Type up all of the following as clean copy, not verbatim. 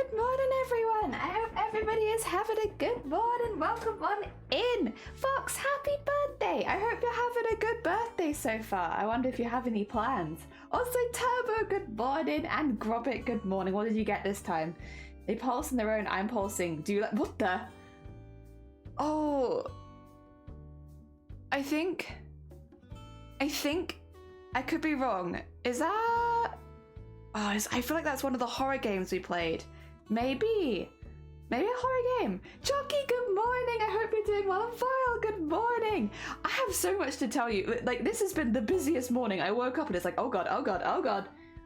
Good morning, everyone. I hope everybody is having a good morning. Welcome on in. Fox, happy birthday. I hope you're having a good birthday so far. I wonder if you have any plans. Also, Turbo, good morning. And Grobbit, good morning. What did you get this time? They pulse on their own. I'm pulsing. Do you like... What the... Oh... I think I could be wrong. Is that... Oh, I feel like that's one of the horror games we played. Maybe a horror game. Chucky, good morning. I hope you're doing well. Vile, good morning. I have so much to tell you. Like, this has been the busiest morning. I woke up and it's like, oh god.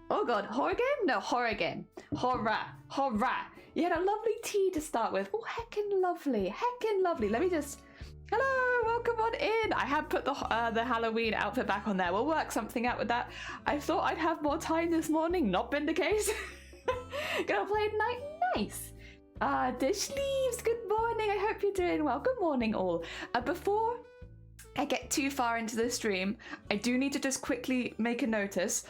Horror game? No, horror game. Horror. You had a lovely tea to start with. Oh, heckin' lovely. Let me just... Hello, welcome on in. I have put the Halloween outfit back on there. We'll work something out with that. I thought I'd have more time this morning. Not been the case. Gonna play night nice. Dish Leaves, good morning. I hope you're doing well. Good morning, all. Before I get too far into the stream, I do need to just quickly make a notice.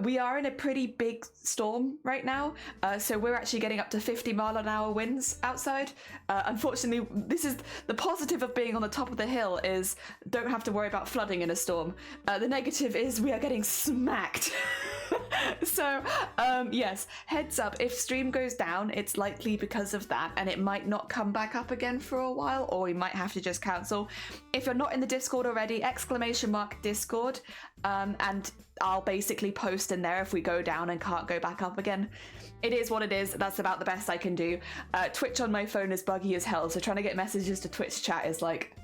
We are in a pretty big storm right now, so we're actually getting up to 50-mile-an-hour winds outside. Unfortunately, this is the positive of being on the top of the hill is don't have to worry about flooding in a storm. The negative is we are getting smacked. So, yes, heads up, if stream goes down, it's likely because of that, and it might not come back up again for a while, or we might have to just cancel. If you're not in the Discord already, !Discord, and I'll basically post in there if we go down and can't go back up again. It is what it is. That's about the best I can do. Twitch on my phone is buggy as hell, so trying to get messages to Twitch chat is like...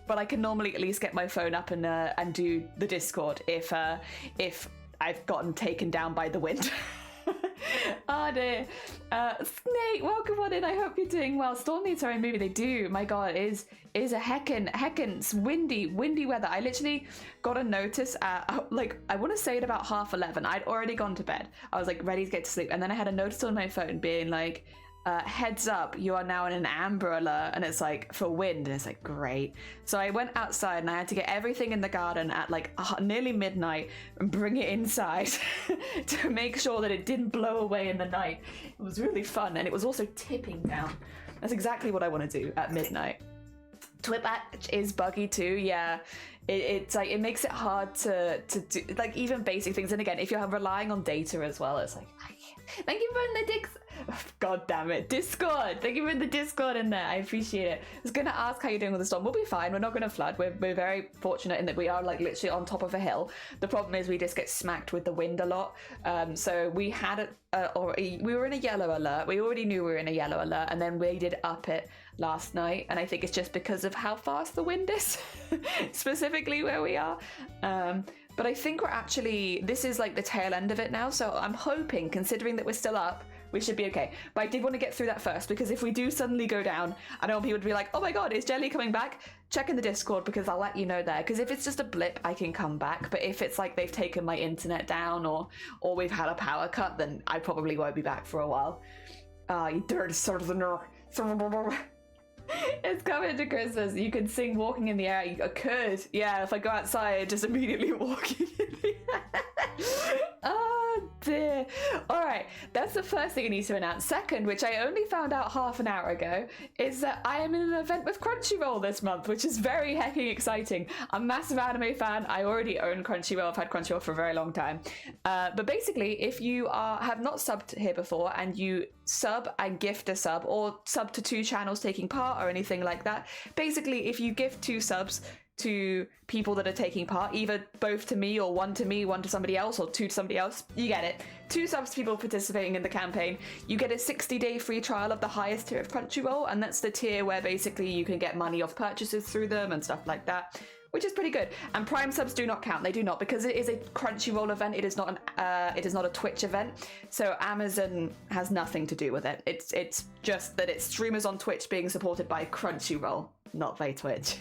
But I can normally at least get my phone up and do the Discord if I've gotten taken down by the wind. Oh dear. Snake, welcome on in. I hope you're doing well. Storm needs her own movie. They do. My god, it is a heckin' windy weather. I literally got a notice at, like, I want to say at about 11:30. I'd already gone to bed. I was like ready to get to sleep. And then I had a notice on my phone being like, heads up, you are now in an amber alert, and it's like for wind, and it's like great. So I went outside and I had to get everything in the garden at like nearly midnight and bring it inside to make sure that it didn't blow away in the night. It was really fun, and it was also tipping down. That's exactly what I want to do at midnight. Twitch is buggy too, yeah. It's like, it makes it hard to do like even basic things, and again, if you're relying on data as well, it's like, thank you for the God damn it, Discord. Thank you for the Discord in there. I appreciate it. I was gonna ask how you're doing with the storm. We'll be fine. We're not gonna flood. We're very fortunate in that we are like literally on top of a hill. The problem is we just get smacked with the wind a lot. So we had we were in a yellow alert. We already knew we were in a yellow alert, and then we did up it last night. And I think it's just because of how fast the wind is, specifically where we are. But I think we're actually, this is like the tail end of it now. So I'm hoping, considering that we're still up, we should be okay. But I did want to get through that first, because if we do suddenly go down, I don't want people to be like, oh my god, is Jelly coming back? Check in the Discord, because I'll let you know there. Because if it's just a blip, I can come back. But if it's like they've taken my internet down, or we've had a power cut, then I probably won't be back for a while. You dirty southerner. It's coming to Christmas. You can sing Walking in the Air. I could. Yeah, if I go outside, just immediately walking in the air. Oh dear. Alright, that's the first thing I need to announce. Second, which I only found out half an hour ago, is that I am in an event with Crunchyroll this month, which is very hecking exciting. I'm a massive anime fan. I already own Crunchyroll. I've had Crunchyroll for a very long time. But basically, if you have not subbed here before and you sub and gift a sub, or sub to 2 channels taking part or anything like that, basically if you gift 2 subs to people that are taking part, either both to me or 1 to me, 1 to somebody else, or 2 to somebody else, you get it. 2 subs to people participating in the campaign, you get a 60-day free trial of the highest tier of Crunchyroll, and that's the tier where basically you can get money off purchases through them and stuff like that, which is pretty good. And Prime subs do not count. They do not, because it is a Crunchyroll event. It is not a Twitch event. So Amazon has nothing to do with it. It's just that it's streamers on Twitch being supported by Crunchyroll, not by Twitch.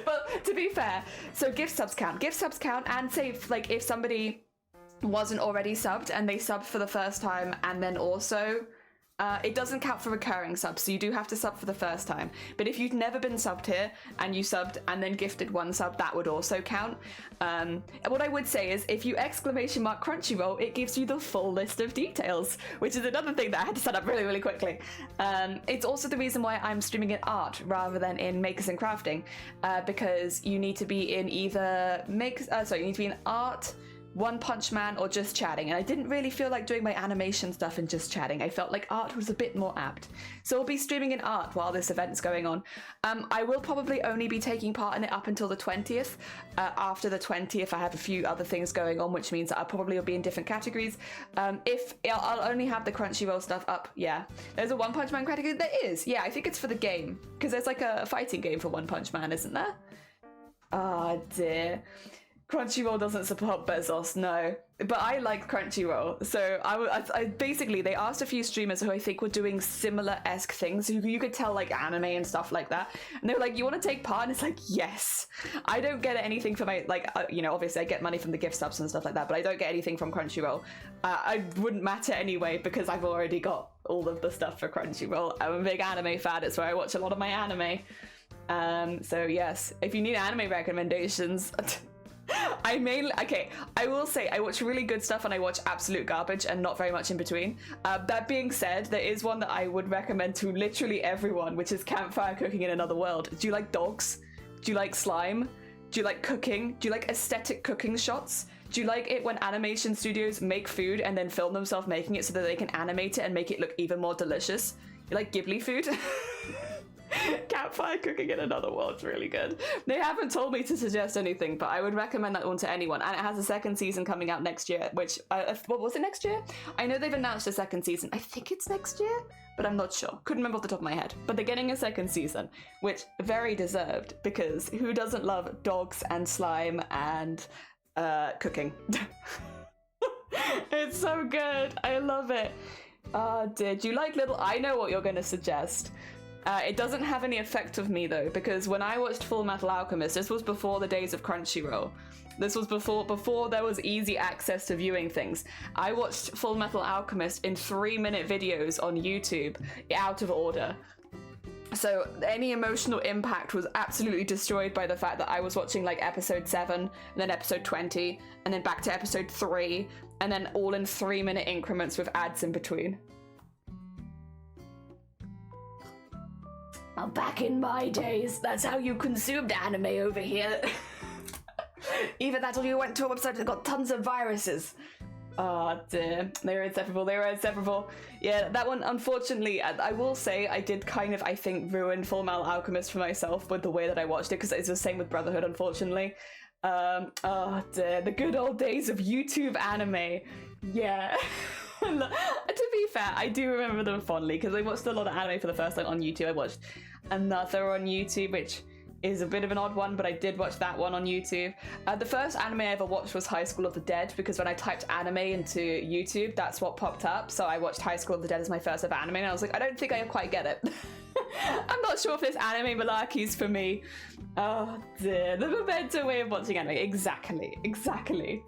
But to be fair, so gift subs count, and say if somebody wasn't already subbed and they subbed for the first time and then also It doesn't count for recurring subs, so you do have to sub for the first time. But if you've never been subbed here and you subbed and then gifted one sub, that would also count. What I would say is if you exclamation mark Crunchyroll, it gives you the full list of details, which is another thing that I had to set up really, really quickly. It's also the reason why I'm streaming in art rather than in makers and crafting, because you need to be in either you need to be in art, One Punch Man, or just chatting, and I didn't really feel like doing my animation stuff and just chatting. I felt like art was a bit more apt, so I'll be streaming in art while this event's going on. I will probably only be taking part in it up until the 20th. After the 20th I have a few other things going on, which means that I probably will be in different categories. If I'll only have the Crunchyroll stuff up. Yeah, there's a One Punch Man category. There is, yeah, I think it's for the game, because there's like a fighting game for One Punch Man, isn't there? Oh dear. Crunchyroll doesn't support Bezos, no. But I like Crunchyroll, so I basically, they asked a few streamers who I think were doing similar-esque things, who you could tell, like, anime and stuff like that, and they were like, you want to take part? And it's like, yes. I don't get anything for my, like, you know, obviously I get money from the gift subs and stuff like that, but I don't get anything from Crunchyroll. I wouldn't matter anyway, because I've already got all of the stuff for Crunchyroll. I'm a big anime fan, it's where I watch a lot of my anime. So yes, if you need anime recommendations... I will say I watch really good stuff and I watch absolute garbage and not very much in between. That being said, there is one that I would recommend to literally everyone, which is Campfire Cooking in Another World. Do you like dogs? Do you like slime? Do you like cooking? Do you like aesthetic cooking shots? Do you like it when animation studios make food and then film themselves making it so that they can animate it and make it look even more delicious? You like Ghibli food? Campfire Cooking in Another World's really good. They haven't told me to suggest anything, but I would recommend that one to anyone. And it has a second season coming out next year, which, what was it, next year? I know they've announced a second season. I think it's next year, but I'm not sure. Couldn't remember off the top of my head. But they're getting a second season, which very deserved, because who doesn't love dogs and slime and cooking? It's so good. I love it. Oh dear. Do you like little... I know what you're going to suggest. It doesn't have any effect of me though, because when I watched Full Metal Alchemist, this was before the days of Crunchyroll. This was before there was easy access to viewing things. I watched Full Metal Alchemist in 3-minute videos on YouTube, out of order. So any emotional impact was absolutely destroyed by the fact that I was watching like episode 7, and then episode 20, and then back to episode 3, and then all in 3-minute increments with ads in between. Well, back in my days, that's how you consumed anime over here. Either that or you went to a website that got tons of viruses. Oh dear, they were inseparable, they were inseparable. Yeah, that one, unfortunately, I will say I did kind of, I think, ruin Full Metal Alchemist for myself with the way that I watched it, because it's the same with Brotherhood, unfortunately. Oh dear, the good old days of YouTube anime. Yeah. To be fair, I do remember them fondly, because I watched a lot of anime for the first time on YouTube. I watched another on YouTube, which is a bit of an odd one, but I did watch that one on YouTube. The first anime I ever watched was High School of the Dead, because when I typed anime into YouTube, that's what popped up. So I watched High School of the Dead as my first ever anime, and I was like, I don't think I quite get it. I'm not sure if this anime malarkey's for me. Oh dear, the Memento way of watching anime. Exactly.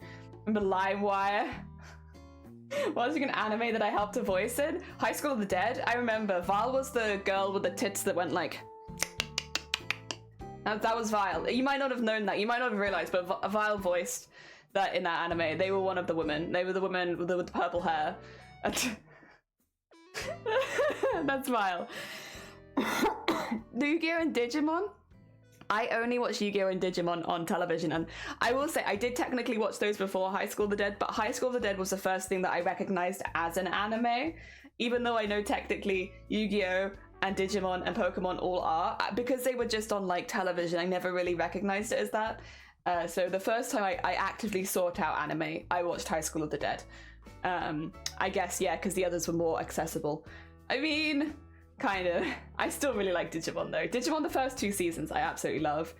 Remember LimeWire? Watching an anime that I helped to voice in? High School of the Dead? I remember. Val was the girl with the tits that went like... That was Vile. You might not have known that. You might not have realized, but Vile voiced that in that anime. They were one of the women. They were the women with the purple hair. That's Vile. Yu-Gi-Oh! And Digimon? I only watch Yu-Gi-Oh! And Digimon on television, and I will say I did technically watch those before High School of the Dead, but High School of the Dead was the first thing that I recognized as an anime, even though I know technically Yu-Gi-Oh! And Digimon and Pokemon all are, because they were just on like television. I never really recognized it as that. So the first time I actively sought out anime, I watched High School of the Dead. I guess, yeah, because the others were more accessible. I mean, kind of. I still really like Digimon though. Digimon, the first 2 seasons, I absolutely love.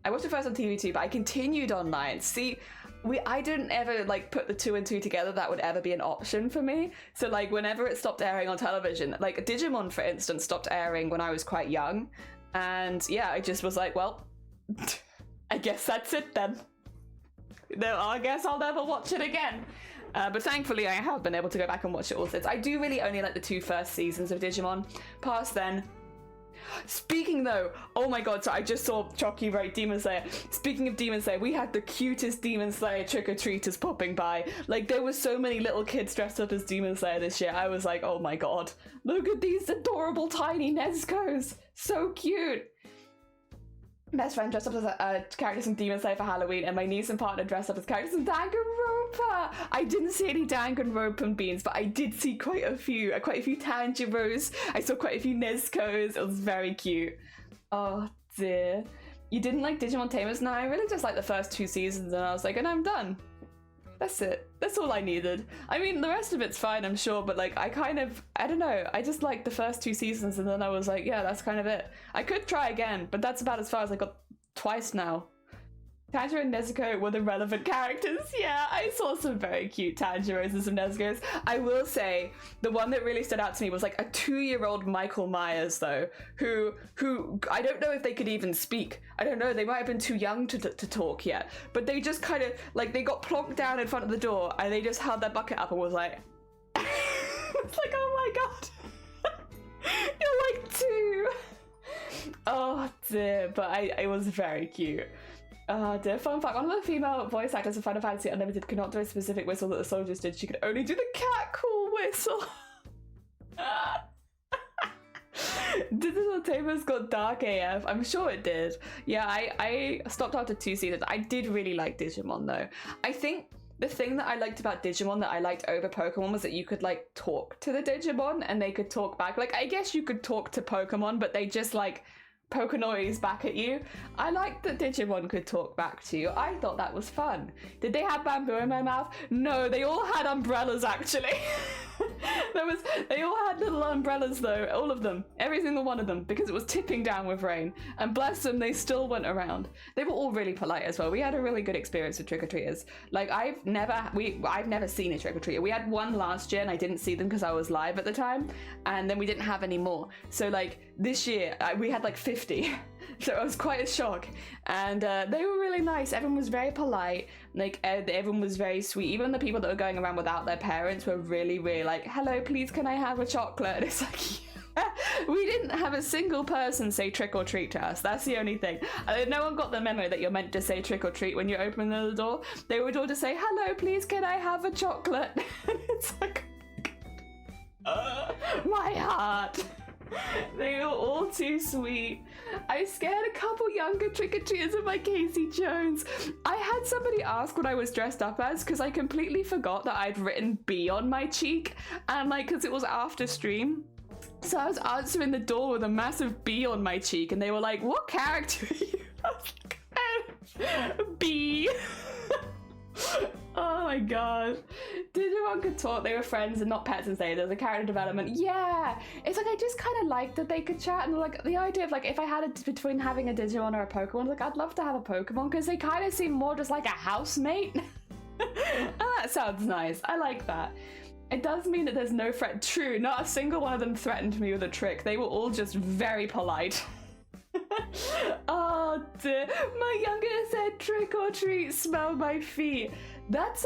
I watched the first on TV too, but I continued online. See, I didn't ever like put the 2 and 2 together. That would ever be an option for me. So like whenever it stopped airing on television, like Digimon for instance stopped airing when I was quite young, and yeah, I just was like, well, I guess that's it then. No, I guess I'll never watch it again. But thankfully I have been able to go back and watch it all since. I do really only like the 2 first seasons of Digimon. Past then. Speaking though, oh my god, so I just saw Chucky write Demon Slayer. Speaking of Demon Slayer, we had the cutest Demon Slayer trick-or-treaters popping by. Like, there were so many little kids dressed up as Demon Slayer this year. I was like, oh my god, look at these adorable tiny Nezuko's. So cute. Best friend dressed up as characters from Demon Slayer for Halloween, and my niece and partner dressed up as characters from Danganronpa. I didn't see any Danganronpa beans, but I did see quite a few Tanjiros. I saw quite a few Nezuko's. It was very cute. Oh dear. You didn't like Digimon Tamers? No, I really just liked the first 2 seasons, and I was like, and I'm done. That's it. That's all I needed. I mean, the rest of it's fine, I'm sure, but like, I don't know. I just liked the first 2 seasons, and then I was like, yeah, that's kind of it. I could try again, but that's about as far as I got twice now. Tanjiro and Nezuko were the relevant characters. Yeah, I saw some very cute Tanjiros and some Nezukos. I will say, the one that really stood out to me was like a 2-year-old Michael Myers, though, who I don't know if they could even speak. I don't know, they might have been too young to talk yet, but they just kind of, like, they got plonked down in front of the door, and they just held their bucket up and was like, it's like, oh my god, you're like 2. Oh dear, but it was very cute. Dear fun fact, one of the female voice actors of Final Fantasy Unlimited could not do a specific whistle that the soldiers did. She could only do the cat call whistle. Digital Tamers got dark AF. I'm sure it did. Yeah, I stopped after 2 seasons. I did really like Digimon though. I think the thing that I liked about Digimon that I liked over Pokemon was that you could like talk to the Digimon and they could talk back. Like, I guess you could talk to Pokemon, but they just like poke a noise back at you. I liked that Digimon could talk back to you. I thought that was fun. Did they have bamboo in my mouth? No, they all had umbrellas actually. They all had little umbrellas though, all of them, every single one of them, because it was tipping down with rain, and bless them, they still went around. They were all really polite as well. We had a really good experience with trick-or-treaters. Like, I've never seen a trick-or-treater. We had one last year and I didn't see them because I was live at the time, and then we didn't have any more. So like this year we had like 50. So it was quite a shock, and they were really nice. Everyone was very polite, like everyone was very sweet. Even the people that were going around without their parents were really, really like, hello, please can I have a chocolate? And it's like, yeah. We didn't have a single person say trick or treat to us. That's the only thing. No one got the memo that you're meant to say trick or treat when you open the door. They would all just say, hello, please can I have a chocolate? And it's like, my heart. They were all too sweet. I scared a couple younger trick-or-treaters of my Casey Jones. I had somebody ask what I was dressed up as because I completely forgot that I'd written B on my cheek, and like, because it was after stream. So I was answering the door with a massive B on my cheek, and they were like, what character are you? I was like, B. Oh my god. Digimon could talk, they were friends and not pets and say there was a character development. Yeah, it's like I just kind of liked that they could chat, and like the idea of like if I had it between having a Digimon or a Pokemon, like I'd love to have a Pokemon because they kind of seem more just like a housemate. Oh, that sounds nice. I like that. It does mean that there's no threat. True, not a single one of them threatened me with a trick. They were all just very polite. Oh dear, my youngest said trick or treat, smell my feet. That's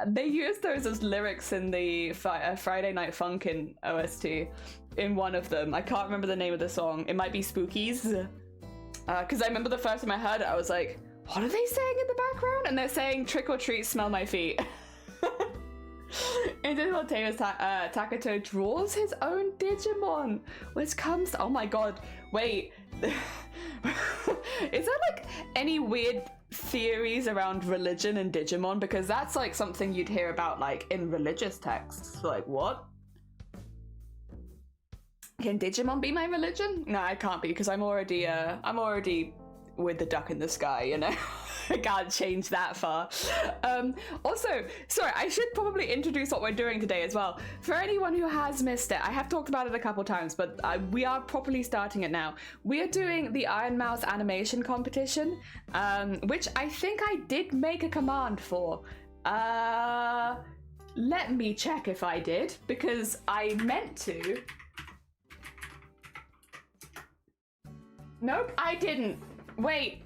they used those as lyrics in the Friday Night Funkin' OST in one of them. I can't remember the name of the song. It might be Spookies, because I remember the first time I heard it I was like, what are they saying in the background? And they're saying trick or treat, smell my feet. In Digimon Tamers, Takato draws his own Digimon, which comes to, oh my god, wait. Is there like any weird theories around religion and Digimon? Because that's like something you'd hear about like in religious texts. Like, what? Can Digimon be my religion? No, I can't be, because I'm already with the duck in the sky, you know. I can't change that far. Also, sorry, I should probably introduce what we're doing today as well. For anyone who has missed it, I have talked about it a couple times, but we are properly starting it now. We are doing the Iron Mouse animation competition, which I think I did make a command for. Let me check if I did, because I meant to. Nope, I didn't. Wait.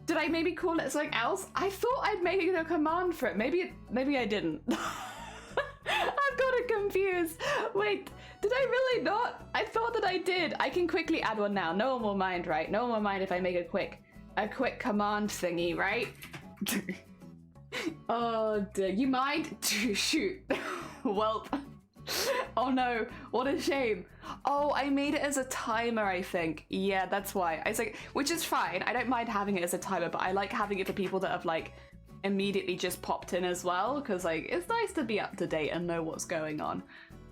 Did I maybe call it something else? I thought I'd made a command for it. Maybe I didn't. I've got it confused. Wait, did I really not? I thought that I did. I can quickly add one now. No one will mind, right? No one will mind if I make a quick command thingy, right? Oh dear, you mind? Shoot. Well, oh no, what a shame. Oh, I made it as a timer, I think. Yeah, that's why. I was like, which is fine. I don't mind having it as a timer, but I like having it for people that have like immediately just popped in as well, because like it's nice to be up to date and know what's going on.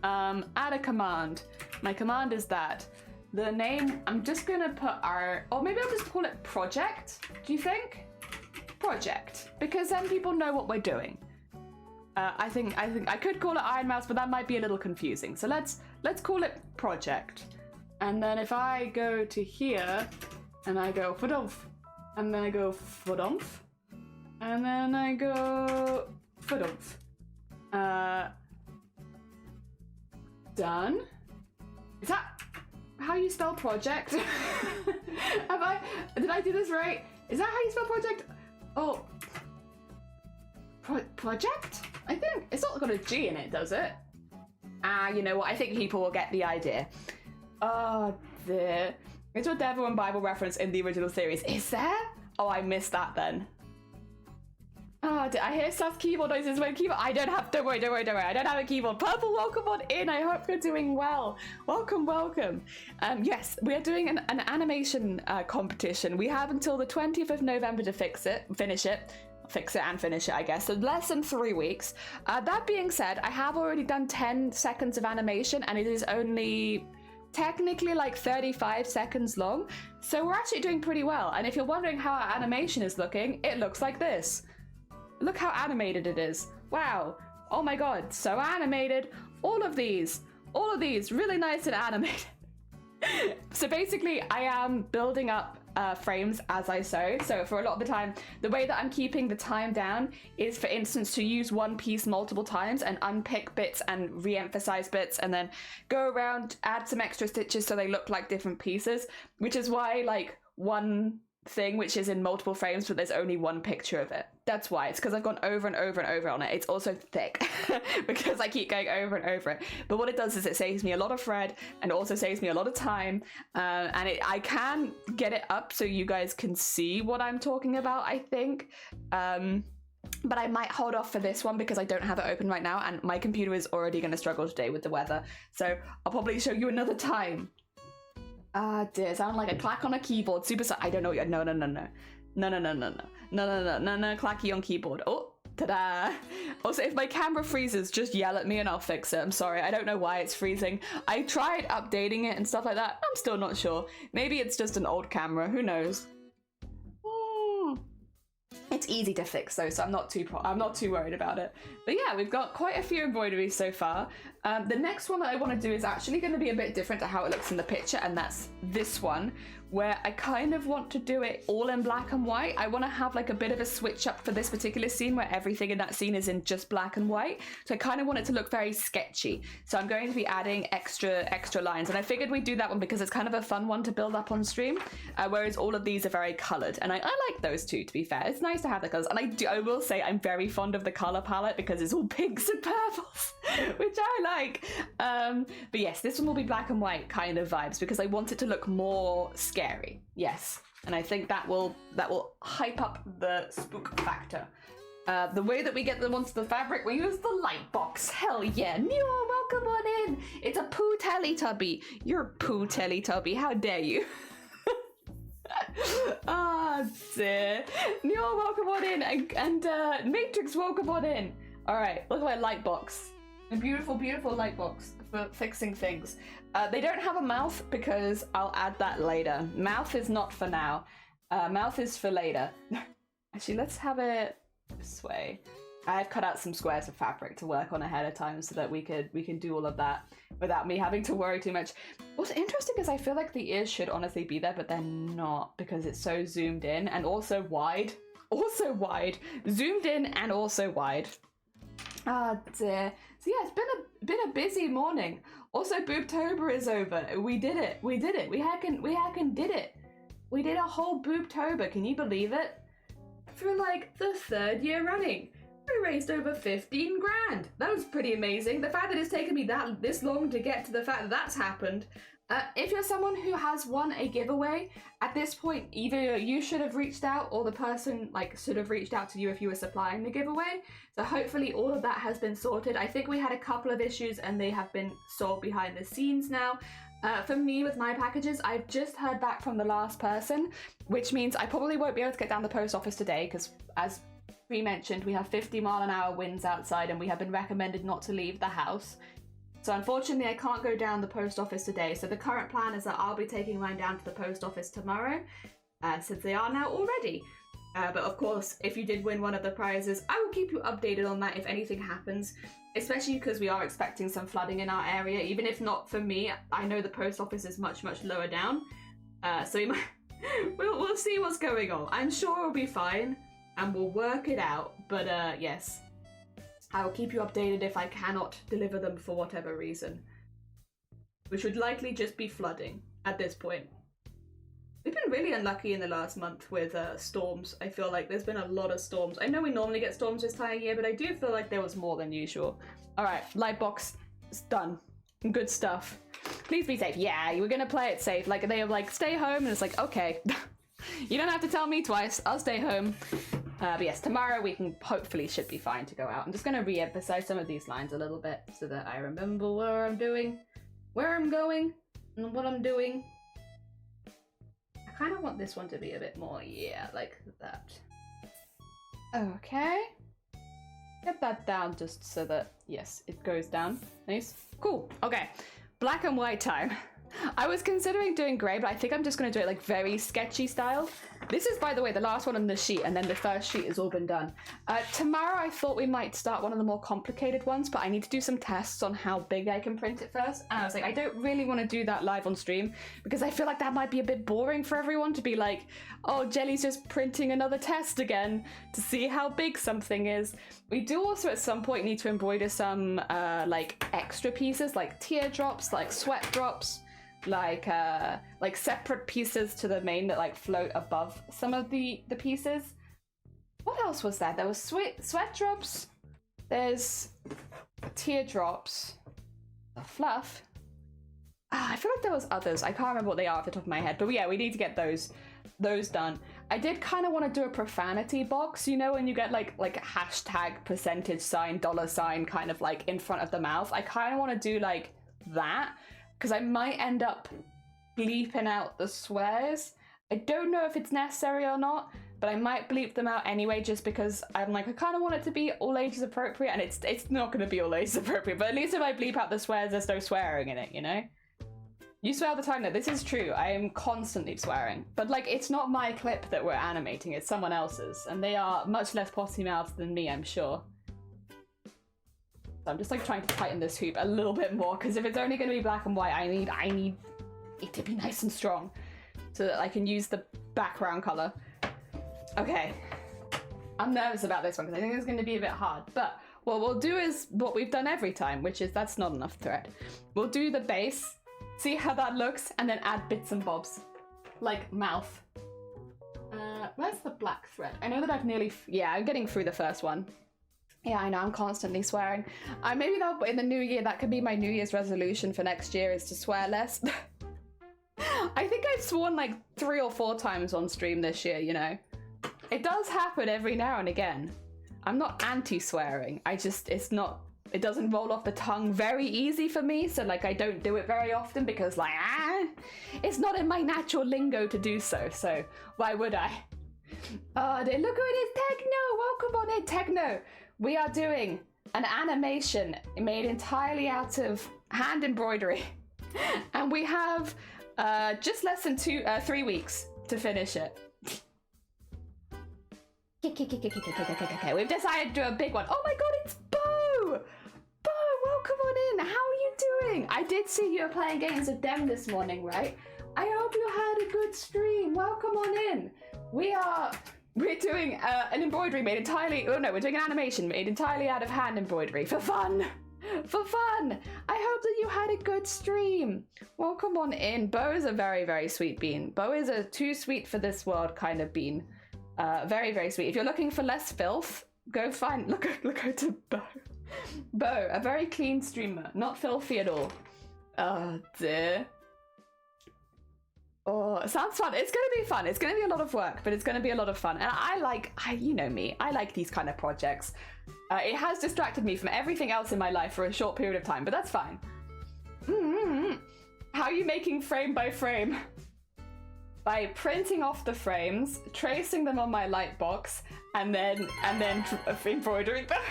Add a command. My command is that the name, I'm just gonna put or maybe I'll just call it project. Do you think? Project, because then people know what we're doing. I think I could call it Iron Mouse, but that might be a little confusing. So let's call it project. And then if I go to here and I go fudumf, and then I go fudumf, and then I go fudumf. Done. Is that how you spell project? Did I do this right? Is that how you spell project? Oh. Project? I think it's not got a G in it, does it? You know what? I think people will get the idea. Oh, dear. It's a Devil and Bible reference in the original series. Is there? Oh, I missed that then. Oh, I hear Seth's keyboard noises. My keyboard. I don't have. Don't worry. I don't have a keyboard. Purple, welcome on in. I hope you're doing well. Welcome. Yes, we are doing an animation competition. We have until the 20th of November to finish it, I guess. So less than 3 weeks. That being said, I have already done 10 seconds of animation, and it is only technically like 35 seconds long. So we're actually doing pretty well. And if you're wondering how our animation is looking, it looks like this. Look how animated it is. Wow. Oh my god, so animated. All of these really nice and animated. So basically I am building up frames as I sew. So for a lot of the time, the way that I'm keeping the time down is, for instance, to use one piece multiple times and unpick bits and re-emphasize bits, and then go around, add some extra stitches so they look like different pieces, which is why like one thing which is in multiple frames but there's only one picture of it. That's why. It's because I've gone over and over and over on it. It's also thick because I keep going over and over it. But what it does is it saves me a lot of thread and also saves me a lot of time. And I can get it up so you guys can see what I'm talking about, I think. But I might hold off for this one because I don't have it open right now and my computer is already going to struggle today with the weather. So I'll probably show you another time. Ah, dear, sound like a clack on a keyboard. I don't know. No. Clacky on keyboard. Oh, ta-da. Also, if my camera freezes, just yell at me and I'll fix it. I'm sorry. I don't know why it's freezing. I tried updating it and stuff like that. I'm still not sure. Maybe it's just an old camera. Who knows? It's easy to fix though, so I'm not too worried about it. But yeah, we've got quite a few embroideries so far. The next one that I want to do is actually going to be a bit different to how it looks in the picture, and that's this one, where I kind of want to do it all in black and white. I want to have like a bit of a switch up for this particular scene where everything in that scene is in just black and white. So I kind of want it to look very sketchy. So I'm going to be adding extra lines, and I figured we'd do that one because it's kind of a fun one to build up on stream, whereas all of these are very colored, and I like those two, to be fair. It's nice to have the colors, and I will say I'm very fond of the color palette because it's all pinks and purples, which I like. But yes, this one will be black and white kind of vibes because I want it to look more scary. Yes, and I think that will hype up the spook factor. The way that we get them onto the fabric, we use the light box. Hell yeah. Neo, welcome on in. It's a poo Teletubby. You're poo Teletubby. How dare you? Ah, dear. Neo, welcome on in. And Matrix, welcome on in. All right, look at my light box. A beautiful light box for fixing things. They don't have a mouth because I'll add that later. Mouth is not for now. Mouth is for later. Actually, let's have it this way. I've cut out some squares of fabric to work on ahead of time so that we can do all of that without me having to worry too much. What's interesting is I feel like the ears should honestly be there, but they're not because it's so zoomed in and also wide. Zoomed in and also wide. Ah, dear. So yeah, it's been a busy morning. Also, Boobtober is over. We did it. We heckin' did it. We did a whole Boobtober. Can you believe it? for like the 3rd year running. We raised over 15 grand. That was pretty amazing. The fact that it's taken me this long to get to the fact that that's happened. If you're someone who has won a giveaway, at this point, either you should have reached out or the person should have reached out to you if you were supplying the giveaway. So hopefully all of that has been sorted. I think we had a couple of issues and they have been solved behind the scenes now. For me, with my packages, I've just heard back from the last person, which means I probably won't be able to get down the post office today because, as we mentioned, we have 50-mile-an-hour winds outside and we have been recommended not to leave the house. So unfortunately, I can't go down the post office today. So the current plan is that I'll be taking mine down to the post office tomorrow, since they are now all ready. But of course, if you did win one of the prizes, I will keep you updated on that if anything happens, especially because we are expecting some flooding in our area. Even if not for me, I know the post office is much, much lower down. So we might, we'll see what's going on. I'm sure it'll be fine and we'll work it out. But yes. I will keep you updated if I cannot deliver them for whatever reason. Which would likely just be flooding at this point. We've been really unlucky in the last month with storms. I feel like there's been a lot of storms. I know we normally get storms this time of year, but I do feel like there was more than usual. Alright, light box is done. Good stuff. Please be safe. Yeah, we're gonna play it safe. Like, they are like, stay home, and it's like, okay. You don't have to tell me twice. I'll stay home. But yes, tomorrow we can hopefully should be fine to go out. I'm just going to re-emphasize some of these lines a little bit so that I remember where I'm doing, where I'm going, and what I'm doing. I kind of want this one to be a bit more, yeah, like that. Okay. Get that down just so that, yes, it goes down. Nice. Cool. Okay. Black and white time. I was considering doing grey, but I think I'm just going to do it like very sketchy style. This is, by the way, the last one on the sheet, and then the first sheet has all been done. Tomorrow I thought we might start one of the more complicated ones, but I need to do some tests on how big I can print it first. And I was like, I don't really want to do that live on stream because I feel like that might be a bit boring for everyone to be like, oh, Jelly's just printing another test again to see how big something is. We do also at some point need to embroider some like extra pieces, like teardrops, like sweat drops, like separate pieces to the main that like float above some of the pieces. What else was there? There was sweat drops, there's teardrops, the fluff. I feel like there was others. I can't remember what they are off the top of my head, but yeah, we need to get those done. I did kind of want to do a profanity box, you know, when you get like hashtag percentage sign $sign kind of like in front of the mouth. I kind of want to do like that because I might end up bleeping out the swears. I don't know if it's necessary or not, but I might bleep them out anyway just because I'm like, I kind of want it to be all ages appropriate, and it's not going to be all ages appropriate, but at least if I bleep out the swears, there's no swearing in it, you know? You swear all the time. No, this is true. I am constantly swearing. But like, it's not my clip that we're animating, it's someone else's, and they are much less potty-mouthed than me, I'm sure. So I'm just like trying to tighten this hoop a little bit more, because if it's only going to be black and white, I need it to be nice and strong so that I can use the background color. Okay. I'm nervous about this one because I think it's going to be a bit hard, but what we'll do is what we've done every time, which is that's not enough thread. We'll do the base, see how that looks, and then add bits and bobs, like mouth. Where's the black thread? I know that I've nearly, yeah, I'm getting through the first one. Yeah, I know, I'm constantly swearing. Maybe that'll, in the new year, that could be my New Year's resolution for next year, is to swear less. I think I've sworn like 3 or 4 times on stream this year, you know. It does happen every now and again. I'm not anti-swearing, it doesn't roll off the tongue very easy for me, so like I don't do it very often because like, it's not in my natural lingo to do so why would I? Oh, look who it is, Techno! Welcome on in, Techno! We are doing an animation made entirely out of hand embroidery, and we have just less than 3 weeks to finish it. We've decided to do a big one. Oh my god, it's Bo! Bo, welcome on in. How are you doing? I did see you were playing games with them this morning, right? I hope you had a good stream. Welcome on in. We're doing an embroidery made entirely, we're doing an animation made entirely out of hand embroidery for fun. For fun. I hope that you had a good stream. Welcome on in. Bo is a very, very sweet bean. Bo is a too sweet for this world kind of bean. Very, very sweet. If you're looking for less filth, go look out to Bo. Bo, a very clean streamer, not filthy at all. Oh dear. Oh, it sounds fun. It's gonna be fun. It's gonna be a lot of work, but it's gonna be a lot of fun. And you know me, I like these kind of projects. It has distracted me from everything else in my life for a short period of time, but that's fine. How are you making frame by frame? By printing off the frames, tracing them on my light box, and then embroidering them.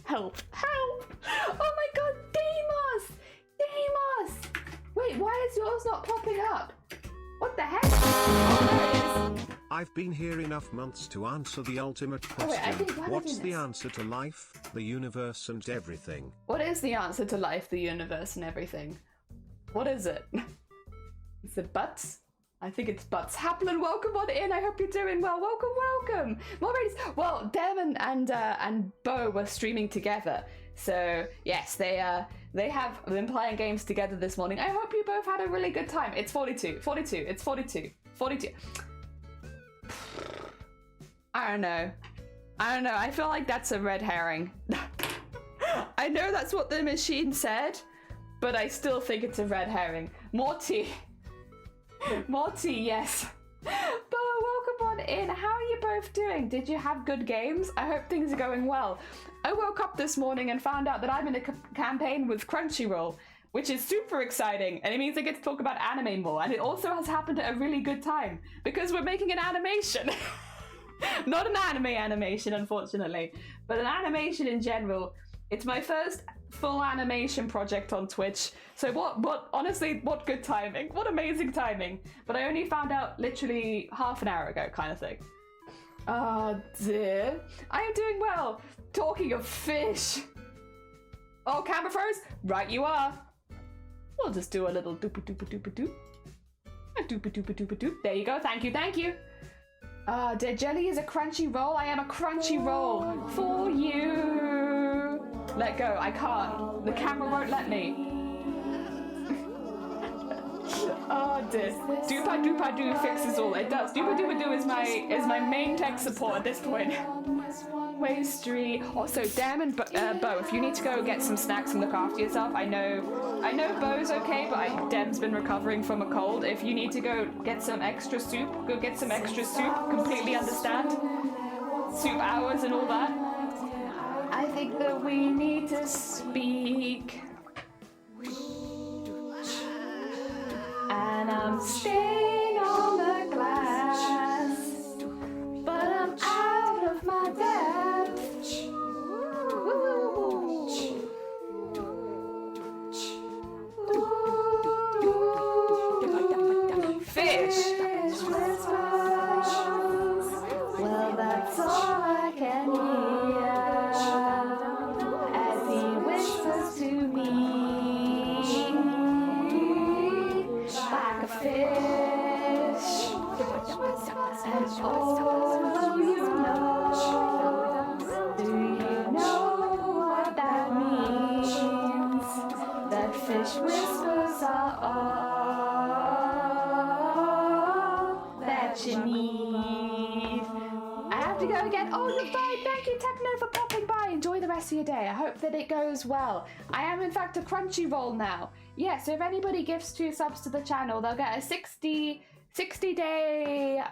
Help! Help! Oh my god, Deimos! Deimos! Wait, why is yours not popping up? What the heck? Oh, there it is. I've been here enough months to answer the ultimate question. What's the answer to life, the universe, and everything? What is the answer to life, the universe, and everything? What is it? Is it butts? I think it's butts. Haplin, welcome on in. I hope you're doing well. Welcome, welcome. More ladies. Well, Dem and Bo were streaming together. So, yes, they have been playing games together this morning. I hope you both had a really good time. It's 42. It's 42. I don't know. I feel like that's a red herring. I know that's what the machine said, but I still think it's a red herring. More tea. More tea, yes. Bo, welcome on in. How are you both doing? Did you have good games? I hope things are going well. I woke up this morning and found out that I'm in a campaign with Crunchyroll, which is super exciting, and it means I get to talk about anime more, and it also has happened at a really good time, because we're making an animation. Not an animation, unfortunately, but an animation in general. It's my first full animation project on Twitch, so honestly, what good timing, what amazing timing, but I only found out literally half an hour ago, kind of thing. Oh dear, I am doing well. Talking of fish. Oh, camera froze? Right you are. We'll just do a little doop-a-doop-a-doop-a-doop. A doop-a-doop-a-doop-a-doop. There you go, thank you. Dead Jelly is a crunchy roll. I am a crunchy roll for you. Let go, I can't. The camera won't let me. Oh dear. Doopa-doopa-doo fixes all. It does. Doopa-doopa-doo is my main tech support at this point. Wastery. Also, Dem and Bo, if you need to go get some snacks and look after yourself, I know Bo's okay, but Dem's been recovering from a cold. If you need to go get some extra soup, go get some extra soup. Completely understand. Soup hours and all that. I think that we need to speak. And I'm staying on the glass, but I'm out of my depth. Fish. Well, that's all I can hear as he whispers to me. Like a fish, and oh, you know, do you know what that means? That fish whispers are all that you need. I have to go again. Oh, you're fine. Thank you, Techno, for popping by. Enjoy the rest of your day. I hope that it goes well. I am, in fact, a Crunchyroll now. Yeah, so if anybody gives 2 subs to the channel, they'll get a 60-day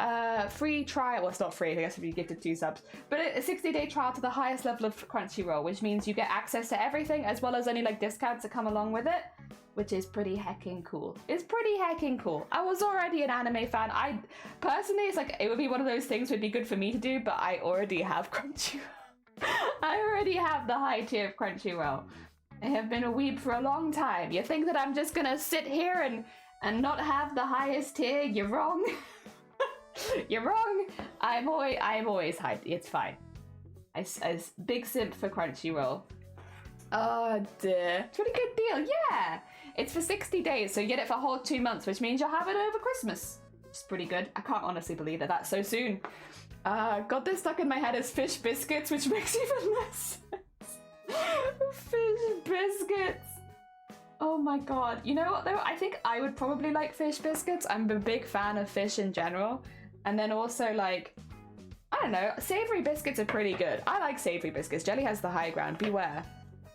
free trial. Well, it's not free, I guess, if you gifted 2 subs. But a 60-day trial to the highest level of Crunchyroll, which means you get access to everything, as well as any discounts that come along with it, which is pretty heckin' cool. It's pretty heckin' cool. I was already an anime fan. Personally, it's it would be one of those things that would be good for me to do, but I already have Crunchyroll. I already have the high tier of Crunchyroll. I have been a weeb for a long time. You think that I'm just gonna sit here and not have the highest tier? You're wrong. You're wrong. I'm always high. It's fine. I big simp for Crunchyroll. Oh dear. It's a really good deal. Yeah. It's for 60 days, so you get it for a whole 2 months, which means you'll have it over Christmas. It's pretty good. I can't honestly believe that that's so soon. Got this stuck in my head as fish biscuits, which makes even less sense. Fish biscuits. Oh my god. You know what though? I think I would probably like fish biscuits. I'm a big fan of fish in general. And then also don't know. Savory biscuits are pretty good. I like savory biscuits. Jelly has the high ground. Beware.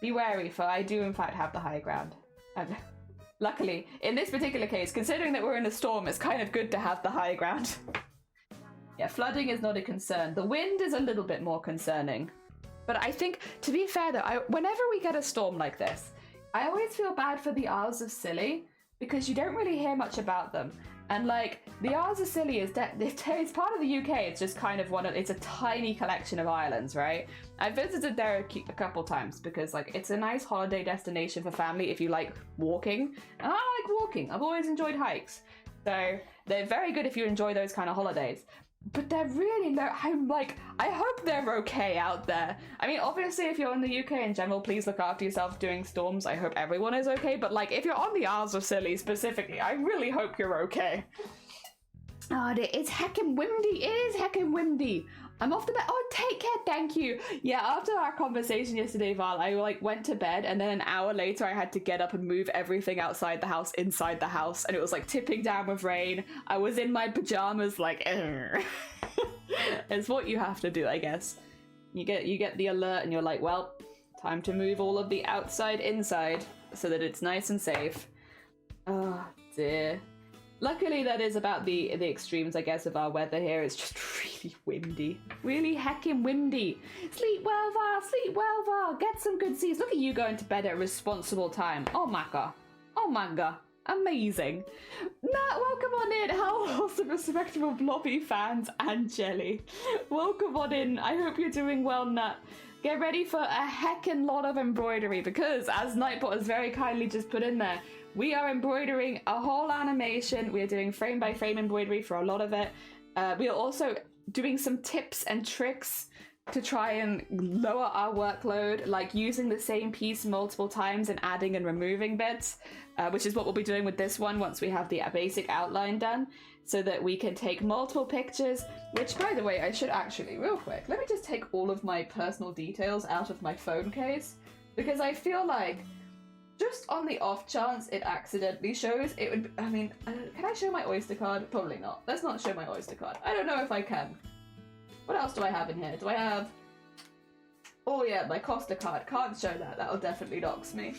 Be wary, for I do in fact have the high ground. And luckily, in this particular case, considering that we're in a storm, it's kind of good to have the high ground. Yeah, flooding is not a concern. The wind is a little bit more concerning. But I think, to be fair though, whenever we get a storm like this, I always feel bad for the Isles of Scilly, because you don't really hear much about them. And like, the Isles of Scilly is it's part of the UK. It's just kind of it's a tiny collection of islands, right? I visited there a couple times because like it's a nice holiday destination for family if you like walking. And I like walking. I've always enjoyed hikes. So they're very good if you enjoy those kind of holidays. But they're really low. I hope they're okay out there. I mean, obviously, if you're in the UK in general, please look after yourself during storms. I hope everyone is okay. But like, if you're on the Isles of Scilly specifically, I really hope you're okay. Oh, it's heckin' windy. It is heckin' windy. I'm off to bed. Oh, take care. Thank you. Yeah, after our conversation yesterday, Val, I like went to bed and then an hour later I had to get up and move everything outside the house inside the house, and it was like tipping down with rain. I was in my pajamas like it's what you have to do, I guess. You get the alert and you're like, well, time to move all of the outside inside so that it's nice and safe. Oh dear. Luckily, that is about the extremes, I guess, of our weather here. It's just really windy. Really heckin' windy. Sleep well, Val. Sleep well, Val. Get some good sleep. Look at you going to bed at a responsible time. Oh my god. Oh my god. Amazing. Nat, welcome on in. How awesome, respectable Blobby fans and Jelly. Welcome on in. I hope you're doing well, Nat. Get ready for a heckin' lot of embroidery because, as Nightbot has very kindly just put in there, we are embroidering a whole animation. We are doing frame by frame embroidery for a lot of it. We are also doing some tips and tricks to try and lower our workload, like using the same piece multiple times and adding and removing bits, which is what we'll be doing with this one once we have the basic outline done, so that we can take multiple pictures, which, by the way, I should actually, real quick, let me just take all of my personal details out of my phone case, because I feel like just on the off chance it accidentally shows, it would, I mean, can I show my Oyster card? Probably not. Let's not show my Oyster card. I don't know if I can. What else do I have in here? Do I have, oh yeah, my Costa card. Can't show that. That'll definitely dox me.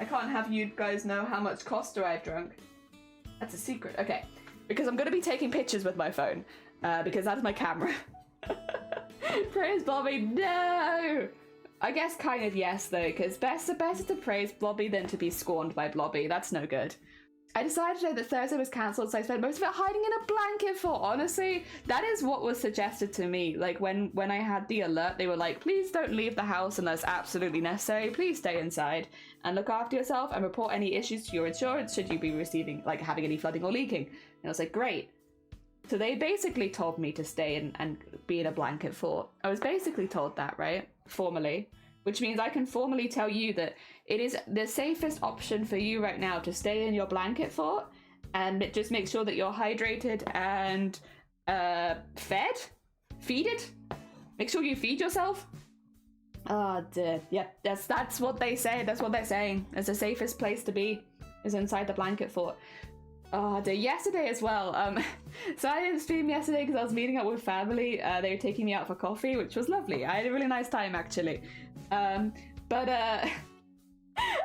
I can't have you guys know how much Costa I've drunk. That's a secret. Okay. Because I'm going to be taking pictures with my phone. Because that's my camera. Praise Bobby. No! I guess kind of yes, though, because better to praise Blobby than to be scorned by Blobby. That's no good. I decided today that Thursday was cancelled, so I spent most of it hiding in a blanket fort. Honestly, that is what was suggested to me. Like, when I had the alert, they were like, please don't leave the house unless absolutely necessary. Please stay inside and look after yourself and report any issues to your insurance should you be receiving, like, having any flooding or leaking. And I was like, great. So they basically told me to stay and be in a blanket fort. I was basically told that, right? Formally. Which means I can formally tell you that it is the safest option for you right now to stay in your blanket fort, and it just makes sure that you're hydrated and feeded. Make sure you feed yourself. Oh dear. Yep, that's what they say. That's what they're saying. It's the safest place to be is inside the blanket fort. Oh dear. Yesterday as well. So I didn't stream yesterday because I was meeting up with family. They were taking me out for coffee, which was lovely. I had a really nice time actually. But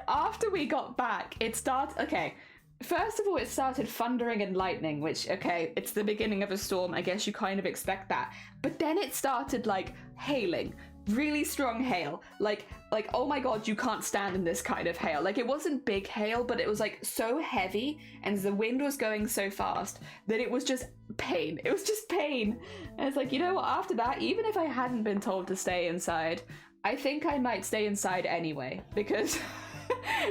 after we got back, it started. Okay, first of all, it started thundering and lightning, which, okay, it's the beginning of a storm. I guess you kind of expect that. But then it started like hailing. Really strong hail, like oh my god, you can't stand in this kind of hail. Like, it wasn't big hail, but it was like so heavy and the wind was going so fast that it was just pain. It was just pain. And it's like, you know what, after that, even if I hadn't been told to stay inside, I think I might stay inside anyway, because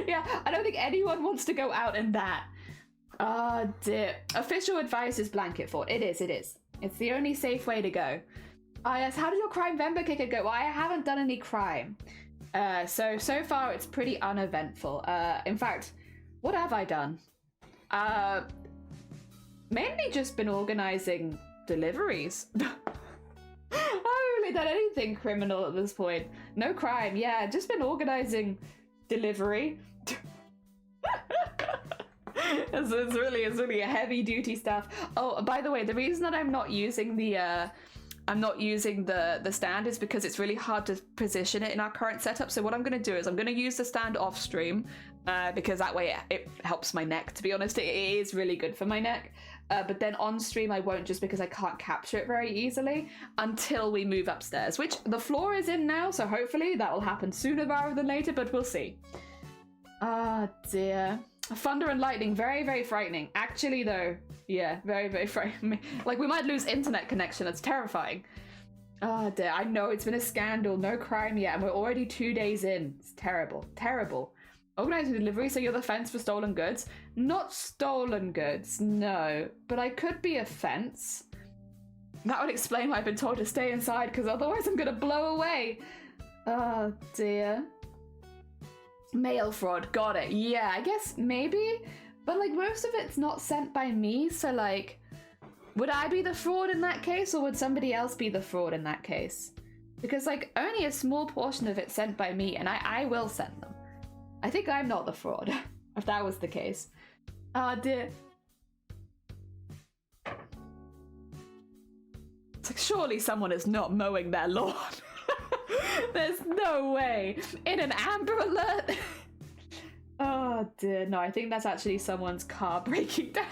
yeah, I don't think anyone wants to go out in that. Oh dear. Official advice is blanket fort. It is. It's the only safe way to go. Yes, how did your crime Vember kicker go? Well, I haven't done any crime. So far it's pretty uneventful. In fact, what have I done? Mainly just been organising deliveries. I haven't really done anything criminal at this point. No crime, yeah, just been organising delivery. It's really a heavy duty stuff. Oh, by the way, the reason that I'm not using the I'm not using the stand is because it's really hard to position it in our current setup. So what I'm going to do is I'm going to use the stand off stream because that way it helps my neck. To be honest, it is really good for my neck. But then on stream I won't, just because I can't capture it very easily until we move upstairs, which the floor is in now. So hopefully that will happen sooner rather than later, but we'll see. Ah, dear. Thunder and lightning, very, very frightening. Actually, though, yeah, very, very frightening. Like, we might lose internet connection. That's terrifying. Oh, dear. I know it's been a scandal. No crime yet, and we're already 2 days in. It's terrible. Terrible. Organizing delivery, so you're the fence for stolen goods? Not stolen goods, no. But I could be a fence. That would explain why I've been told to stay inside, because otherwise I'm going to blow away. Oh, dear. Mail fraud, got it. Yeah, I guess maybe, but like most of it's not sent by me, so like, would I be the fraud in that case, or would somebody else be the fraud in that case? Because like only a small portion of it's sent by me, and I will send them. I think I'm not the fraud, if that was the case. Ah, dear. It's like, surely someone is not mowing their lawn. There's no way. In an Amber Alert? Oh dear, no, I think that's actually someone's car breaking down.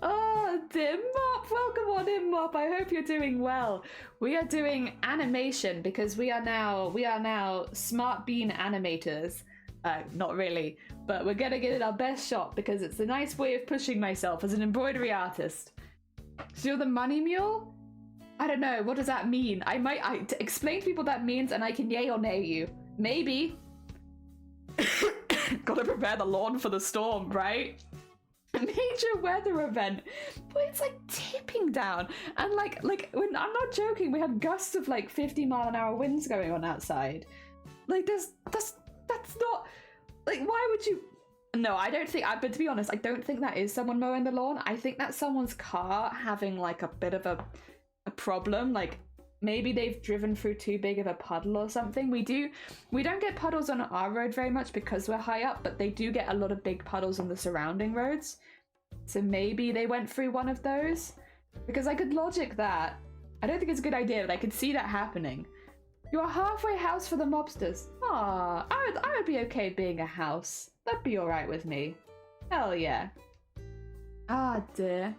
Oh dear, Mop, welcome on in, Mop. I hope you're doing well. We are doing animation because we are now smart bean animators. Not really, but we're gonna give it our best shot because it's a nice way of pushing myself as an embroidery artist. So you're the money mule? I don't know, what does that mean? I explain to people what that means and I can yay or nay you. Maybe. Gotta prepare the lawn for the storm, right? A major weather event. But it's like tipping down. And like when I'm not joking, we had gusts of like 50-mile-an-hour winds going on outside. Like that's not, like, why would you? No, I don't think, but to be honest, I don't think that is someone mowing the lawn. I think that's someone's car having like a bit of a problem. Like maybe they've driven through too big of a puddle or something. We don't get puddles on our road very much because we're high up, but they do get a lot of big puddles on the surrounding roads. So maybe they went through one of those, because I could logic that. I don't think it's a good idea, but I could see that happening. You're a halfway house for the mobsters. Ah, I would be okay being a house. That'd be all right with me. Hell yeah. Ah dear.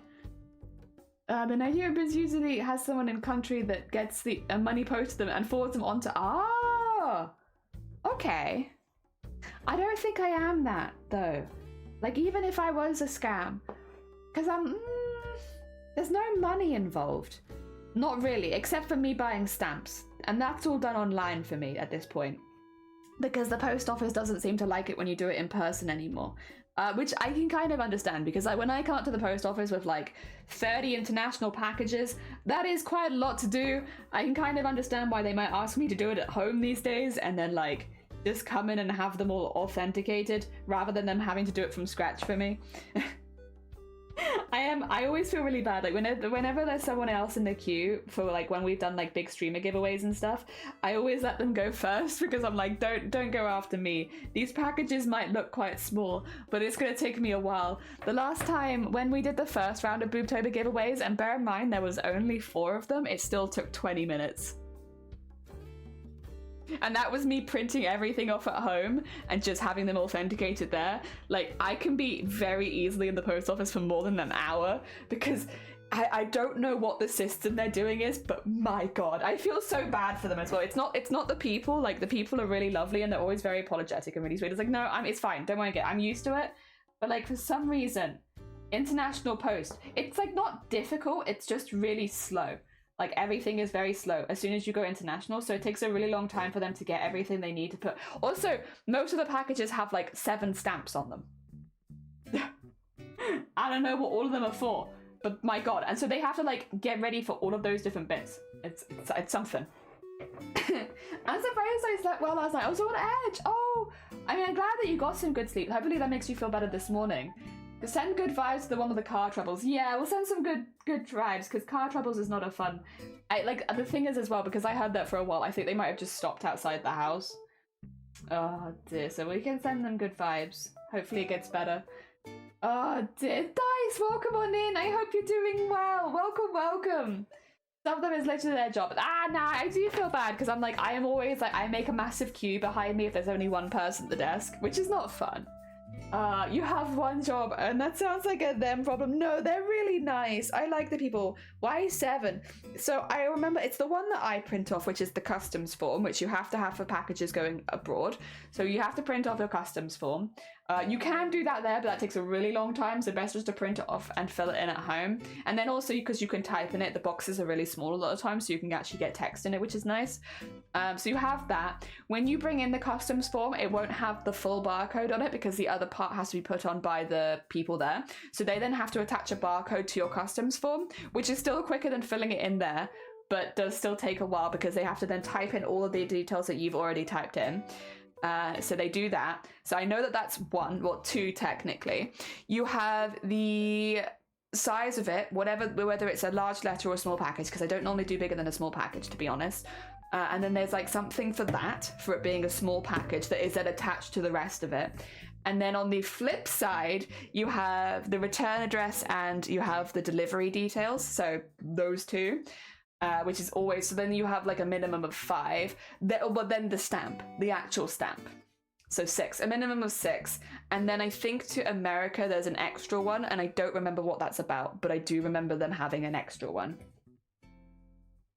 And I hear Biz usually has someone in country that gets the money posted to them and forwards them onto. Ah, okay. I don't think I am that though. Like even if I was a scam, because there's no money involved. Not really, except for me buying stamps, and that's all done online for me at this point, because the post office doesn't seem to like it when you do it in person anymore. Which I can kind of understand, because when I come up to the post office with like 30 international packages, that is quite a lot to do. I can kind of understand why they might ask me to do it at home these days and then like just come in and have them all authenticated rather than them having to do it from scratch for me. I always feel really bad, like whenever there's someone else in the queue for like when we've done like big streamer giveaways and stuff, I always let them go first, because I'm like, don't go after me. These packages might look quite small, but it's gonna take me a while. The last time when we did the first round of Boobtober giveaways, and bear in mind there was only 4 of them, it still took 20 minutes. And that was me printing everything off at home and just having them authenticated there. Like, I can be very easily in the post office for more than an hour because I don't know what the system they're doing is, but my god, I feel so bad for them as well. It's not the people. Like, the people are really lovely and they're always very apologetic and really sweet. It's like, no, it's fine, don't worry, I'm used to it. But like, for some reason, international post, it's like not difficult, it's just really slow. Like, everything is very slow as soon as you go international, so it takes a really long time for them to get everything they need to put. Also, most of the packages have like 7 stamps on them. I don't know what all of them are for, but my god. And so they have to like get ready for all of those different bits. It's something. I'm surprised I slept well last night. I was on edge. Oh, I mean, I'm glad that you got some good sleep. Hopefully that makes you feel better this morning. Send good vibes to the one with the car troubles. Yeah, we'll send some good vibes, because car troubles is not a fun. The thing is as well, because I heard that for a while, I think they might have just stopped outside the house. Oh dear, so we can send them good vibes. Hopefully it gets better. Oh dear, Dice, welcome on in. I hope you're doing well. Welcome. Some of them is literally their job. Nah, I do feel bad because I'm like, I am always like, I make a massive queue behind me if there's only one person at the desk, which is not fun. You have one job, and that sounds like a them problem. No, they're really nice. I like the people. Why 7? So I remember it's the one that I print off, which is the customs form, which you have to have for packages going abroad. So you have to print off your customs form. You can do that there, but that takes a really long time, so best just to print it off and fill it in at home. And then also, because you can type in it, the boxes are really small a lot of times, so you can actually get text in it, which is nice. So you have that. When you bring in the customs form, it won't have the full barcode on it because the other part has to be put on by the people there. So they then have to attach a barcode to your customs form, which is still quicker than filling it in there, but does still take a while because they have to then type in all of the details that you've already typed in. So they do that. So I know that that's 1, well 2 technically. You have the size of it, whether it's a large letter or a small package, because I don't normally do bigger than a small package, to be honest. And then there's like something for that, for it being a small package that is then attached to the rest of it. And then on the flip side, you have the return address and you have the delivery details. So those 2. Which is always, so then you have like a minimum of 5, but then the stamp, the actual stamp. So 6, a minimum of 6. And then I think to America, there's an extra one, and I don't remember what that's about, but I do remember them having an extra one.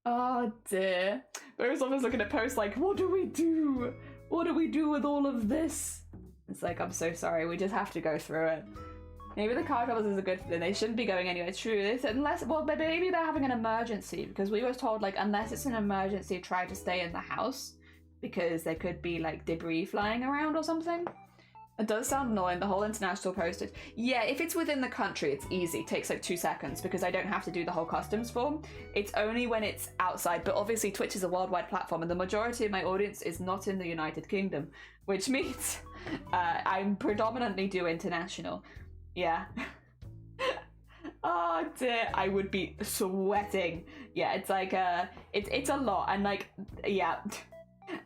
Oh dear. Whereas I was looking at posts like, what do we do? What do we do with all of this? It's like, I'm so sorry, we just have to go through it. Maybe the car troubles is a good thing. They shouldn't be going anywhere. True. They said maybe they're having an emergency, because we were told like unless it's an emergency, try to stay in the house because there could be like debris flying around or something. It does sound annoying. The whole international postage. Yeah, if it's within the country, it's easy. It takes like 2 seconds because I don't have to do the whole customs form. It's only when it's outside. But obviously, Twitch is a worldwide platform, and the majority of my audience is not in the United Kingdom, which means I'm predominantly do international. Yeah. Oh dear, I would be sweating. Yeah, it's like it's a lot, and like yeah.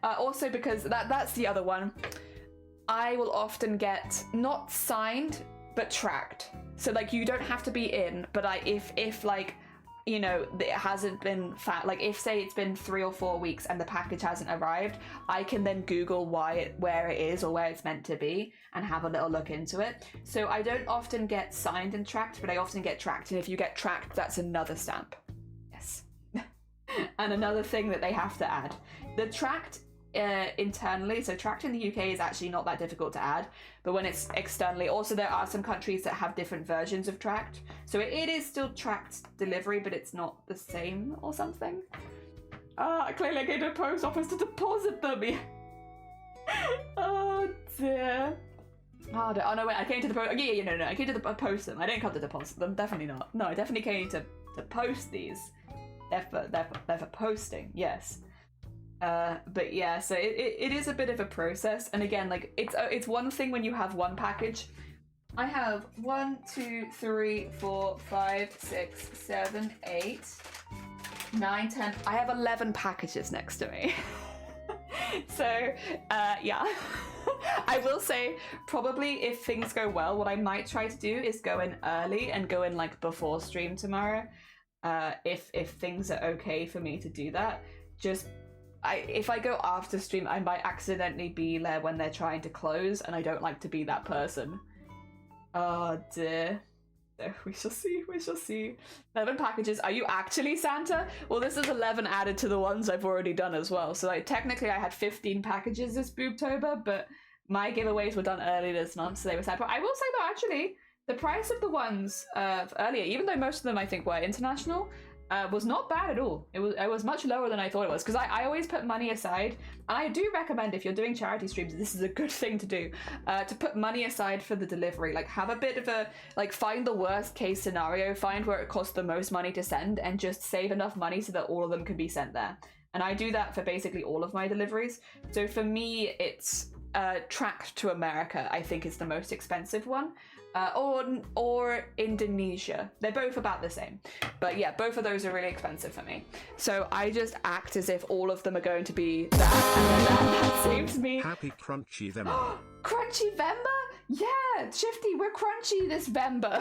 Also because that's the other one. I will often get not signed but tracked. So like you don't have to be in, but if like you know it hasn't been like if say it's been 3 or 4 weeks and the package hasn't arrived, I can then Google where it is or where it's meant to be and have a little look into it. So I don't often get signed and tracked, but I often get tracked, and if you get tracked, that's another stamp. Yes. And another thing that they have to add. The tracked internally, so tracked in the UK is actually not that difficult to add, but when it's externally, also there are some countries that have different versions of tracked, so it is still tracked delivery, but it's not the same or something. Clearly I came to the post office to deposit them. Oh dear. Oh no, wait, I came to the post. No, I came to post them. I didn't come to deposit them. Definitely not. No, I definitely came to post these. They're for posting. Yes. But yeah, so it is a bit of a process, and again, like it's one thing when you have one package. I have 1, 2, 3, 4, 5, 6, 7, 8, 9, 10. I have 11 packages next to me. So yeah. I will say probably if things go well, what I might try to do is go in early and go in like before stream tomorrow. If things are okay for me to do that. If I go after stream, I might accidentally be there when they're trying to close, and I don't like to be that person. Oh dear. So we shall see. 11 packages. Are you actually Santa? Well, this is 11 added to the ones I've already done as well. So like, technically I had 15 packages this Boobtober, but my giveaways were done early this month, so they were Santa. I will say though, actually, the price of the ones earlier, even though most of them I think were international, was not bad at all. It was much lower than I thought it was, because I always put money aside, and I do recommend if you're doing charity streams, this is a good thing to do, to put money aside for the delivery. Like have a bit of a, like find the worst case scenario, find where it costs the most money to send, and just save enough money so that all of them can be sent there. And I do that for basically all of my deliveries. So for me, it's tracked to America, I think is the most expensive one. Or Indonesia. They're both about the same. But yeah, both of those are really expensive for me. So I just act as if all of them are going to be that, and that saves me. Happy Crunchy Vember. Crunchy Vember? Yeah, Shifty, we're crunchy this Vember.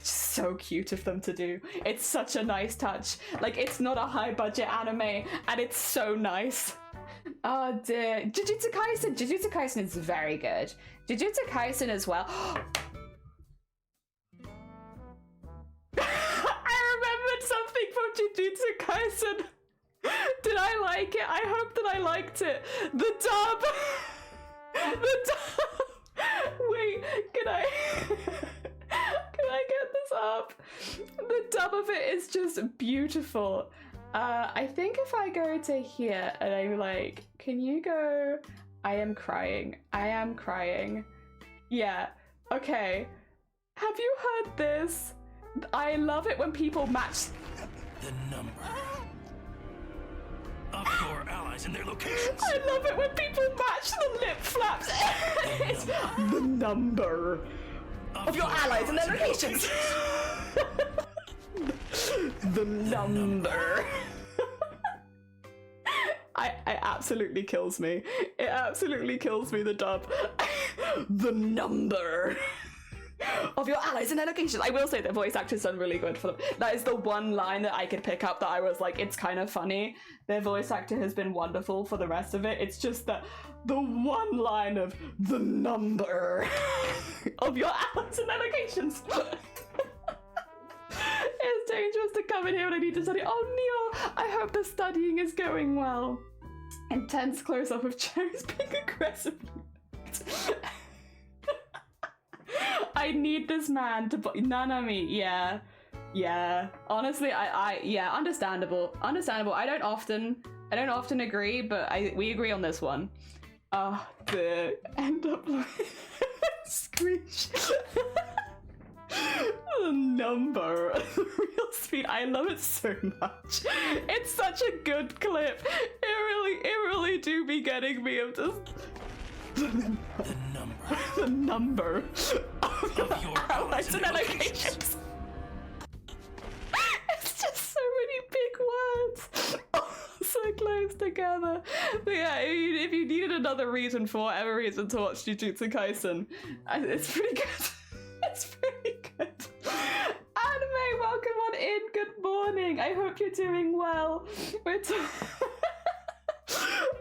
So cute of them to do. It's such a nice touch. Like, it's not a high budget anime, and it's so nice. Oh dear. Jujutsu Kaisen is very good. Jujutsu Kaisen as well. I remembered something from Jujutsu Kaisen. Did I like it? I hope that I liked it. The dub. The dub. Wait, can I get this up? The dub of it is just beautiful. I think if I go to here and I'm like, can you go? I am crying. I am crying. Yeah. Okay. Have you heard this? I love it when people match the number of your allies and their locations. I love it when people match the lip flaps. It's the number of your allies and their locations. The number. I absolutely kills me. It absolutely kills me, the dub. The number of your allies and their locations. I will say the voice actor's done really good for them. That is the one line that I could pick up that I was like, it's kind of funny. Their voice actor has been wonderful for the rest of it. It's just that the one line of the number of your allies and their locations. It's dangerous to come in here and I need to study. Oh, Neil, I hope the studying is going well. Intense close-up of Cherry's being aggressive. I need this man to Nanami. Yeah. Honestly, yeah, understandable. I don't often agree, but we agree on this one. The end up like screech. The number, the real speed. I love it so much. It's such a good clip. It really do be getting me. I'm just the number of your allies and their locations. It's just so many big words. So close together. But yeah, if you needed another reason for whatever reason to watch Jujutsu Kaisen, it's pretty good. It's pretty good. Anime, welcome on in. Good morning. I hope you're doing well.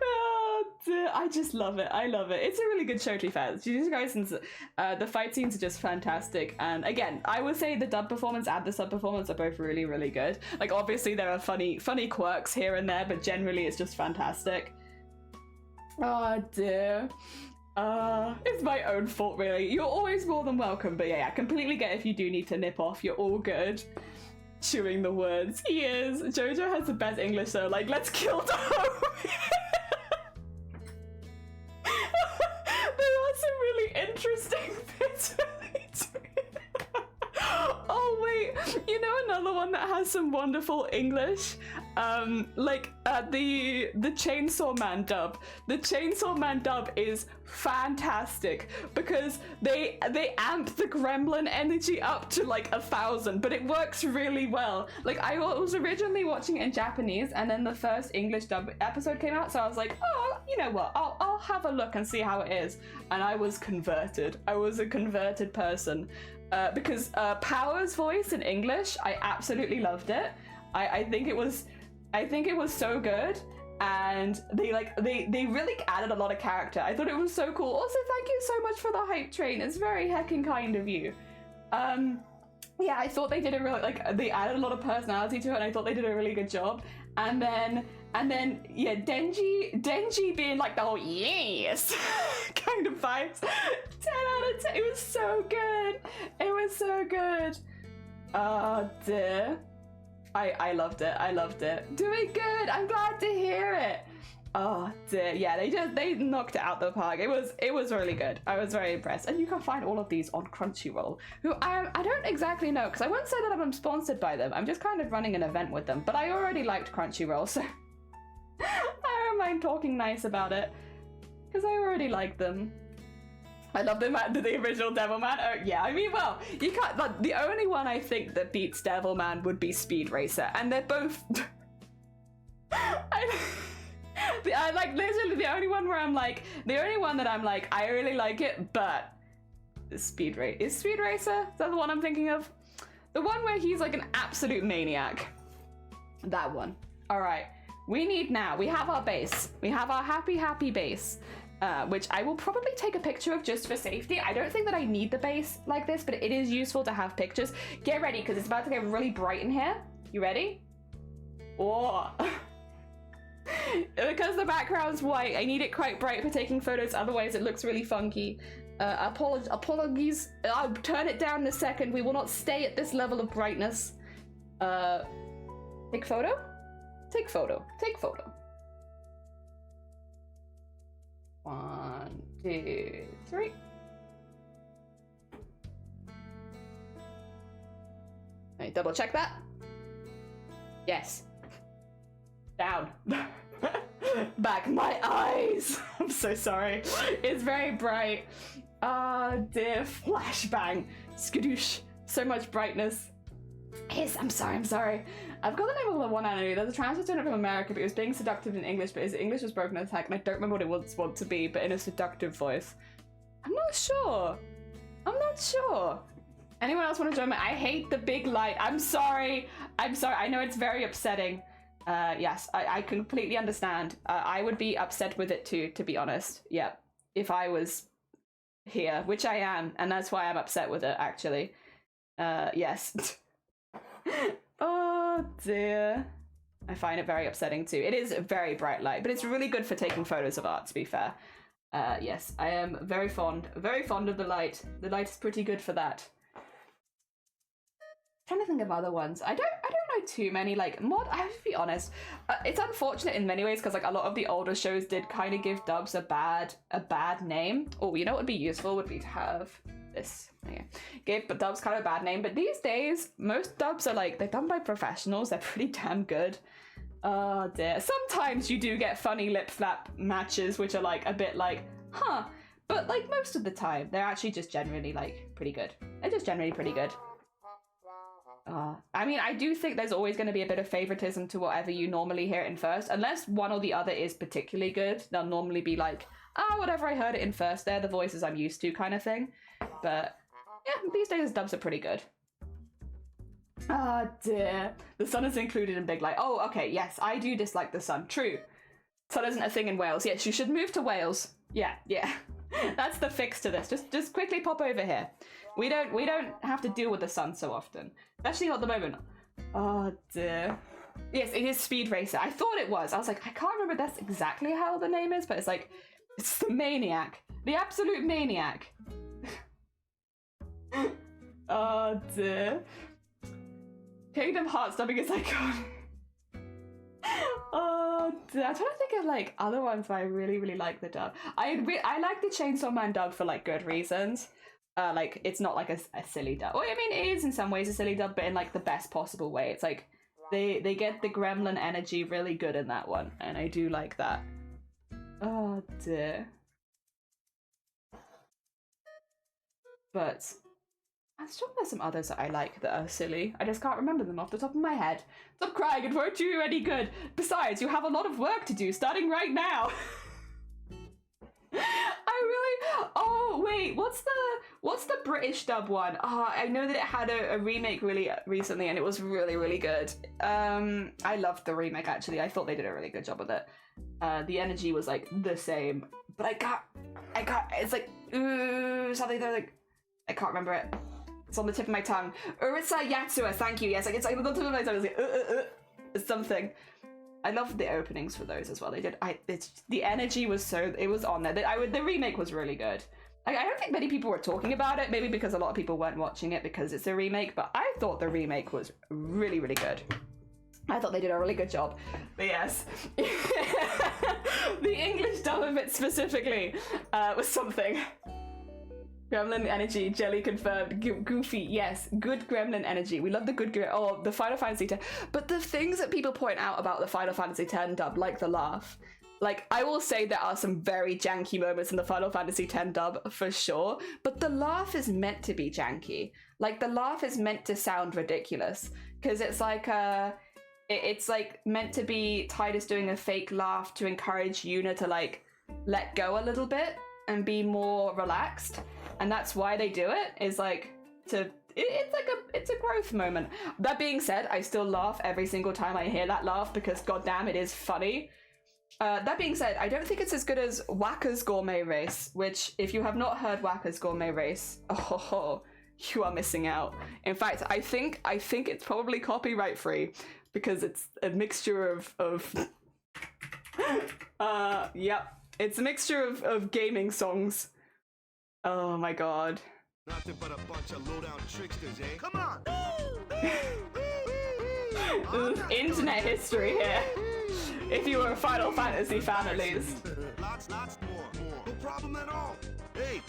Oh, dear. I just love it. I love it. It's a really good show, to be fair. Jujutsu Kaisen's the fight scenes are just fantastic. And again, I would say the dub performance and the sub performance are both really, really good. Like, obviously there are funny quirks here and there, but generally it's just fantastic. Oh dear. It's my own fault, really. You're always more than welcome, but yeah, completely get if you do need to nip off. You're all good. Chewing the words. He is. Jojo has the best English, so like, let's kill Dom. There are some really interesting bits. Oh wait, you know another one that has some wonderful English? The Chainsaw Man dub. The Chainsaw Man dub is fantastic because they amp the gremlin energy up to like 1,000, but it works really well. Like, I was originally watching it in Japanese and then the first English dub episode came out, so I was like, oh, you know what, I'll have a look and see how it is. And I was converted. I was a converted person. Because Power's voice in English, I absolutely loved it. I think it was so good, and they really added a lot of character. I thought it was so cool. Also, thank you so much for the hype train. It's very heckin' kind of you. Yeah, I thought they did a really they added a lot of personality to it, and I thought they did a really good job. And then yeah, Denji being like, oh yes, kind of vibes. 10 out of 10. It was so good. It was so good. Oh dear. I loved it. I loved it. Doing good. I'm glad to hear it. Oh dear. Yeah, they knocked it out the park. It was really good. I was very impressed. And you can find all of these on Crunchyroll, who I don't exactly know, because I won't say that I'm sponsored by them. I'm just kind of running an event with them. But I already liked Crunchyroll, so I don't mind talking nice about it, because I already liked them. I love them at the original Devilman. Oh yeah, I mean, well, you can't. But the only one I think that beats Devilman would be Speed Racer, and they're both. I like literally the only one that I'm like, I really like it, but Speed Racer. Is Speed Racer? Is that the one I'm thinking of? The one where he's like an absolute maniac. That one. All right. We have our base. We have our happy base, which I will probably take a picture of just for safety. I don't think that I need the base like this, but it is useful to have pictures. Get ready, because it's about to get really bright in here. You ready? Oh. Because the background's white, I need it quite bright for taking photos, otherwise it looks really funky. Apologies. I'll turn it down in a second. We will not stay at this level of brightness. Take photo? Take photo. Take photo. 1, 2, 3. Let me double check that. Yes. Down. Back. My eyes. I'm so sorry. It's very bright. Ah, dear. Flashbang. Skadoosh. So much brightness. Yes, I'm sorry. I've got the name of the one anime. There's a transfer student from America, but he was being seductive in English, but his English was broken as heck, and I don't remember what it was want to be, but in a seductive voice. I'm not sure. Anyone else want to join me? I hate the big light. I'm sorry. I know it's very upsetting. Yes, I completely understand. I would be upset with it too, to be honest. Yeah, if I was here, which I am, and that's why I'm upset with it, actually. Yes. Oh dear. I find it very upsetting too. It is a very bright light, but it's really good for taking photos of art, to be fair. Yes, I am very fond of the light. The light is pretty good for that. Trying to think of other ones. I don't know too many, like, I have to be honest. It's unfortunate in many ways, because like a lot of the older shows did kind of give dubs a bad name. Oh, you know what would be useful would be to have this. Okay. Gave dubs kind of a bad name, but these days most dubs are like, they're done by professionals. They're pretty damn good. Oh dear. Sometimes you do get funny lip flap matches which are like a bit like, huh, but like most of the time they're actually just generally like pretty good. They're just generally pretty good. I mean, I do think there's always going to be a bit of favoritism to whatever you normally hear it in first. Unless one or the other is particularly good, they'll normally be like, whatever, I heard it in first, they're the voices I'm used to kind of thing. But yeah, these days dubs are pretty good. Ah, dear. The sun is included in Big Light. Oh, okay, yes, I do dislike the sun. True. Sun isn't a thing in Wales. Yes, you should move to Wales. Yeah. That's the fix to this. Just quickly pop over here. We don't have to deal with the sun so often. Especially not at the moment. Oh dear. Yes, it is Speed Racer. I thought it was. I was like, I can't remember that's exactly how the name is, but it's like, it's the maniac. The absolute maniac. Oh dear. Kingdom Hearts dubbing is iconic. Oh dear. I'm trying to think of like other ones where I really like the dub. I like the Chainsaw Man dub for like good reasons. Like it's not like a silly dub. Well, I mean it is in some ways a silly dub, but in like the best possible way. It's like they get the gremlin energy really good in that one, and I do like that. Oh dear. But I'm sure there's some others that I like that are silly. I just can't remember them off the top of my head. Stop crying, it won't do you any good. Besides, you have a lot of work to do starting right now. Oh wait, what's the British dub one? Oh, I know that it had a remake really recently and it was really good. I loved the remake actually. I thought they did a really good job with it. The energy was like the same, but I got it's like something that like I can't remember it. It's on the tip of my tongue. Urisa Yatsua, thank you. Yes, like it's like on the tip of my tongue. It's like it's something. I love the openings for those as well. They did. The energy was it was on there. The remake was really good. Like, I don't think many people were talking about it. Maybe because a lot of people weren't watching it because it's a remake. But I thought the remake was really good. I thought they did a really good job. But yes, the English dub of it specifically was something. Gremlin energy, Jelly confirmed. Goofy, yes, good gremlin energy. We love the good the Final Fantasy X. But the things that people point out about the Final Fantasy X dub, like the laugh, like I will say there are some very janky moments in the Final Fantasy X dub for sure, but the laugh is meant to be janky. Like the laugh is meant to sound ridiculous because it's like it's like meant to be Tidus doing a fake laugh to encourage Yuna to like let go a little bit and be more relaxed. And that's why they do it, is like to it's a growth moment. That being said, I still laugh every single time I hear that laugh because goddamn, it is funny. That being said, I don't think it's as good as Wacker's Gourmet Race, which, if you have not heard Wacker's Gourmet Race, oh, you are missing out. In fact, I think it's probably copyright free because it's a mixture of yep, it's a mixture of gaming songs. Oh my god. Nothing but a bunch of low-down tricksters, eh? Come on! Internet history here. If you were a Final Fantasy fan, at least. Lots more. No problem at all. Hey,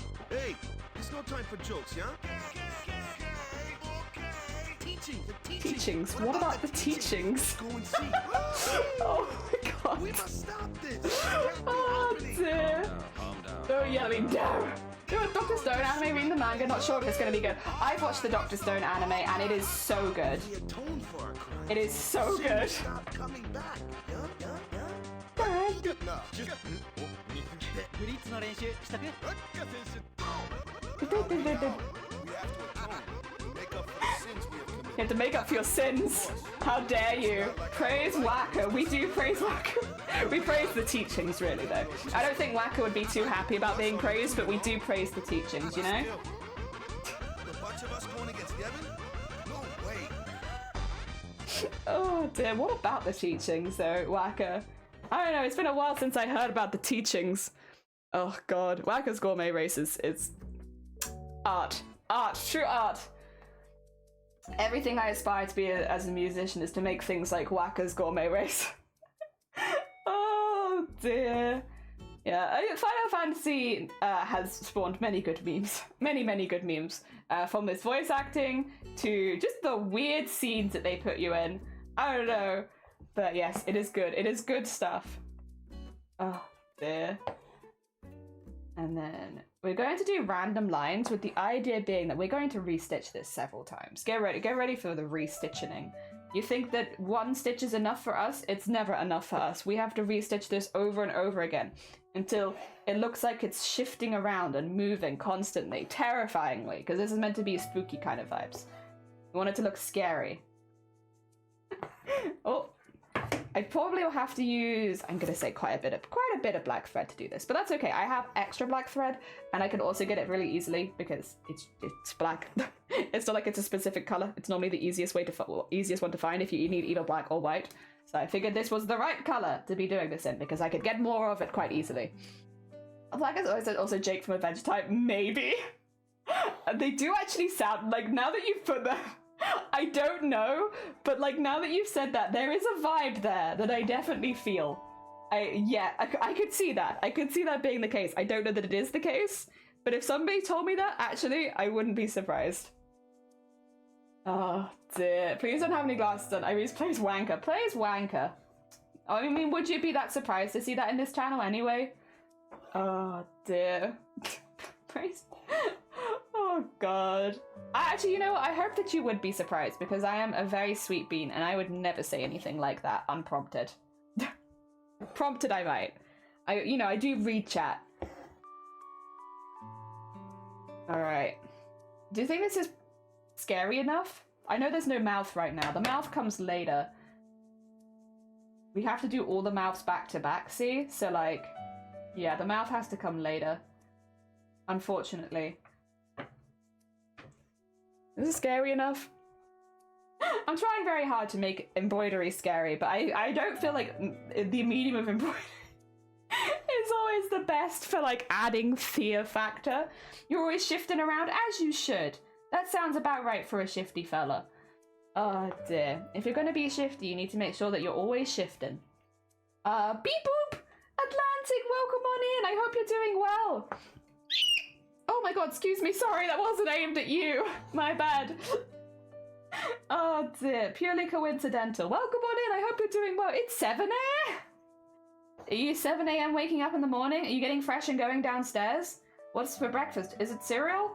there's no time for jokes, yeah? Teachings? What about the teachings? Go and see. Oh my god. We must stop this. Oh dear. Don't yell at me, no. Do a Dr. Stone anime, reading the manga, not sure if it's going to be good. I've watched the Dr. Stone anime and it is so good. It is so good. Stop coming back. You have to make up for your sins. How dare you? Praise Waka. We do praise Waka. We praise the teachings, really, though. I don't think Waka would be too happy about being praised, but we do praise the teachings, you know? Oh dear, what about the teachings, though, Waka? I don't know, it's been a while since I heard about the teachings. Oh god, Waka's Gourmet Race is art. Art, true art. Everything I aspire to be as a musician is to make things like Waka's Gourmet Race. Oh dear. Yeah, Final Fantasy has spawned many good memes. Many good memes. From this voice acting to just the weird scenes that they put you in. I don't know. But yes, it is good. It is good stuff. Oh dear. And then we're going to do random lines with the idea being that we're going to restitch this several times. Get ready for the restitching. You think that one stitch is enough for us? It's never enough for us. We have to restitch this over and over again until it looks like it's shifting around and moving constantly, terrifyingly, because this is meant to be spooky kind of vibes. We want it to look scary. Oh, I probably will have to use, I'm gonna say quite a bit of black thread to do this, but that's okay. I have extra black thread and I can also get it really easily because it's black. It's not like it's a specific color. It's normally the easiest one to find if you need either black or white. So I figured this was the right color to be doing this in because I could get more of it quite easily. Black is also Jake from Adventure Time, maybe. They do actually sound like, now that you've put that, I don't know, but like now that you've said that, there is a vibe there that I definitely feel. I could see that. I could see that being the case. I don't know that it is the case, but if somebody told me that, actually, I wouldn't be surprised. Oh dear. Please don't have any glasses on. Iris plays Wanker. Plays Wanker. I mean, would you be that surprised to see that in this channel anyway? Oh dear. Praise. Oh god. Actually, you know what? I hope that you would be surprised because I am a very sweet bean and I would never say anything like that unprompted. Prompted I might. I do read chat. Alright. Do you think this is scary enough? I know there's no mouth right now. The mouth comes later. We have to do all the mouths back to back, see? So like, yeah, the mouth has to come later. Unfortunately. Is it scary enough? I'm trying very hard to make embroidery scary, but I don't feel like the medium of embroidery is always the best for like adding fear factor. You're always shifting around, as you should. That sounds about right for a shifty fella. Oh dear. If you're gonna be shifty, you need to make sure that you're always shifting. Beep boop! Atlantic, welcome on in! I hope you're doing well! Oh my god, excuse me, sorry, that wasn't aimed at you. My bad. Oh dear, purely coincidental. Welcome on in, I hope you're doing well. It's 7 a.m. Are you 7 a.m. waking up in the morning? Are you getting fresh and going downstairs? What's for breakfast? Is it cereal?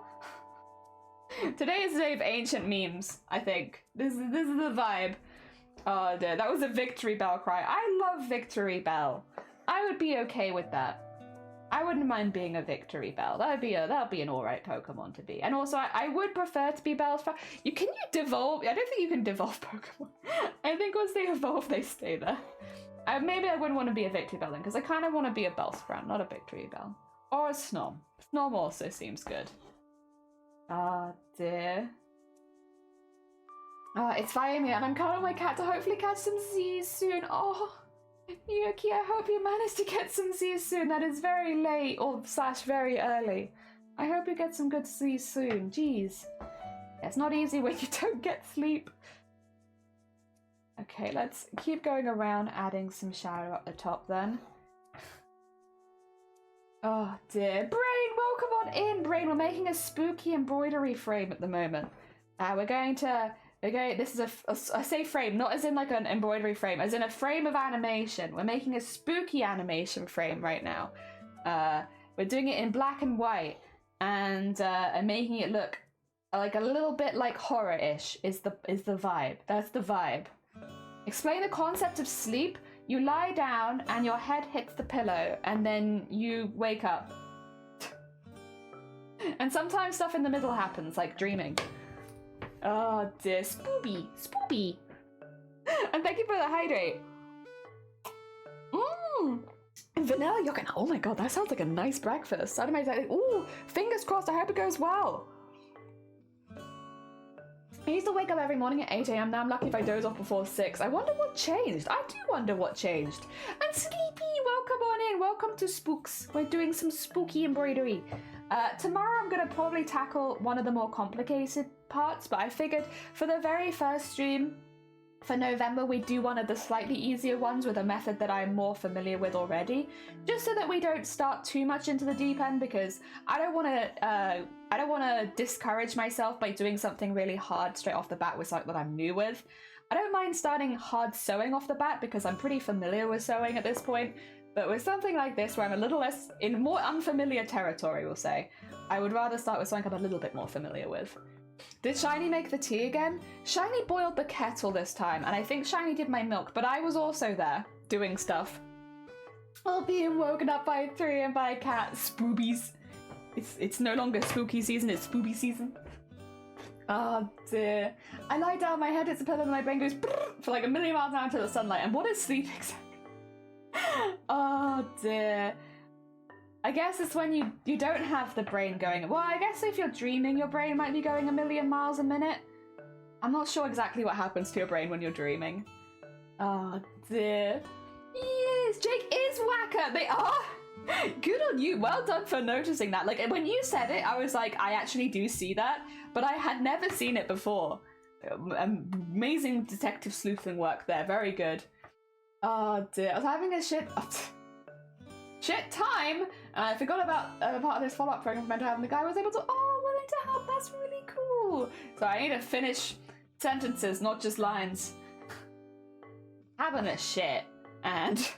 Today is the day of ancient memes, I think. This is the vibe. Oh dear, that was a victory bell cry. I love victory bell. I would be okay with that. I wouldn't mind being a victory bell. That'll be an alright Pokemon to be. And also, I would prefer to be bells. Can you devolve? I don't think you can devolve Pokemon. I think once they evolve, they stay there. Maybe I wouldn't want to be a victory bell then, because I kind of want to be a Bellsprout, not a victory bell. Or a Snom. Snom also seems good. Oh dear. Oh, it's 5 AM and I'm counting on my cat to hopefully catch some Z's soon. Oh, Yuki, I hope you manage to get some Z's soon. That is very late or / very early. I hope you get some good Z's soon. Jeez. It's not easy when you don't get sleep. Okay, let's keep going around adding some shadow up the top then. Oh dear. Brain, welcome on in, Brain. We're making a spooky embroidery frame at the moment. This is I say frame, not as in like an embroidery frame, as in a frame of animation. We're making a spooky animation frame right now. We're doing it in black and white and making it look like a little bit like horror-ish is the vibe. That's the vibe. Explain the concept of sleep. You lie down and your head hits the pillow and then you wake up. And sometimes stuff in the middle happens, like dreaming. Oh dear, spoopy, spoopy. And thank you for the hydrate. Vanilla yogurt. Oh my god, that sounds like a nice breakfast. Ooh, fingers crossed, I hope it goes well. I used to wake up every morning at 8 AM. Now I'm lucky if I doze off before 6. I wonder what changed. I do wonder what changed. And Sleepy, welcome on in. Welcome to Spooks. We're doing some spooky embroidery. Tomorrow I'm going to probably tackle one of the more complicated parts, but I figured for the very first stream for November we do one of the slightly easier ones with a method that I'm more familiar with already, just so that we don't start too much into the deep end, because I don't want to discourage myself by doing something really hard straight off the bat with something that I'm new with. I don't mind starting hard sewing off the bat because I'm pretty familiar with sewing at this point. But with something like this, where I'm a little less, in more unfamiliar territory, we'll say, I would rather start with something I'm a little bit more familiar with. Did Shiny make the tea again? Shiny boiled the kettle this time, and I think Shiny did my milk, but I was also there, doing stuff. While being woken up by 3 and by a cat. Spoobies. It's no longer spooky season, it's spoopy season. Oh dear. I lie down, my head hits the pillow, and my brain goes for like a million miles an hour to the sunlight, and what is sleep exactly? Oh dear. I guess it's when you don't have the brain going. Well, I guess if you're dreaming, your brain might be going a million miles a minute. I'm not sure exactly what happens to your brain when you're dreaming. Oh dear. Yes, Jake is whacker. They are. Good on you. Well done for noticing that. Like when you said it, I was like, I actually do see that, but I had never seen it before. Amazing detective sleuthing work there. Very good. Oh dear, I was having a shit time. I forgot about part of this follow-up program I meant to have, and the guy was able to, willing to help. That's really cool. So I need to finish sentences, not just lines. Having a shit, and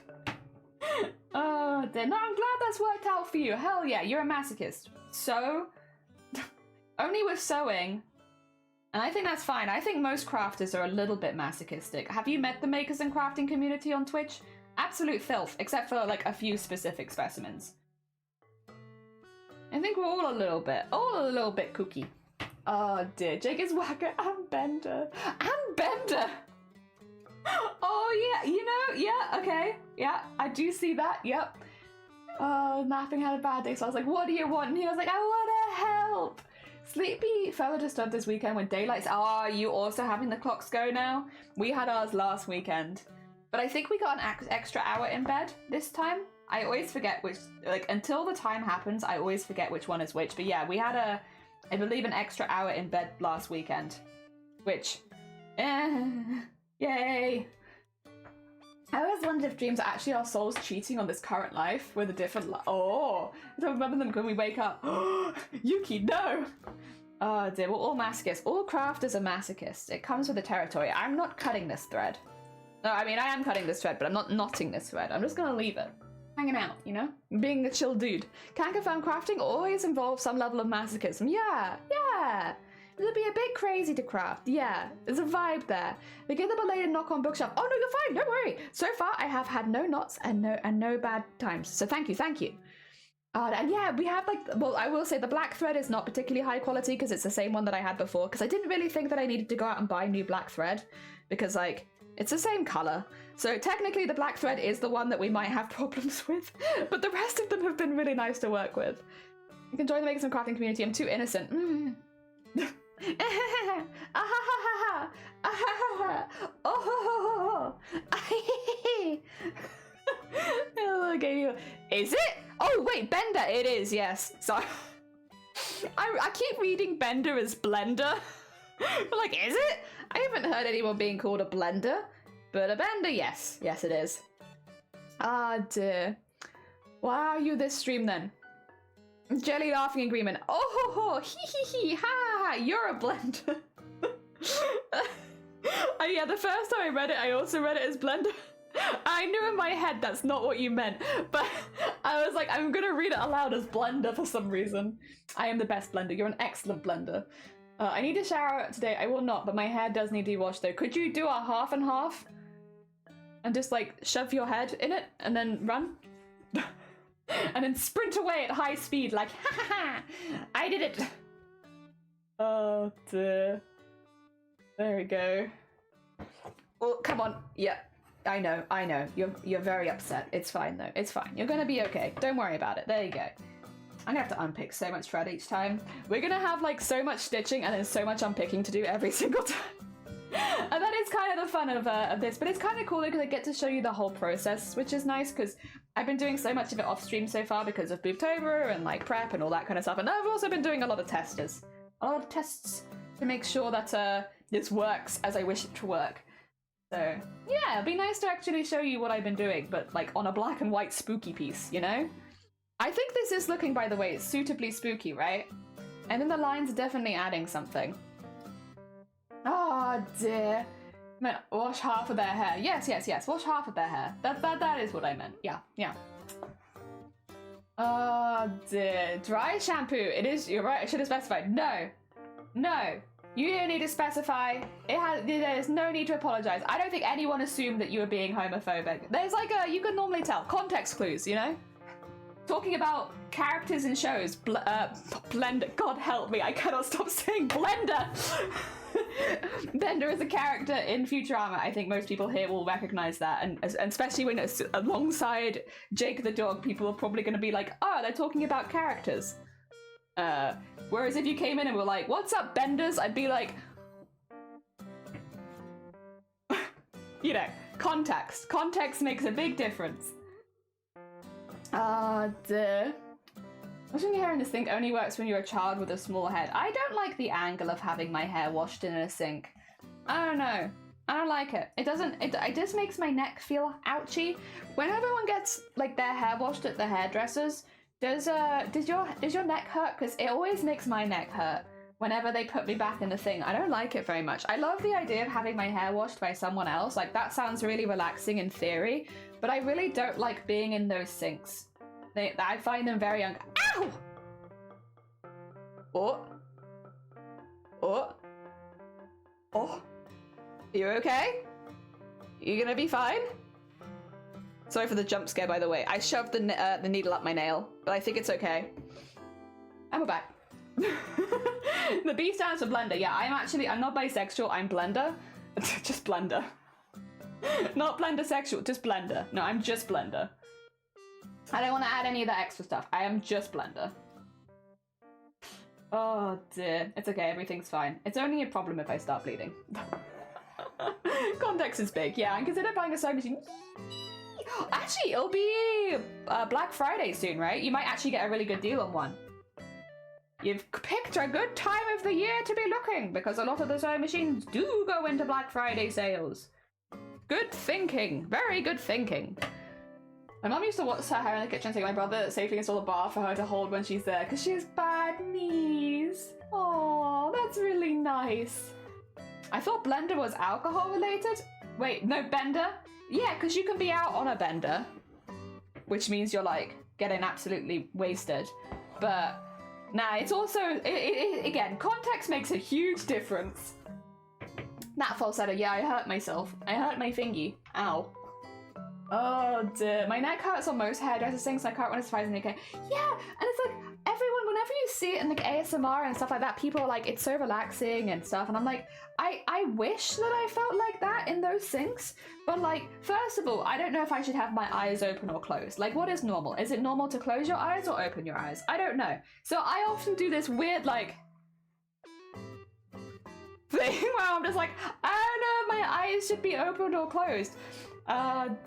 oh dear. No, I'm glad that's worked out for you. Hell yeah, you're a masochist. So, only with sewing. And I think that's fine. I think most crafters are a little bit masochistic. Have you met the makers and crafting community on Twitch? Absolute filth, except for like a few specific specimens. I think we're all a little bit kooky. Oh dear, Jake is whacker and Bender. And Bender! Oh yeah, yeah, okay. Yeah, I do see that, yep. Oh, Napping had a bad day, so I was like, what do you want? And he was like, I want to help. Sleepy further disturbed this weekend when daylight's. Are you also having the clocks go now? We had ours last weekend. But I think we got an extra hour in bed this time. I always forget which, like, until the time happens, I always forget which one is which. But yeah, we had I believe an extra hour in bed last weekend. Which, yay. I always wondered if dreams are actually our souls cheating on this current life with a different I don't remember them when we wake up. Yuki, no! Oh dear, we're all masochists. All crafters are masochists. It comes with the territory. I'm not cutting this thread. No, I mean, I am cutting this thread, but I'm not knotting this thread. I'm just gonna leave it. Hanging out, you know? Being a chill dude. Can confirm crafting always involves some level of masochism. Yeah. It'll be a bit crazy to craft. Yeah, there's a vibe there. We get the belated knock on bookshelf. Oh no, you're fine, don't worry. So far, I have had no knots and no bad times. So thank you. And yeah, we have like, well, I will say the black thread is not particularly high quality because it's the same one that I had before, because I didn't really think that I needed to go out and buy new black thread because like it's the same color. So technically the black thread is the one that we might have problems with, but the rest of them have been really nice to work with. You can join the Makers and Crafting community. I'm too innocent. Is it? Oh wait, Bender. It is. Yes. Sorry. I keep reading Bender as Blender. But like, is it? I haven't heard anyone being called a blender, but a Bender, yes. Yes, it is. Ah, dear. Why are you this stream then? Jelly laughing agreement. Oh ho ho, hee ha, you're a blender. Yeah, the first time I read it, I also read it as blender. I knew in my head that's not what you meant, but I was like, I'm gonna read it aloud as blender for some reason. I am the best blender. You're an excellent blender. I need to shower today. I will not, but my hair does need to be washed though. Could you do a half and half? And just like shove your head in it and then run? And then sprint away at high speed like, ha ha ha, I did it. Oh dear. There we go. Well, come on. Yeah, I know. You're very upset. It's fine though. It's fine. You're gonna be okay. Don't worry about it. There you go. I'm gonna have to unpick so much thread each time. We're gonna have like so much stitching and then so much unpicking to do every single time. And that is kind of the fun of this, but it's kind of cool because I get to show you the whole process, which is nice because I've been doing so much of it off stream so far because of Boobtober and like prep and all that kind of stuff, and I've also been doing a lot of tests to make sure that this works as I wish it to work. So yeah, it'd be nice to actually show you what I've been doing, but like on a black and white spooky piece, you know? I think this is looking, by the way, suitably spooky, right? And then the lines are definitely adding something. Oh dear. I meant wash half of their hair. Yes. Wash half of their hair. That is what I meant. Yeah. Oh dear. Dry shampoo. It is. You're right. I should have specified. No. You don't need to specify. There's no need to apologize. I don't think anyone assumed that you were being homophobic. There's like you can normally tell context clues. You know. Talking about characters in shows. Blender. God help me. I cannot stop saying Blender. Bender is a character in Futurama. I think most people here will recognize that, and especially when it's alongside Jake the dog, people are probably going to be like, oh, they're talking about characters. Whereas if you came in and were like, what's up, Benders? I'd be like, you know, context. Context makes a big difference. Duh. Washing your hair in a sink only works when you're a child with a small head. I don't like the angle of having my hair washed in a sink. I don't know. I don't like it. It just makes my neck feel ouchy. When everyone gets like their hair washed at the hairdressers, does your neck hurt? Because it always makes my neck hurt whenever they put me back in the thing. I don't like it very much. I love the idea of having my hair washed by someone else. Like that sounds really relaxing in theory, but I really don't like being in those sinks. I find them very Ow! Oh. You okay? You gonna be fine? Sorry for the jump scare, by the way. I shoved the needle up my nail, but I think it's okay. And we're back. The B stands for blender. Yeah, I'm not bisexual. I'm blender. Just blender. Not blender sexual, just blender. No, I'm just blender. I don't want to add any of that extra stuff. I am just blender. Oh dear. It's okay, everything's fine. It's only a problem if I start bleeding. Context is big. Yeah, and consider buying a sewing machine. Actually, it'll be Black Friday soon, right? You might actually get a really good deal on one. You've picked a good time of the year to be looking, because a lot of the sewing machines do go into Black Friday sales. Good thinking. Very good thinking. My mum used to watch her hair in the kitchen and take my brother safely install a bar for her to hold when she's there, because she has bad knees. Oh, that's really nice. I thought blender was alcohol related. Wait, no, bender? Yeah, because you can be out on a bender, which means you're like getting absolutely wasted. But nah, it's also, again, context makes a huge difference. That falsetto, yeah, I hurt myself. I hurt my fingy. Ow. Oh dear, my neck hurts on most hairdressers things, so I can't run as far as in the UK. Yeah, and it's like everyone, whenever you see it in like ASMR and stuff like that, people are like, it's so relaxing and stuff, and I'm like, I wish that I felt like that in those sinks, but like, first of all, I don't know if I should have my eyes open or closed. Like, what is normal? Is it normal to close your eyes or open your eyes? I don't know. So I often do this weird like thing where I'm just like, I don't know if my eyes should be opened or closed.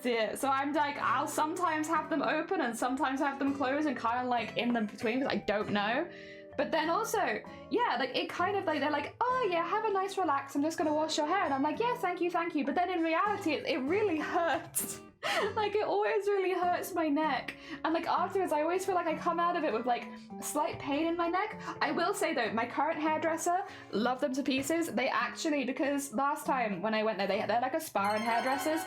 Dear. So I'm like, I'll sometimes have them open and sometimes have them closed and kind of like in the between because I don't know. But then also, yeah, like it kind of like, they're like, oh yeah, have a nice relax, I'm just gonna wash your hair. And I'm like, yeah, thank you. But then in reality, it really hurts. Like it always really hurts my neck. And like afterwards, I always feel like I come out of it with like a slight pain in my neck. I will say though, my current hairdresser, love them to pieces. They actually, because last time when I went there, they're like a spa and hairdressers.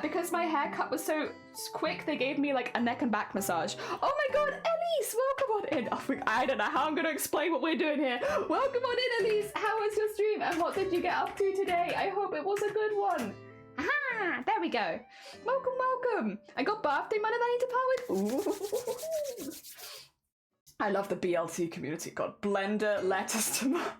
Because my haircut was so quick, they gave me like a neck and back massage. Oh my god, Elise, welcome on in. Oh, I don't know how I'm going to explain what we're doing here. Welcome on in, Elise. How was your stream and what did you get up to today? I hope it was a good one. Aha, there we go. Welcome, welcome. I got birthday money that I need to part with. Ooh. I love the BLT community. God, blender, lettuce, tomato.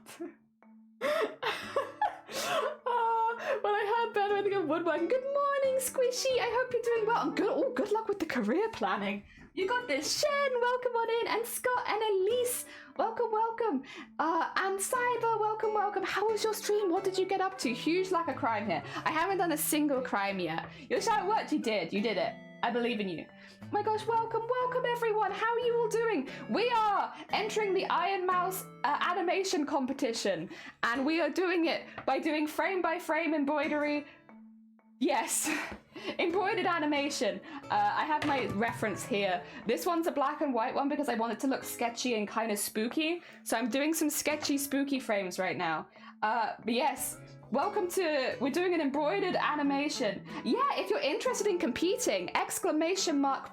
Well, I heard better. I think of woodworking. Good morning, Squishy. I hope you're doing well. And good luck with the career planning. You got this. Shen, welcome on in. And Scott and Elise, welcome, welcome. And Cyber, welcome, welcome. How was your stream? What did you get up to? Huge lack of crime here. I haven't done a single crime yet. Your shout worked. You did it. I believe in you. Oh my gosh, welcome everyone. How are you all doing? We are entering the Iron Mouse animation competition, and we are doing it by doing frame by frame embroidery. Yes, embroidered animation. I have my reference here. This one's a black and white one because I want it to look sketchy and kind of spooky. So I'm doing some sketchy, spooky frames right now. But yes. Welcome to, we're doing an embroidered animation. Yeah, if you're interested in competing, !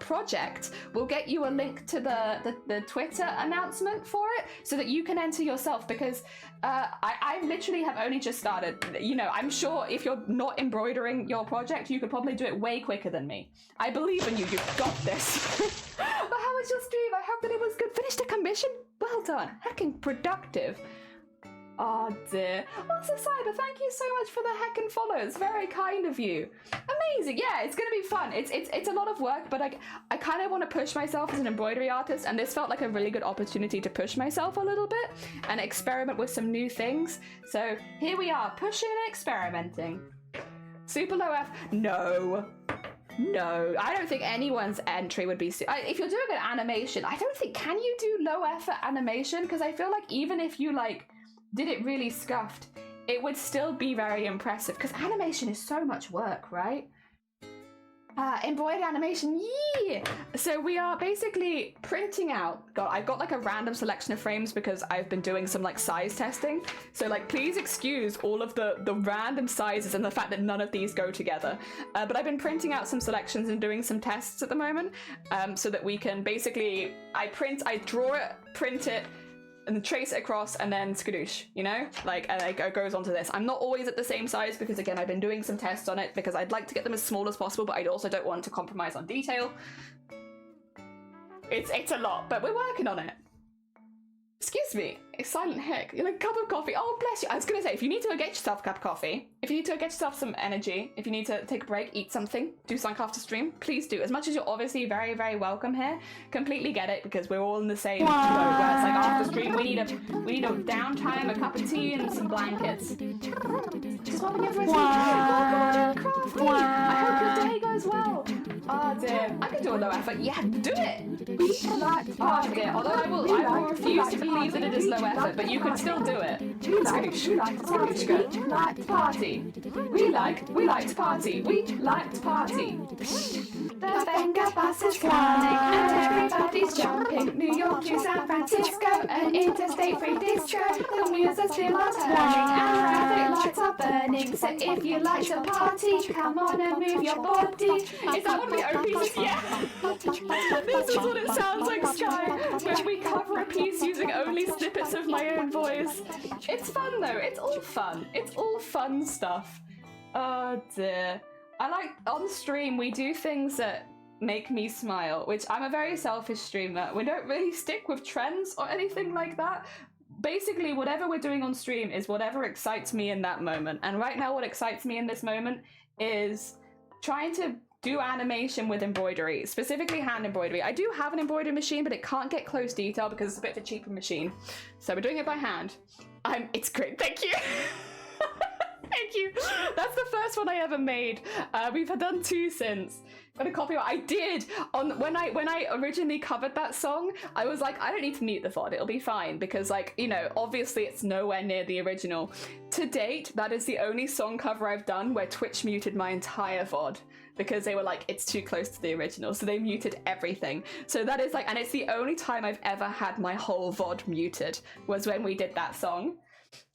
Project will get you a link to the Twitter announcement for it so that you can enter yourself, because I literally have only just started. You know, I'm sure if you're not embroidering your project, you could probably do it way quicker than me. I believe in you, you've got this. But how was your stream? I hope that it was good. Finished a commission? Well done, heckin' productive. Oh dear. Also, Cyber, thank you so much for the heckin' follow. It's very kind of you. Amazing. Yeah, it's gonna be fun. It's a lot of work, but I kind of want to push myself as an embroidery artist, and this felt like a really good opportunity to push myself a little bit and experiment with some new things. So here we are, pushing and experimenting. Super low F. No, I don't think anyone's entry would be... if you're doing an animation, I don't think... Can you do low effort animation? Because I feel like even if you like... did it really scuffed, it would still be very impressive, because animation is so much work, right? Embroidered animation, yeah! So we are basically printing out, I've got like a random selection of frames because I've been doing some like size testing. So like, please excuse all of the random sizes and the fact that none of these go together. But I've been printing out some selections and doing some tests at the moment, so that we can basically, I draw it, print it, and then trace it across, and then skadoosh, you know? Like, and it goes onto this. I'm not always at the same size because, again, I've been doing some tests on it because I'd like to get them as small as possible, but I also don't want to compromise on detail. It's a lot, but we're working on it. Excuse me, a silent heck. You're like, cup of coffee. Oh, bless you. I was going to say, if you need to go get yourself a cup of coffee, if you need to go get yourself some energy, if you need to take a break, eat something, do something after stream, please do. As much as you're obviously very, very welcome here, completely get it, because we're all in the same boat where it's like after stream, we need a downtime, a cup of tea, and some blankets. Just welcome your voice. Crafty. I hope your day goes well. Oh dear. I can do a low effort. Yeah, do it. Oh dear. Although I will refuse to believe that it is low effort, but you could still do it. We like to party. We like to party. We like to party. The Venga bus is running and everybody's jumping. New York to San Francisco, an interstate free distro. The wheels are still are turning and traffic lights are burning. So if you like to party, come on and move your body. Is that one of the own pieces? Yeah. This is what it sounds like, Sky, when we cover a piece using only snippets of my own voice. It's fun though. It's all fun. It's all fun stuff. Oh dear. I like, on stream, we do things that make me smile, which I'm a very selfish streamer. We don't really stick with trends or anything like that. Basically, whatever we're doing on stream is whatever excites me in that moment. And right now, what excites me in this moment is trying to do animation with embroidery, specifically hand embroidery. I do have an embroidery machine, but it can't get close detail because it's a bit of a cheaper machine. So we're doing it by hand. It's great, thank you. Thank you. That's the first one I ever made. We've done 2 since. Got a copy of it. I did on when I originally covered that song. I was like, I don't need to mute the VOD. It'll be fine because, like, you know, obviously it's nowhere near the original. To date, that is the only song cover I've done where Twitch muted my entire VOD because they were like, it's too close to the original, so they muted everything. So that is like, and it's the only time I've ever had my whole VOD muted was when we did that song.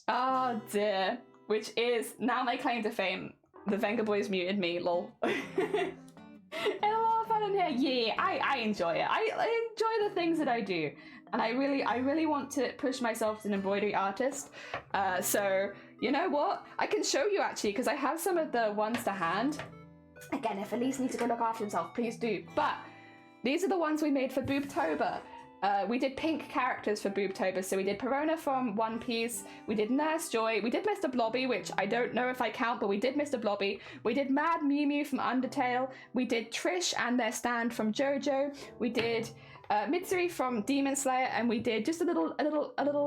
Oh dear. Which is now my claim to fame. The Venga Boys muted me, lol. It's a lot of fun in here. Yeah, I enjoy it. I enjoy the things that I do. And I really want to push myself as an embroidery artist. So, you know what? I can show you actually, because I have some of the ones to hand. Again, if Elise needs to go look after himself, please do. But these are the ones we made for Boobtober. We did pink characters for Boobtober, so we did Perona from One Piece, we did Nurse Joy, we did Mr. Blobby, which I don't know if I count, but we did Mr. Blobby, we did Mad Mew Mew from Undertale, we did Trish and their stand from JoJo, we did Mitsuri from Demon Slayer, and we did just a little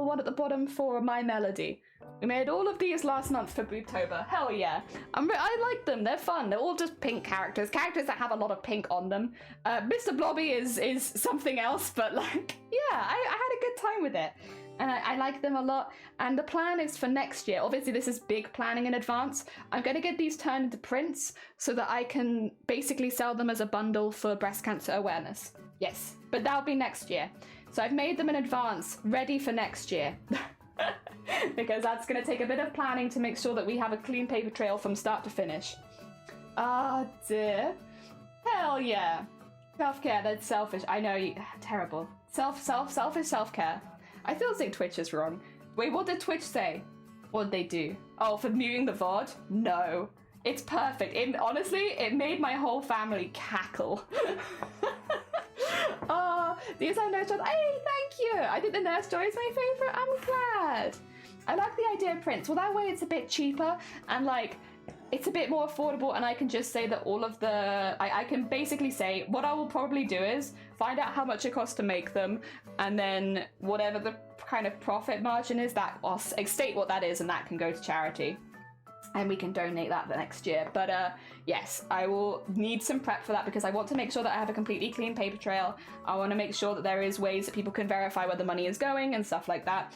one at the bottom for My Melody. We made all of these last month for Boobtober. Hell yeah. I like them. They're fun. They're all just pink characters. Characters that have a lot of pink on them. Mr. Blobby is something else, but like, yeah, I had a good time with it. And I like them a lot. And the plan is for next year. Obviously, this is big planning in advance. I'm going to get these turned into prints so that I can basically sell them as a bundle for breast cancer awareness. Yes, but that'll be next year. So I've made them in advance, ready for next year. Because that's going to take a bit of planning to make sure that we have a clean paper trail from start to finish. Ah, dear. Hell yeah. Self-care, that's selfish. I know, terrible. Selfish self-care. I still think Twitch is wrong. Wait, what did Twitch say? What did they do? Oh, for muting the VOD? No. It's perfect. Honestly, it made my whole family cackle. These are Nurse Joy. Hey, thank you. I think the Nurse Joy is my favorite. I'm glad. I like the idea of prints. Well, that way it's a bit cheaper and like it's a bit more affordable, and I can just say that all of the I can basically say what I will probably do is find out how much it costs to make them, and then whatever the kind of profit margin is, that I'll state what that is, and that can go to charity. And we can donate that the next year. But yes, I will need some prep for that because I want to make sure that I have a completely clean paper trail. I want to make sure that there is ways that people can verify where the money is going and stuff like that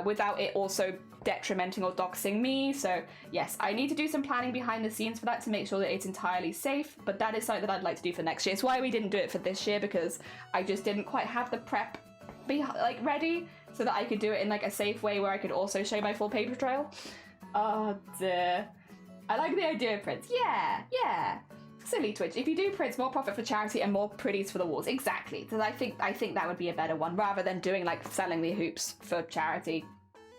without it also detrimenting or doxing me. So yes, I need to do some planning behind the scenes for that to make sure that it's entirely safe. But that is something that I'd like to do for next year. It's why we didn't do it for this year, because I just didn't quite have the prep ready so that I could do it in like a safe way where I could also show my full paper trail. Oh dear. I like the idea of prints. Yeah. Silly Twitch. If you do prints, more profit for charity and more pretties for the walls. Exactly. Because I think that would be a better one rather than doing like selling the hoops for charity.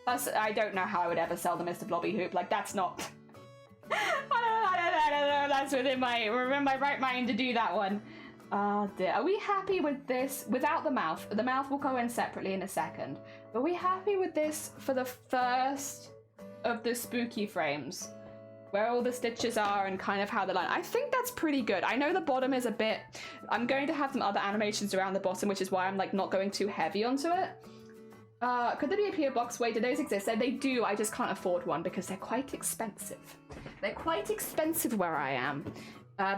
Plus, I don't know how I would ever sell the Mr. Blobby hoop. Like that's not. I don't know. That's within my right mind to do that one. Oh dear. Are we happy with this without the mouth? The mouth will go in separately in a second. Are we happy with this for the first of the spooky frames, where all the stitches are and kind of how the line? I think that's pretty good. I know the bottom is a bit, I'm going to have some other animations around the bottom, which is why I'm like not going too heavy onto it. Could there be a PO box? Wait, do those exist? They do, I just can't afford one because they're quite expensive. They're quite expensive where I am.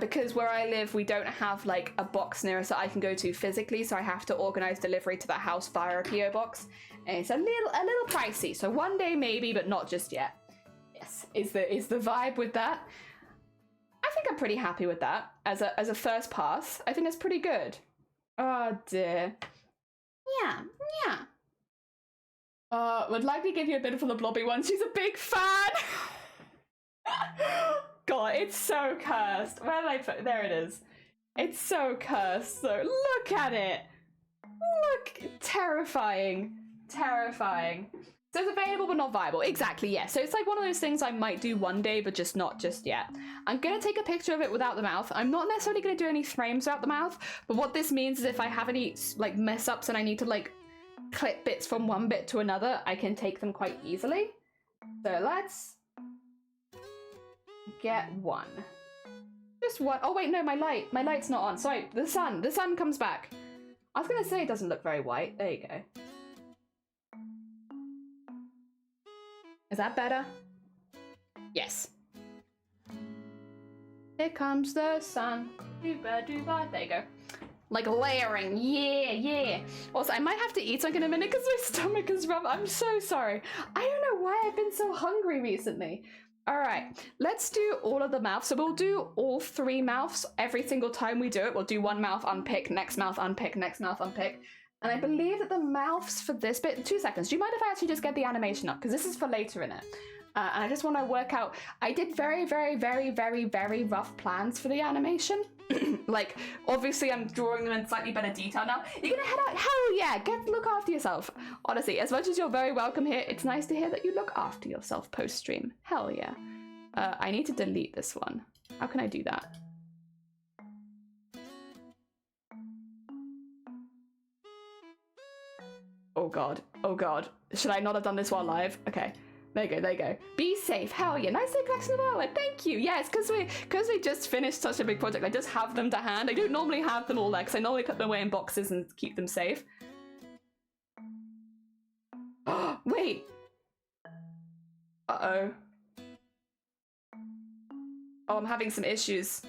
Because where I live, we don't have like a box near us that I can go to physically, so I have to organize delivery to the house via a PO box. And it's a little pricey, so one day maybe, but not just yet. Yes, is the vibe with that. I think I'm pretty happy with that as a first pass. I think that's pretty good. Oh dear. Yeah. Would like to give you a bit of the Blobby one. She's a big fan. God, it's so cursed. Where did I put? There it is. It's so cursed. So look at it. Look, terrifying. So So it's available but not viable. Exactly, yeah. So it's like one of those things I might do one day, but just not just yet. I'm gonna take a picture of it without the mouth. I'm not necessarily gonna do any frames without the mouth, but what this means is if I have any like mess ups and I need to like clip bits from one bit to another, I can take them quite easily. So let's get one. Just one. Oh wait, no, my light's not on. Sorry, the sun comes back. I was gonna say it doesn't look very white. There you go. Is that better? Yes. Here comes the sun. Dooba dooba. There you go. Like layering. Yeah, yeah. Also, I might have to eat something in a minute because my stomach is rumb. I'm so sorry. I don't know why I've been so hungry recently. All right, let's do all of the mouths. So we'll do all 3 mouths every single time we do it. We'll do one mouth unpick, next mouth unpick, next mouth unpick. And I believe that the mouths for this bit, 2 seconds. Do you mind if I actually just get the animation up? Because this is for later in it. And I just want to work out, I did very, very, very, very, very rough plans for the animation. Like, obviously I'm drawing them in slightly better detail now. You're gonna head out, hell yeah, look after yourself. Honestly, as much as you're very welcome here, it's nice to hear that you look after yourself post-stream. Hell yeah. I need to delete this one. How can I do that? Oh god, oh god. Should I not have done this while live? Okay. There you go, there you go. Be safe, hell yeah. Nice collection of artwork, thank you. Yeah, it's because we just finished such a big project. I just have them to hand. I don't normally have them all there because I normally put them away in boxes and keep them safe. Wait. Uh-oh. Oh, I'm having some issues.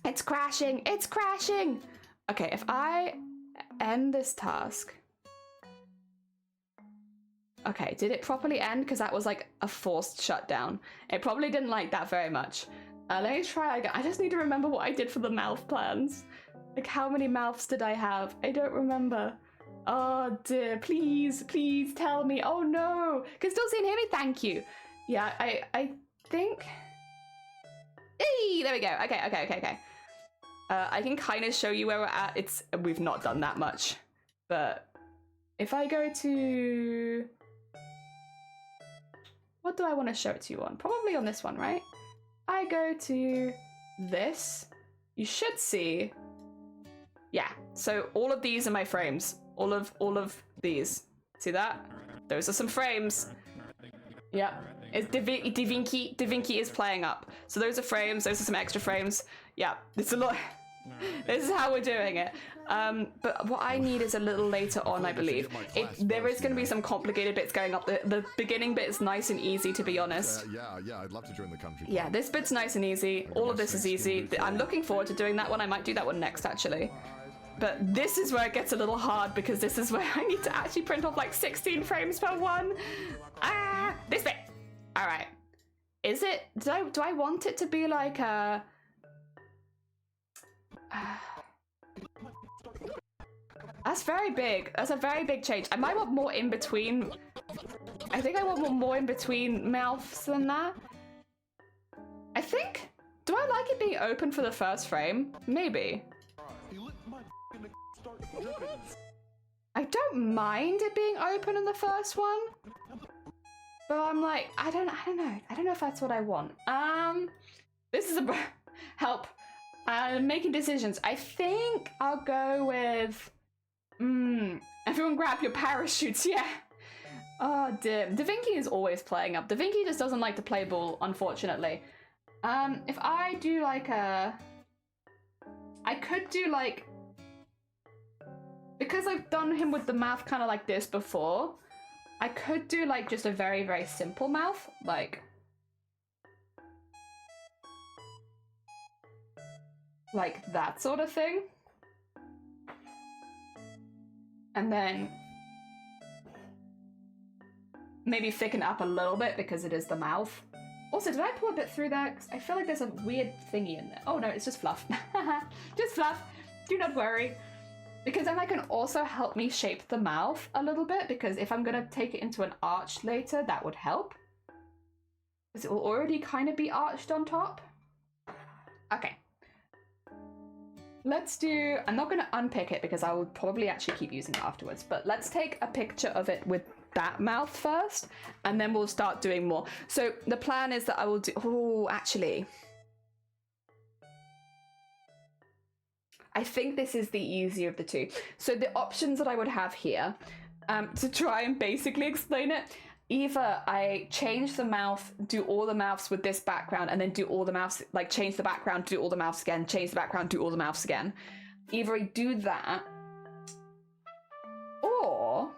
It's crashing, it's crashing. Okay, if I end this task. Okay, did it properly end? Because that was like a forced shutdown. It probably didn't like that very much. Let me try again. I just need to remember what I did for the mouth plans. Like, how many mouths did I have? I don't remember. Oh dear, please, please tell me. Oh no, can still see and hear me? Thank you. Yeah, I think... Hey, there we go. Okay. I can kind of show you where we're at. We've not done that much. But if I go to... What do I want to show it to you on? Probably on this one, right? I go to this. You should see. Yeah. So all of these are my frames. All of these. See that? Those are some frames. Yeah. It's DaVinci is playing up. So those are frames. Those are some extra frames. Yeah. It's a lot. This is how we're doing it. But what I need is a little later on, I believe. There is going to be some complicated bits going up. The beginning bit is nice and easy, to be honest. Yeah, I'd love to join the country. Yeah, this bit's nice and easy. All of this is easy. I'm looking forward to doing that one. I might do that one next, actually. But this is where it gets a little hard because this is where I need to actually print off like 16 frames per one. This bit. All right. Is it? Do I want it to be like a? That's very big. That's a very big change. I might want more in between. I think I want more in between mouths than that. I think. Do I like it being open for the first frame? Maybe. I don't mind it being open in the first one. But I'm like, I don't know. I don't know if that's what I want. This is a help. I'm making decisions. I think I'll go with everyone grab your parachutes, yeah. Oh dear. DaVinci is always playing up. DaVinci just doesn't like to play ball, unfortunately. If I do like I could do like, because I've done him with the mouth kind of like this before, I could do like just a very, very simple mouth, like that sort of thing. And then maybe thicken it up a little bit because it is the mouth. Also, did I pull a bit through there? 'Cause I feel like there's a weird thingy in there. Oh no, it's just fluff. Just fluff. Do not worry. Because then that can also help me shape the mouth a little bit, because if I'm gonna take it into an arch later, that would help. Because it will already kind of be arched on top. Okay. Let's I'm not gonna unpick it because I will probably actually keep using it afterwards, but let's take a picture of it with that mouth first, and then we'll start doing more. So the plan is that I will do, oh, actually, I think this is the easier of the two. So the options that I would have here, to try and basically explain it, either I change the mouth, do all the mouths with this background, and then do all the mouths, like change the background, do all the mouths again, change the background, do all the mouths again. Either I do that, or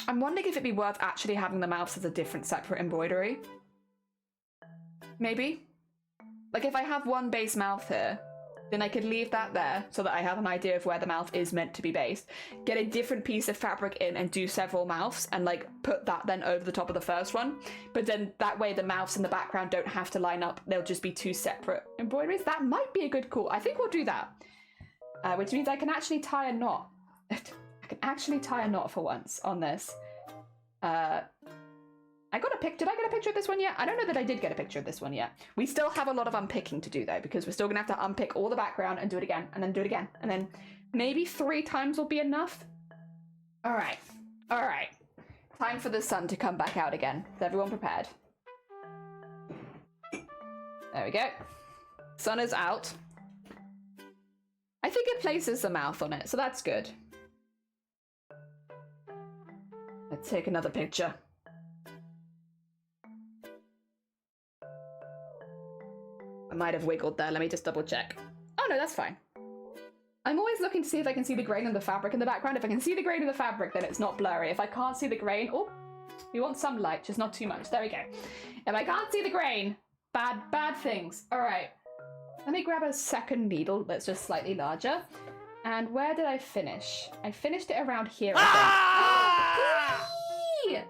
I'm wondering if it'd be worth actually having the mouths as a different separate embroidery. Maybe? Like if I have one base mouth here, then I could leave that there so that I have an idea of where the mouth is meant to be based, get a different piece of fabric in and do several mouths and like put that then over the top of the first one. But then that way the mouths in the background don't have to line up. They'll just be two separate embroideries. That might be a good call. I think we'll do that. Which means I can actually tie a knot. I can actually tie a knot for once on this. Did I get a picture of this one yet? I don't know that I did get a picture of this one yet. We still have a lot of unpicking to do though, because we're still gonna have to unpick all the background and do it again, and then do it again, and then maybe 3 times will be enough. All right. Time for the sun to come back out again. Is everyone prepared? There we go. Sun is out. I think it places the mouth on it, so that's good. Let's take another picture. I might have wiggled there. Let me just double check. Oh no, that's fine. I'm always looking to see if I can see the grain of the fabric in the background. If I can see the grain of the fabric, then it's not blurry. If I can't see the grain, oh, we want some light, just not too much. There we go. If I can't see the grain, bad things. All right. Let me grab a second needle that's just slightly larger. And where did I finish? I finished it around here, I think. Hey!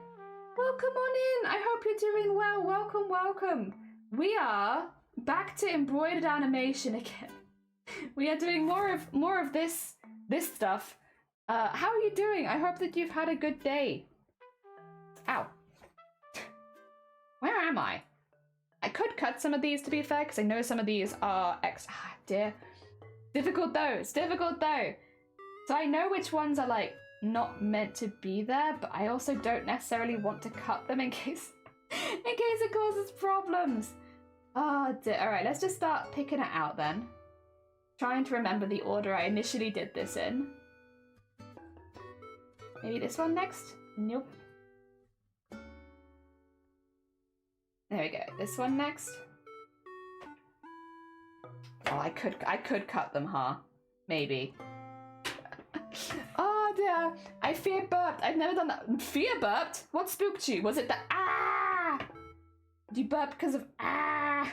Welcome on in. I hope you're doing well. Welcome. We are back to embroidered animation again. We are doing more of this stuff. How are you doing? I hope that you've had a good day. Ow. Where am I? I could cut some of these, to be fair, because I know some of these are dear. Difficult though. It's difficult though. So I know which ones are like not meant to be there, but I also don't necessarily want to cut them in case it causes problems. Oh dear. All right, let's just start picking it out then. Trying to remember the order I initially did this in. Maybe this one next? Nope. There we go. This one next. Oh, I could cut them, huh? Maybe. Oh dear. I fear burped. I've never done that. Fear burped? What spooked you? Was it the ah? Did you burp because of ah?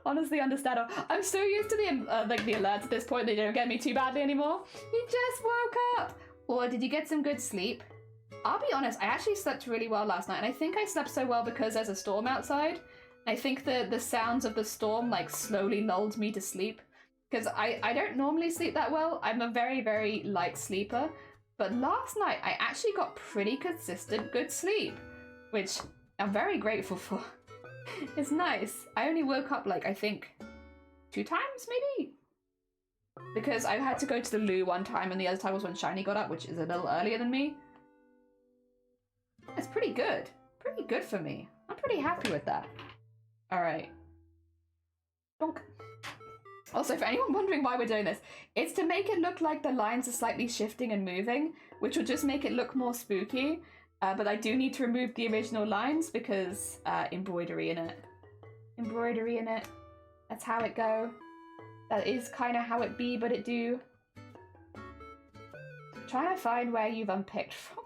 Honestly understandable. I'm so used to the like the alerts at this point, they don't get me too badly anymore. You just woke up. Or did you get some good sleep? I'll be honest, I actually slept really well last night, and I think I slept so well because there's a storm outside. I think the sounds of the storm like slowly lulled me to sleep. Because I don't normally sleep that well. I'm a very, very light sleeper. But last night I actually got pretty consistent good sleep, which I'm very grateful for. It's nice. I only woke up like, I think 2 times maybe? Because I had to go to the loo one time and the other time was when Shiny got up, which is a little earlier than me. It's pretty good. Pretty good for me. I'm pretty happy with that. Alright. Bonk. Also, for anyone wondering why we're doing this, it's to make it look like the lines are slightly shifting and moving, which will just make it look more spooky. But I do need to remove the original lines because embroidery in it. Embroidery in it. That's how it go. That is kind of how it be, but it do. Trying to find where you've unpicked from.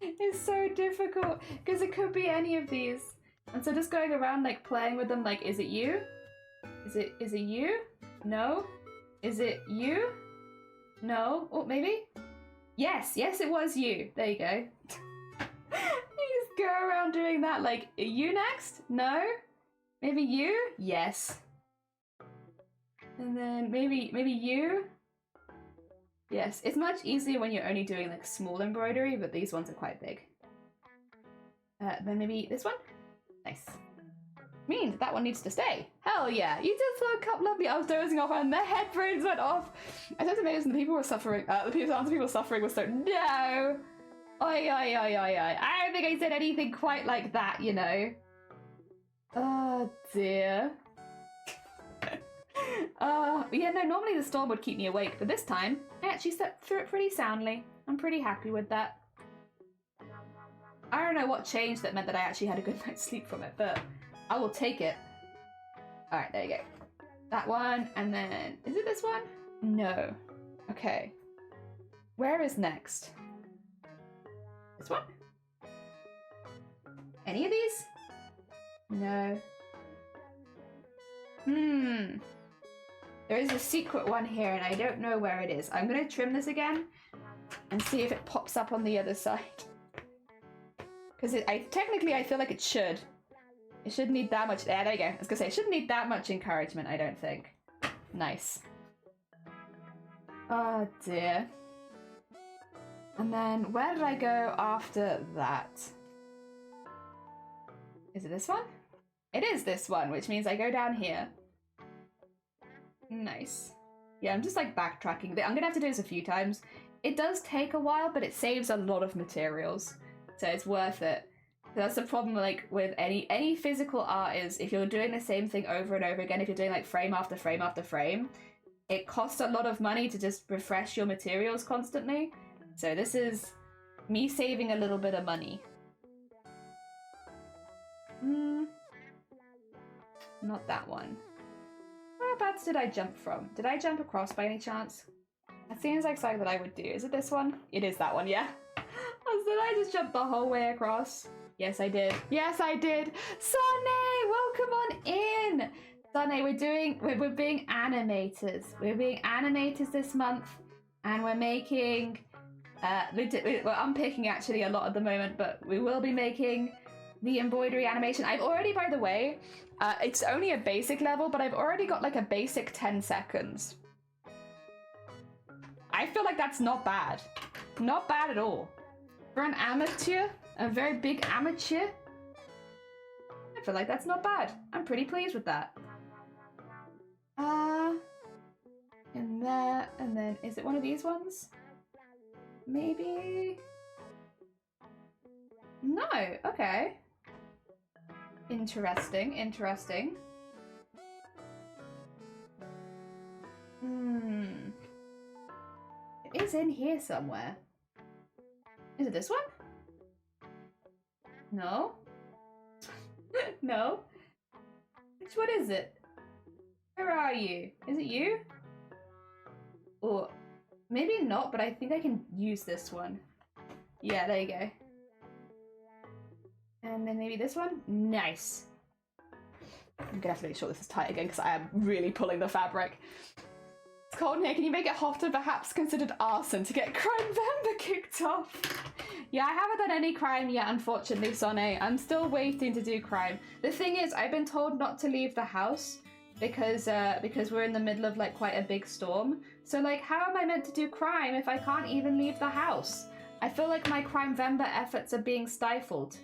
It's so difficult because it could be any of these. And so just going around like playing with them like, is it you? Is it you? No. Is it you? No. Oh, maybe? Yes, it was you. There you go. You just go around doing that like, are you next? No? Maybe you? Yes. And then maybe you? Yes, it's much easier when you're only doing like small embroidery, but these ones are quite big. Then maybe this one? Nice. Means that one needs to stay. Hell yeah, you just woke up lovely. I was dozing off and the headphones went off. I said amazing, the people were suffering, the sounds of people suffering was so, no. Oi, oi, oi, oi, oi. I don't think I said anything quite like that, you know. Oh dear. Yeah, no, normally the storm would keep me awake, but this time, I actually slept through it pretty soundly. I'm pretty happy with that. I don't know what changed that meant that I actually had a good night's sleep from it, but I will take it. Alright, there you go. That one, and then... Is it this one? No. Okay. Where is next? This one? Any of these? No. There is a secret one here, and I don't know where it is. I'm going to trim this again and see if it pops up on the other side. Because technically I feel like it should. It shouldn't need that much... there you go. I was going to say, it shouldn't need that much encouragement, I don't think. Nice. Oh dear. And then, where did I go after that? Is it this one? It is this one, which means I go down here. Nice. Yeah, I'm just like backtracking. I'm gonna have to do this a few times. It does take a while, but it saves a lot of materials. So it's worth it. That's the problem like with any physical art is if you're doing the same thing over and over again, if you're doing like frame after frame after frame, it costs a lot of money to just refresh your materials constantly. So this is me saving a little bit of money. Not that one. Whereabouts did I jump from? Did I jump across by any chance? That seems like something that I would do. Is it this one? It is that one, yeah. Did I just jump the whole way across? Yes, I did. Yes, I did. Sonny, welcome on in. Sonny, we're being animators. We're being animators this month, and we're making. We're unpicking actually a lot at the moment, but we will be making the embroidery animation. I've already, by the way, it's only a basic level, but I've already got like a basic 10 seconds. I feel like that's not bad. Not bad at all. For an amateur, a very big amateur, I feel like that's not bad. I'm pretty pleased with that. And there, and then, is it one of these ones? Maybe? No, okay. Interesting, interesting. It is in here somewhere. Is it this one? No? No? Which one is it? Where are you? Is it you? Or maybe not, but I think I can use this one. Yeah, there you go. And then maybe this one? Nice. I'm gonna have to make sure this is tight again because I am really pulling the fabric. It's cold in here. Can you make it hotter? Perhaps considered arson to get Crime Vember kicked off. Yeah, I haven't done any crime yet, unfortunately, Sonny. I'm still waiting to do crime. The thing is, I've been told not to leave the house because we're in the middle of like quite a big storm. So like, how am I meant to do crime if I can't even leave the house? I feel like my Crime Vember efforts are being stifled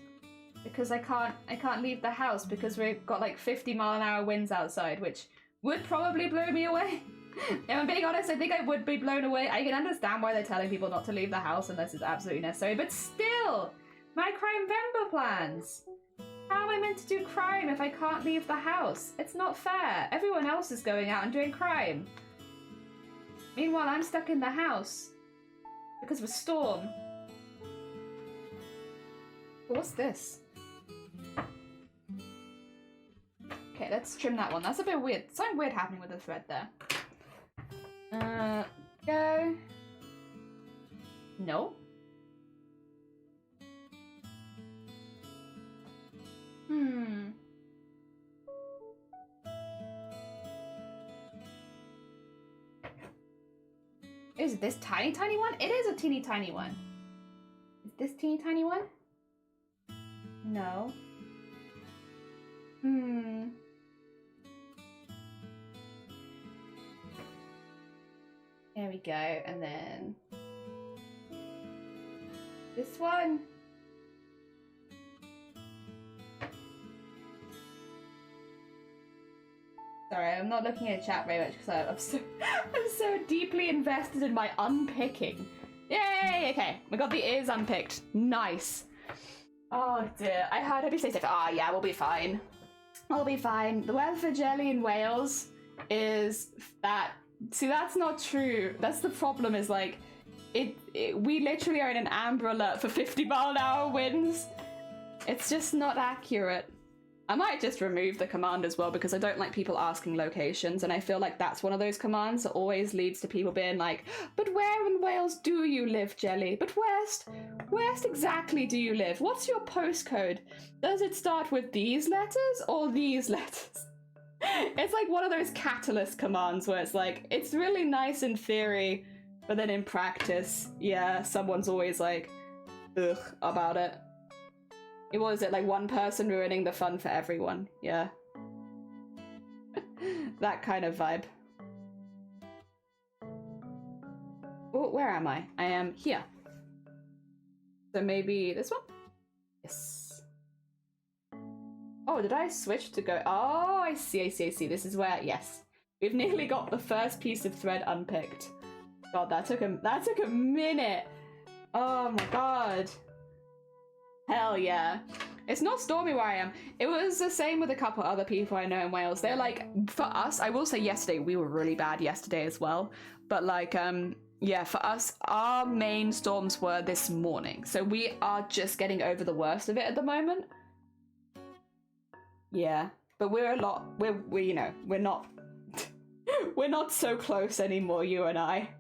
because I can't leave the house because we've got like 50-mile-an-hour winds outside, which would probably blow me away. If I'm being honest, I think I would be blown away. I can understand why they're telling people not to leave the house unless it's absolutely necessary, but still, my Crime Vember plans. How am I meant to do crime if I can't leave the house? It's not fair. Everyone else is going out and doing crime. Meanwhile, I'm stuck in the house because of a storm. What's this? Okay, let's trim that one. That's a bit weird. Something weird happening with the thread there. Go. No. Is this tiny one? It is a teeny tiny one. Is this teeny tiny one? No. There we go, and then this one. Sorry, I'm not looking at chat very much because I'm so deeply invested in my unpicking. Yay! Okay, we got the ears unpicked. Nice. Oh dear, I heard her say stuff. Ah, yeah, we'll be fine. We'll be fine. The weather for Jelly in Wales is that. See, that's not true. That's the problem. Is like, we literally are in an amber alert for 50-mile-an-hour winds. It's just not accurate. I might just remove the command as well because I don't like people asking locations, and I feel like that's one of those commands that always leads to people being like, but where in Wales do you live, Jelly? But where exactly do you live? What's your postcode? Does it start with these letters or these letters? It's like one of those catalyst commands where it's like, it's really nice in theory, but then in practice, yeah, someone's always like, ugh, about it. What is it, like one person ruining the fun for everyone? Yeah. That kind of vibe. Oh, where am I? I am here. So maybe this one? Yes. Oh, did I switch to go? Oh, I see. This is where, yes. We've nearly got the first piece of thread unpicked. God, that took a minute. Oh my god. Hell yeah. It's not stormy where I am. It was the same with a couple other people I know in Wales. They're like, for us, I will say yesterday, we were really bad yesterday as well. But like, yeah, for us, our main storms were this morning. So we are just getting over the worst of it at the moment. Yeah, but we're you know, we're not, we're not so close anymore, you and I.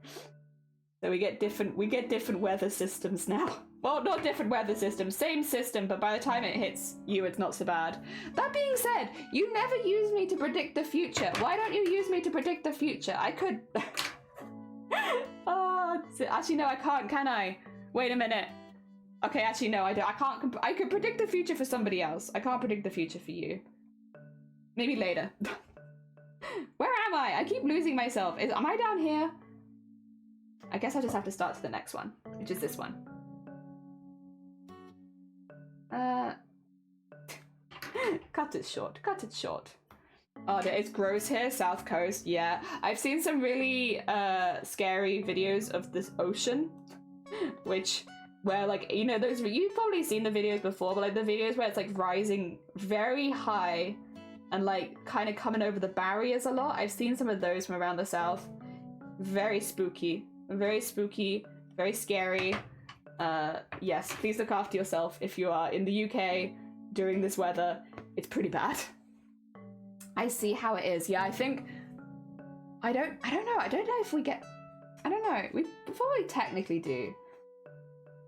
So we get different weather systems now. Well, not different weather systems, same system, but by the time it hits you, it's not so bad. That being said, you never use me to predict the future. Why don't you use me to predict the future? I could... Oh, actually, no, I can't, can I? Wait a minute. Okay, actually, no, I don't. I can't. I could predict the future for somebody else. I can't predict the future for you. Maybe later. Where am I? I keep losing myself. Am I down here? I guess I'll just have to start to the next one, which is this one. Cut it short. Oh, it's gross here, South Coast, yeah. I've seen some really scary videos of this ocean, where like, you know, you've probably seen the videos before, but like the videos where it's like rising very high and like kind of coming over the barriers a lot. I've seen some of those from around the South. Very spooky, very scary. Yes, please look after yourself if you are in the UK during this weather. It's pretty bad. I see how it is. Yeah, I think I don't know if we get, I don't know. We probably technically do.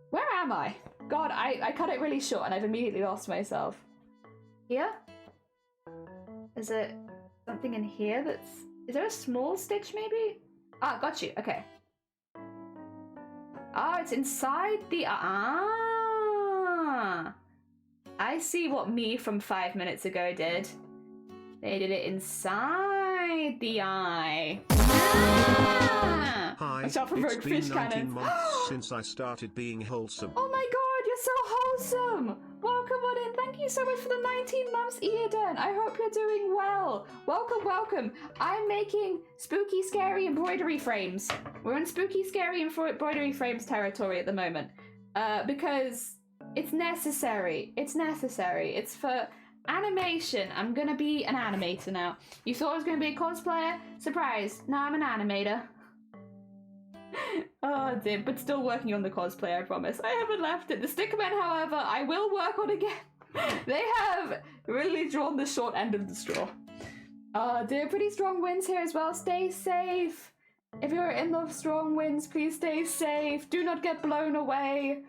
Where am I? God, I cut it really short and I've immediately lost myself. Here? Is it something in here that's, is there a small stitch maybe? Ah, got you. Okay. Oh, it's inside the... Ah! I see what me from 5 minutes ago did. They did it inside the eye. Ah! Hi, it's been 19 months since I started being wholesome. Oh my god, you're so wholesome! Welcome on in. Thank you so much for the 19 months, Eden. I hope you're doing well. Welcome. I'm making spooky, scary embroidery frames. We're in spooky, scary embroidery frames territory at the moment. Because it's necessary. It's for animation. I'm gonna be an animator now. You thought I was gonna be a cosplayer? Surprise. Now I'm an animator. Oh dear, but still working on the cosplay, I promise. I haven't left it. The stickmen, however, I will work on again. They have really drawn the short end of the straw. Oh dear, pretty strong winds here as well. Stay safe. If you're in the strong winds, please stay safe. Do not get blown away.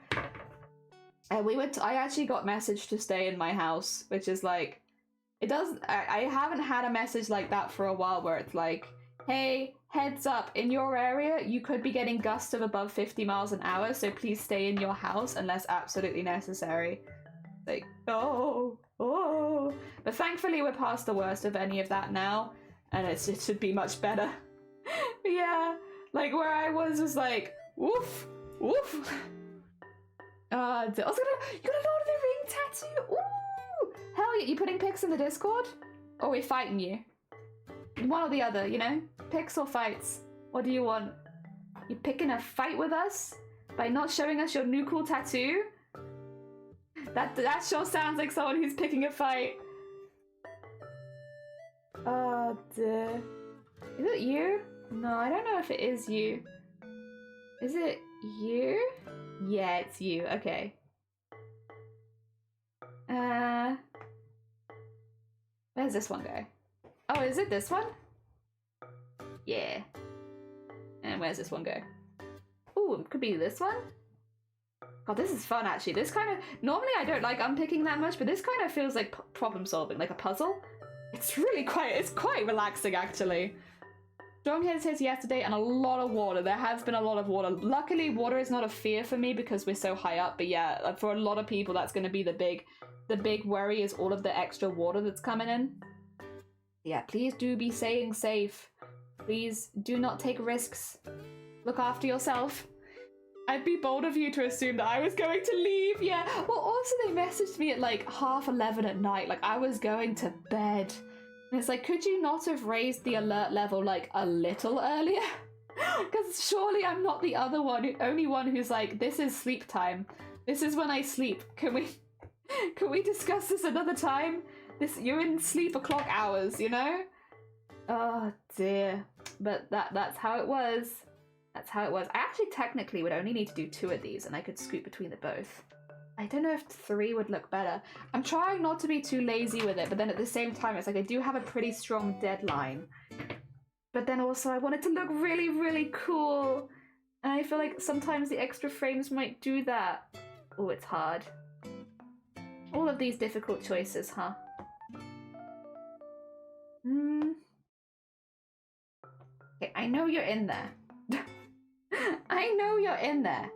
I actually got message to stay in my house, which is like, I haven't had a message like that for a while where it's like, hey, heads up, in your area, you could be getting gusts of above 50 miles an hour, so please stay in your house unless absolutely necessary. Like, oh. But thankfully, we're past the worst of any of that now, and it should be much better. Yeah, like where I was like, woof. You got a Lord of the Ring tattoo? Ooh! Hell yeah, you putting pics in the Discord? Or are we fighting you? One or the other, you know? Picks or fights? What do you want? You picking a fight with us? By not showing us your new cool tattoo? That sure sounds like someone who's picking a fight. Oh dear. Is it you? No, I don't know if it is you. Is it you? Yeah, it's you. Okay. Where's this one go? Oh, is it this one? Yeah. And where's this one go? Ooh, it could be this one? God, this is fun actually. This kind of... Normally I don't like unpicking that much, but this kind of feels like problem solving, like a puzzle. It's really quite relaxing actually. Strong head says yesterday and a lot of water. There has been a lot of water. Luckily, water is not a fear for me because we're so high up, but yeah, for a lot of people that's going to be the big worry is all of the extra water that's coming in. Yeah, please do be staying safe. Please do not take risks. Look after yourself. I'd be bold of you to assume that I was going to leave, yeah. Well, also they messaged me at like 11:30 at night, like I was going to bed. And it's like, could you not have raised the alert level like a little earlier? Because surely I'm not the only one who's like, this is sleep time. This is when I sleep. Can we discuss this another time? You're in sleep o'clock hours, you know? Oh dear. But that's how it was. That's how it was. I actually technically would only need to do 2 of these and I could scoot between the both. I don't know if 3 would look better. I'm trying not to be too lazy with it, but then at the same time, it's like I do have a pretty strong deadline. But then also I want it to look really, really cool. And I feel like sometimes the extra frames might do that. Oh, it's hard. All of these difficult choices, huh? Okay, I know you're in there. I know you're in there.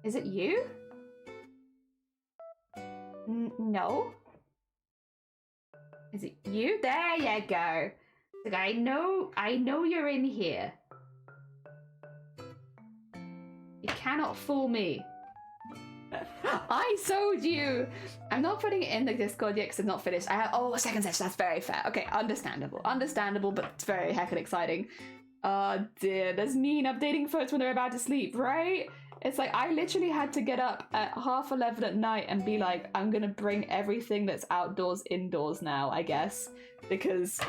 Is it you? No. Is it you? There you go. Like, I know you're in here. You cannot fool me. I sold you. I'm not putting it in the Discord yet because it's not finished. I have a second session. That's very fair. Okay, understandable, but it's very heckin' exciting. Oh dear, there's mean updating folks when they're about to sleep, right? It's like I literally had to get up at 11:30 at night and be like, I'm gonna bring everything that's outdoors indoors now, I guess, because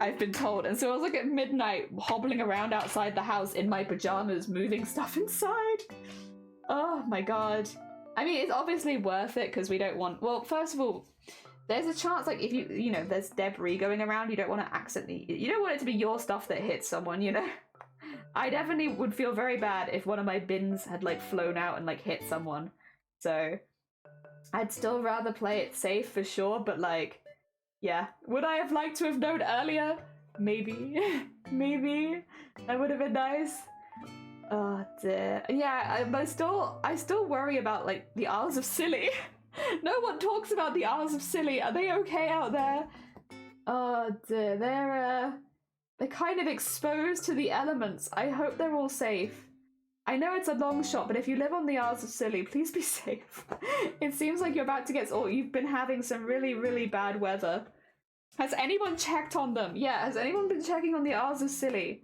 I've been told. And so I was like at midnight hobbling around outside the house in my pajamas, moving stuff inside. Oh my god. I mean, it's obviously worth it because we don't want... Well, first of all, there's a chance, like, if you know, there's debris going around, you don't want to accidentally... You don't want it to be your stuff that hits someone, you know? I definitely would feel very bad if one of my bins had, like, flown out and, like, hit someone. So, I'd still rather play it safe for sure, but, like, yeah. Would I have liked to have known earlier? Maybe. Maybe. That would have been nice. Oh dear. Yeah, I still worry about, like, the Isles of Scilly. No one talks about the Isles of Scilly. Are they okay out there? Oh dear. They're kind of exposed to the elements. I hope they're all safe. I know it's a long shot, but if you live on the Isles of Scilly, please be safe. It seems like you're about to get... or you've been having some really, really bad weather. Has anyone checked on them? Yeah, has anyone been checking on the Isles of Scilly?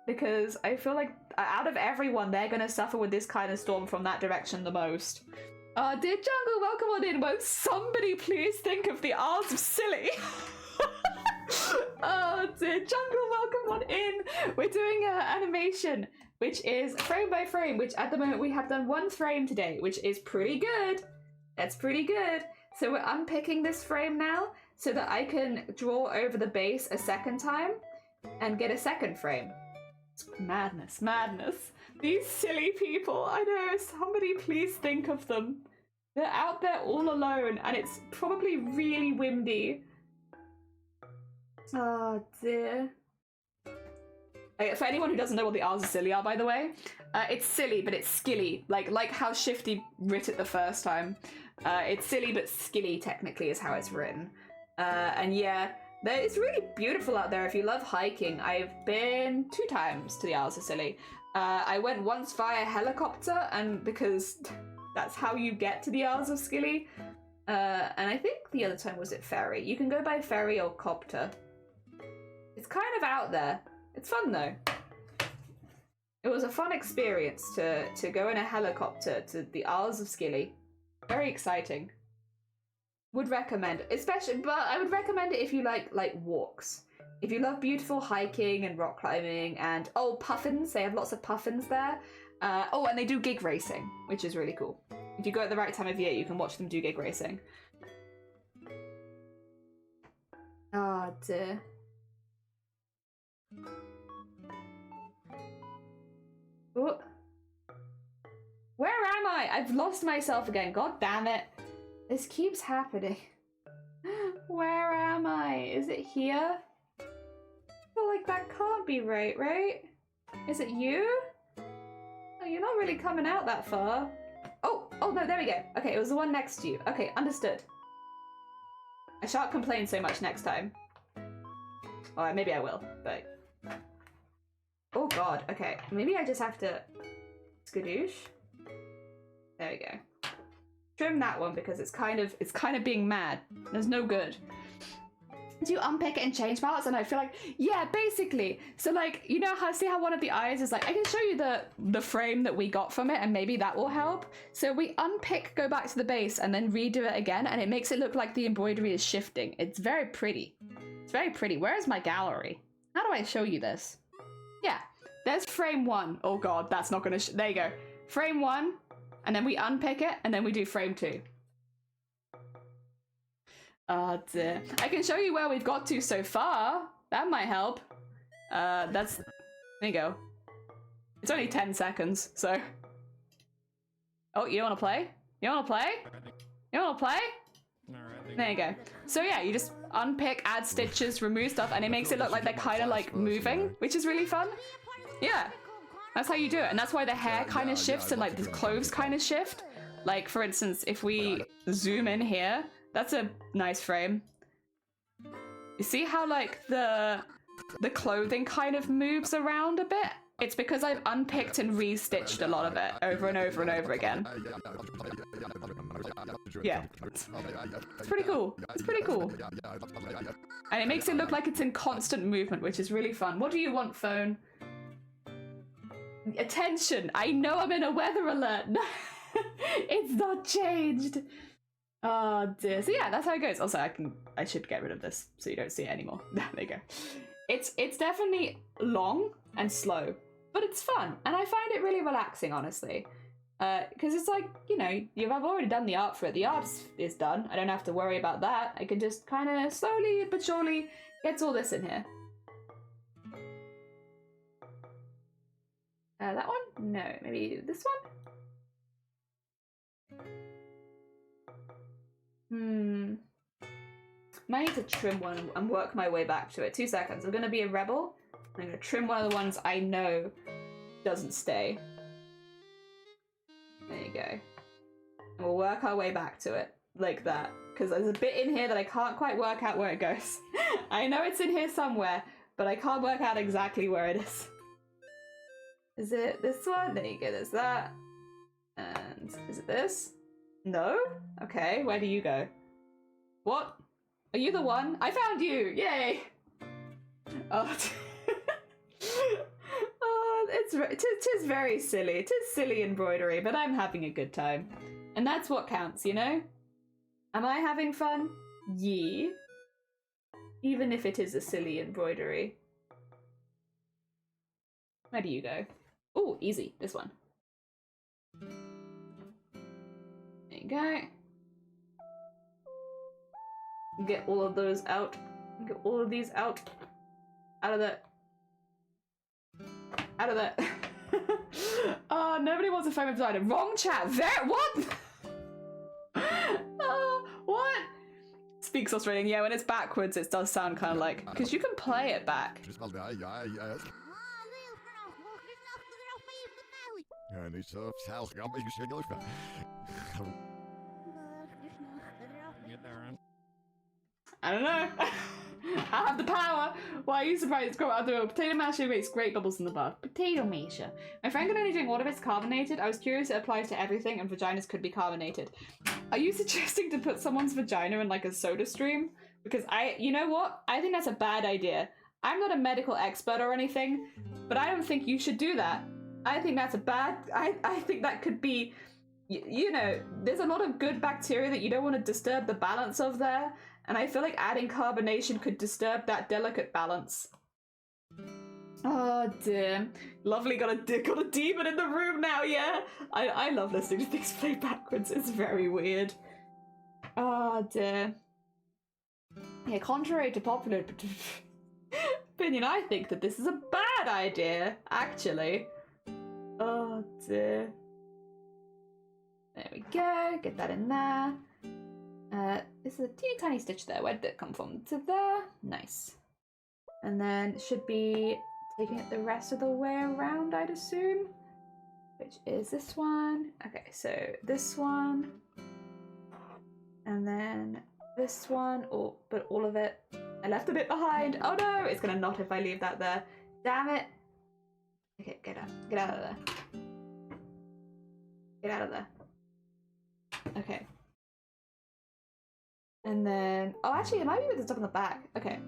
Because I feel like out of everyone, they're going to suffer with this kind of storm from that direction the most. Dear Jungle, welcome on in. Won't somebody please think of the Isles of Scilly? Oh, dear Jungle, welcome on in. We're doing an animation, which is frame by frame, which at the moment we have done 1 frame today, which is pretty good. That's pretty good. So we're unpicking this frame now so that I can draw over the base a second time and get a second frame. Madness, madness. These silly people. I know, somebody please think of them. They're out there all alone and it's probably really windy. Oh dear. For anyone who doesn't know what the Isles of Scilly are, by the way, it's silly, but it's skilly. Like how Shifty writ it the first time. It's silly, but skilly, technically, is how it's written. And yeah, it's really beautiful out there if you love hiking. I've been 2 times to the Isles of Scilly. I went once via helicopter, and because that's how you get to the Isles of Scilly. And I think the other time was it ferry. You can go by ferry or copter. It's kind of out there. It's fun though. It was a fun experience to go in a helicopter to the Isles of Scilly. Very exciting. Would recommend, especially, but I would recommend it if you like walks. If you love beautiful hiking and rock climbing and puffins, they have lots of puffins there. And they do gig racing, which is really cool. If you go at the right time of year, you can watch them do gig racing. Oh dear. Ooh. Where am I? I've lost myself again. God damn it. This keeps happening. Where am I? Is it here? I feel like that can't be right? Is it you? Oh, you're not really coming out that far. Oh no, there we go. Okay, it was the one next to you. Okay, understood. I shan't complain so much next time. Or maybe I will, but... Oh god, okay. Maybe I just have to... skadoosh? There we go. Trim that one because it's kind of being mad. There's no good. Do you unpick it and change balance? And I feel like, yeah, basically. So like, you know see how one of the eyes is like, I can show you the frame that we got from it and maybe that will help. So we unpick, go back to the base and then redo it again and it makes it look like the embroidery is shifting. It's very pretty. It's very pretty. Where is my gallery? How do I show you this? Yeah, there's frame 1. Oh god, that's not gonna, there you go. Frame 1, and then we unpick it and then we do frame 2. Oh dear. I can show you where we've got to so far. That might help. There you go. It's only 10 seconds, so. Oh, you don't want to play? You don't want to play? You don't want to play? There you go. So yeah, you just unpick, add stitches, remove stuff, and it makes it look like they're kind of like moving, which is really fun. Yeah, that's how you do it. And that's why the hair kind of shifts and like the clothes kind of shift. Like for instance, if we zoom in here, that's a nice frame. You see how like the clothing kind of moves around a bit? It's because I've unpicked and re-stitched a lot of it over and over and over again. Yeah, it's pretty cool. It's pretty cool. And it makes it look like it's in constant movement, which is really fun. What do you want, phone? Attention! I know I'm in a weather alert. It's not changed. Oh dear. So yeah, that's how it goes. Also, I should get rid of this so you don't see it anymore. There you go. It's definitely long and slow, but it's fun, and I find it really relaxing, honestly. Because it's like, you know, I've already done the art for it. The art is done. I don't have to worry about that. I can just kind of slowly but surely get all this in here. That one? No, maybe this one? Might need to trim one and work my way back to it. 2 seconds. I'm going to be a rebel. I'm going to trim one of the ones I know doesn't stay. There you go. And we'll work our way back to it. Like that. Because there's a bit in here that I can't quite work out where it goes. I know it's in here somewhere, but I can't work out exactly where it is. Is it this one? There you go, there's that. And is it this? No? Okay, where do you go? What? Are you the one? I found you! Yay! Oh, oh it is very silly. It is silly embroidery, but I'm having a good time. And that's what counts, you know? Am I having fun? Yeah. Even if it is a silly embroidery. Where do you go? Ooh, easy. This one. There you go. Get all of those out. Get all of these out. Out of that. Out of that. Oh, nobody wants a phone designer. Wrong chat. What? What? Speaks Australian. Yeah, when it's backwards, it does sound kind of like... Because you can play it back. I don't know. I have the power. Why are you surprised? Go out there. Potato masher makes great bubbles in the bath. Potato masher. My friend can only drink water if it's carbonated. I was curious it applies to everything and vaginas could be carbonated. Are you suggesting to put someone's vagina in like a soda stream? Because you know what? I think that's a bad idea. I'm not a medical expert or anything, but I don't think you should do that. I think that's a bad, I think that could be, you know, there's a lot of good bacteria that you don't want to disturb the balance of there. And I feel like adding carbonation could disturb that delicate balance. Oh dear. Lovely, got a demon in the room now, yeah? I love listening to things play backwards. It's very weird. Oh dear. Yeah, contrary to popular opinion, I think that this is a bad idea, actually. Oh dear. There we go, get that in there. This is a teeny tiny stitch there. Where did it come from? To there. Nice. And then should be taking it the rest of the way around, I'd assume. Which is this one. Okay, so this one. And then this one. Oh, but all of it. I left a bit behind. Oh no, it's gonna knot if I leave that there. Damn it. Okay, get out. Get out of there. Get out of there. Okay. And then, oh, actually, it might be with the stuff on the back. Okay.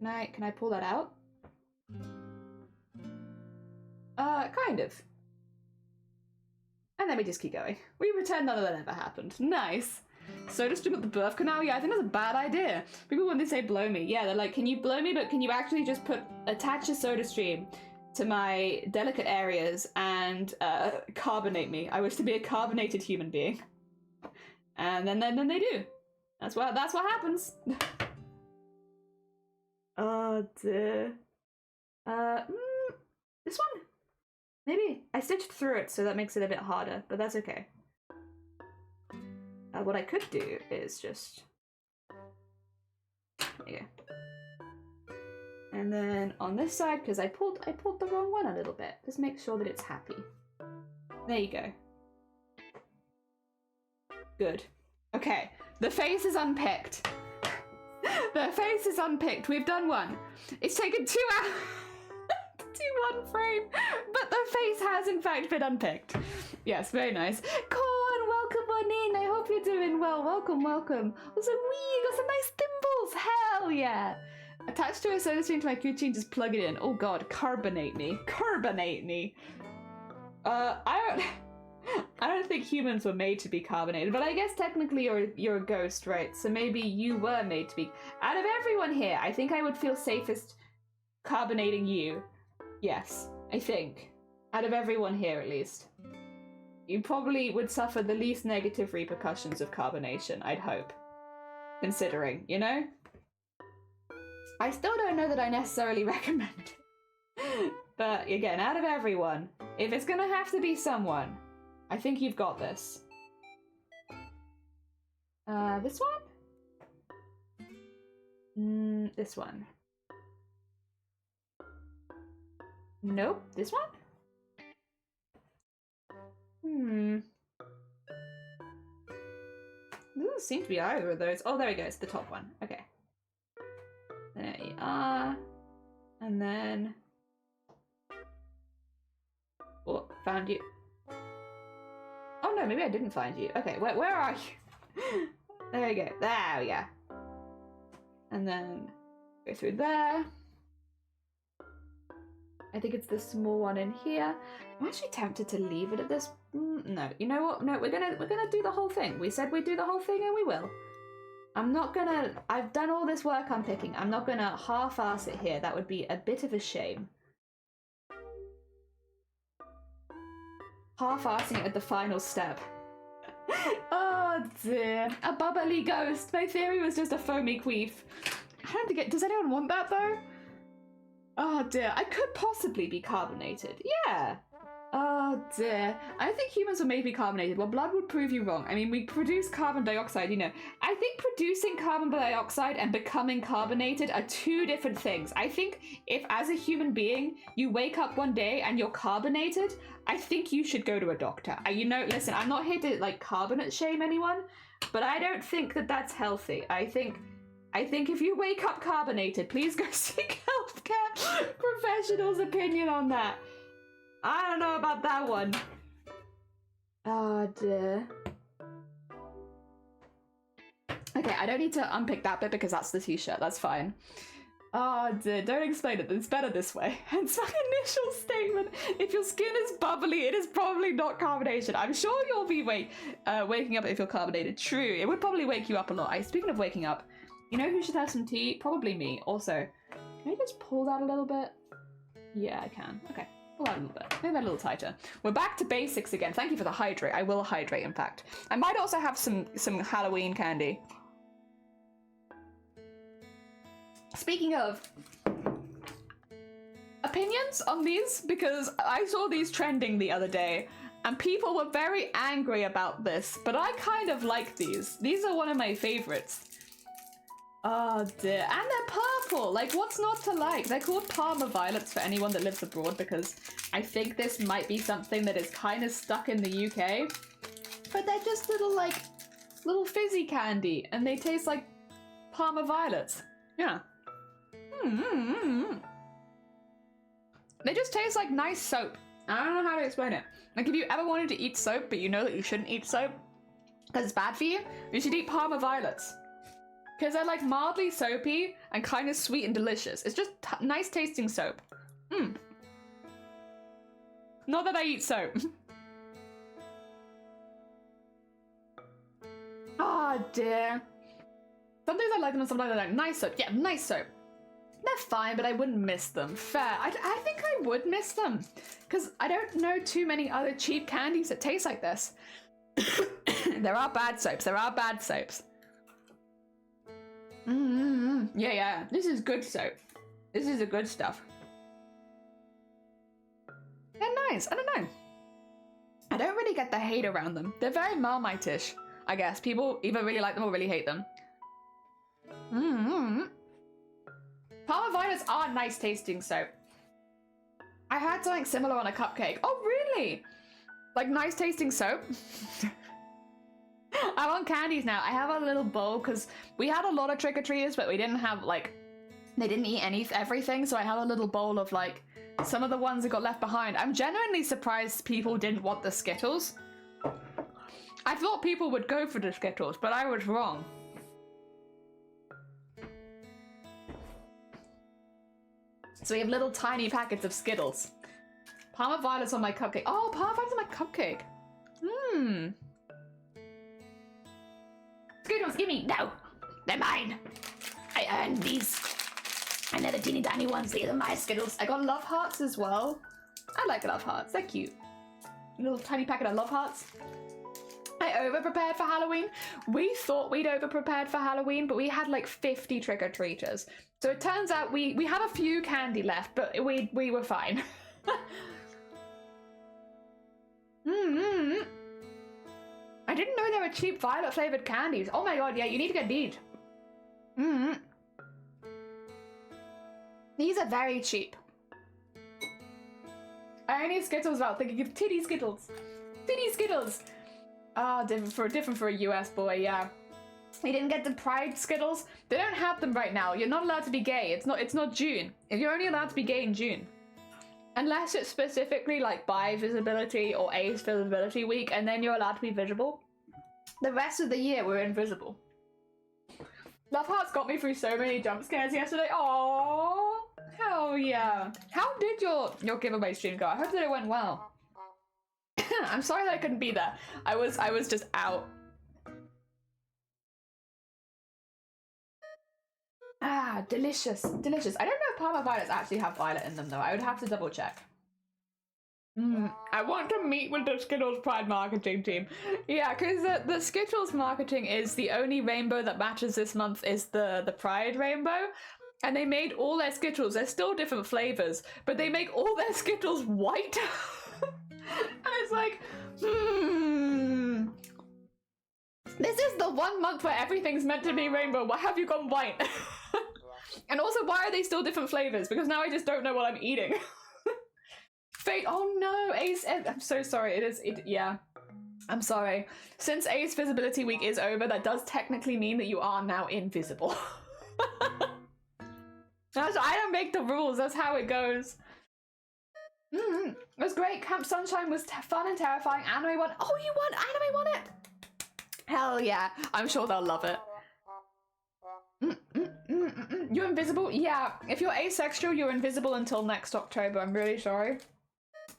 Can I pull that out? Kind of. And then we just keep going. We pretend none of that ever happened. Nice. Soda stream at the birth canal? Yeah, I think that's a bad idea. People, when they say blow me, yeah, they're like, can you blow me, but can you actually just attach a soda stream to my delicate areas and carbonate me? I wish to be a carbonated human being. And then they do. That's what happens. Oh dear. This one? Maybe. I stitched through it, so that makes it a bit harder, but that's okay. What I could do is just... There you go. And then on this side, because I pulled the wrong one a little bit. Just make sure that it's happy. There you go. Good. Okay. The face is unpicked. The face is unpicked. We've done one. It's taken 2 hours to do one frame, but the face has in fact been unpicked. Yes, very nice. Corn, welcome on in. I hope you're doing well. Welcome, welcome. Also, you got some nice thimbles. Hell yeah. Attached to a soda stream to my coochie and just plug it in. Oh god, carbonate me. Carbonate me. I don't think humans were made to be carbonated, but I guess technically you're a ghost, right? So maybe you were made to be. Out of everyone here, I think I would feel safest carbonating you. Yes, I think. Out of everyone here, at least. You probably would suffer the least negative repercussions of carbonation, I'd hope. Considering, you know? I still don't know that I necessarily recommend it. But again, out of everyone, if it's gonna have to be someone, I think you've got this. This one? This one. Nope. This one? Doesn't seem to be either of those. Oh, there we go. It's the top one. Okay. There you are. And then... Oh, found you. Oh no, maybe I didn't find you. Okay, where are you? There you go. There we go. And then go through there. I think it's the small one in here. I'm actually tempted to leave it at this. No, you know what? No, we're gonna do the whole thing. We said we'd do the whole thing, and we will. I'm not gonna. I've done all this work unpicking. I'm not gonna half-ass it here. That would be a bit of a shame. Half-assing it at the final step. Oh dear. A bubbly ghost. My theory was just a foamy queef. I don't think it... Does anyone want that though? Oh dear. I could possibly be carbonated. Yeah. Oh Oh dear. I think humans were made to be carbonated. Well, blood would prove you wrong. I mean, we produce carbon dioxide, you know. I think producing carbon dioxide and becoming carbonated are two different things. I think if, as a human being, you wake up one day and you're carbonated, I think you should go to a doctor. You know, listen, I'm not here to, like, carbonate shame anyone, but I don't think that that's healthy. I think if you wake up carbonated, please go seek healthcare professionals' opinion on that. I don't know about that one. Oh dear. Okay, I don't need to unpick that bit because that's the t-shirt, that's fine. Oh dear, don't explain it, it's better this way. Hence my initial statement. If your skin is bubbly, it is probably not carbonation. I'm sure you'll be waking up if you're carbonated. True, it would probably wake you up a lot. Speaking of waking up, you know who should have some tea? Probably me. Also, can I just pull that a little bit? Yeah, I can. Okay. Pull out a little bit. Maybe that a little tighter. We're back to basics again. Thank you for the hydrate. I will hydrate, in fact. I might also have some Halloween candy. Speaking of opinions on these, because I saw these trending the other day, and people were very angry about this, but I kind of like these. These are one of my favorites. Oh dear, and they're purple! Like, what's not to like? They're called Parma Violets for anyone that lives abroad, because I think this might be something that is kind of stuck in the UK. But they're just little fizzy candy, and they taste like Parma Violets. Yeah. They just taste like nice soap. I don't know how to explain it. Like, if you ever wanted to eat soap, but you know that you shouldn't eat soap, because it's bad for you, you should eat Parma Violets. Because they're like mildly soapy and kind of sweet and delicious. It's just nice tasting soap. Not that I eat soap. Oh dear. Sometimes I like them and sometimes I don't. Nice soap. Yeah, nice soap. They're fine, but I wouldn't miss them. Fair. I think I would miss them. Because I don't know too many other cheap candies that taste like this. There are bad soaps. There are bad soaps. Yeah. This is good soap. This is the good stuff. They're nice. I don't know. I don't really get the hate around them. They're very Marmite-ish, I guess. People either really like them or really hate them. Parma Violets are nice tasting soap. I had something similar on a cupcake. Oh, really? Like nice tasting soap? I want candies now. I have a little bowl because we had a lot of trick-or-treaters, but we didn't have, like, they didn't eat everything, so I have a little bowl of, like, some of the ones that got left behind. I'm genuinely surprised people didn't want the Skittles. I thought people would go for the Skittles, but I was wrong. So we have little tiny packets of Skittles. Parma Violets on my cupcake. Oh, Parma Violets on my cupcake. Skittles, gimme! No! They're mine! I earned these. And they're the teeny tiny ones. These are my Skittles. I got love hearts as well. I like love hearts. They're cute. A little tiny packet of love hearts. I over-prepared for Halloween. We thought we'd over-prepared for Halloween, but we had like 50 trick-or-treaters. So it turns out we have a few candy left, but we were fine. I didn't know there were cheap violet flavored candies. Oh my god, yeah, you need to get these. These are very cheap. I only have Skittles without thinking of titty Skittles. Titty Skittles! Ah, different for a US boy, yeah. You didn't get the Pride Skittles? They don't have them right now. You're not allowed to be gay. It's not June. You're only allowed to be gay in June. Unless it's specifically like bi visibility or ace visibility week, and then you're allowed to be visible. The rest of the year we're invisible. Love Hearts got me through so many jump scares yesterday. Aww, hell yeah. How did your giveaway stream go? I hope that it went well. I'm sorry that I couldn't be there. I was just out. Ah, delicious, delicious. I don't know if Parma Violets actually have violet in them though. I would have to double check. I want to meet with the Skittles Pride marketing team. Yeah, because the Skittles marketing is the only rainbow that matches this month is the Pride rainbow. And they made all their Skittles, they're still different flavors, but they make all their Skittles white. And it's like, this is the 1 month where everything's meant to be rainbow. Why have you gone white? And also, why are they still different flavors? Because now I just don't know what I'm eating. Fate. Oh no, Ace. I'm so sorry. Yeah. I'm sorry. Since Ace Visibility Week is over, that does technically mean that you are now invisible. I don't make the rules. That's how it goes. It was great. Camp Sunshine was fun and terrifying. Anime won. Oh, you won. Anime won it. Hell yeah. I'm sure they'll love it. You're invisible? Yeah. If you're asexual, you're invisible until next October. I'm really sorry.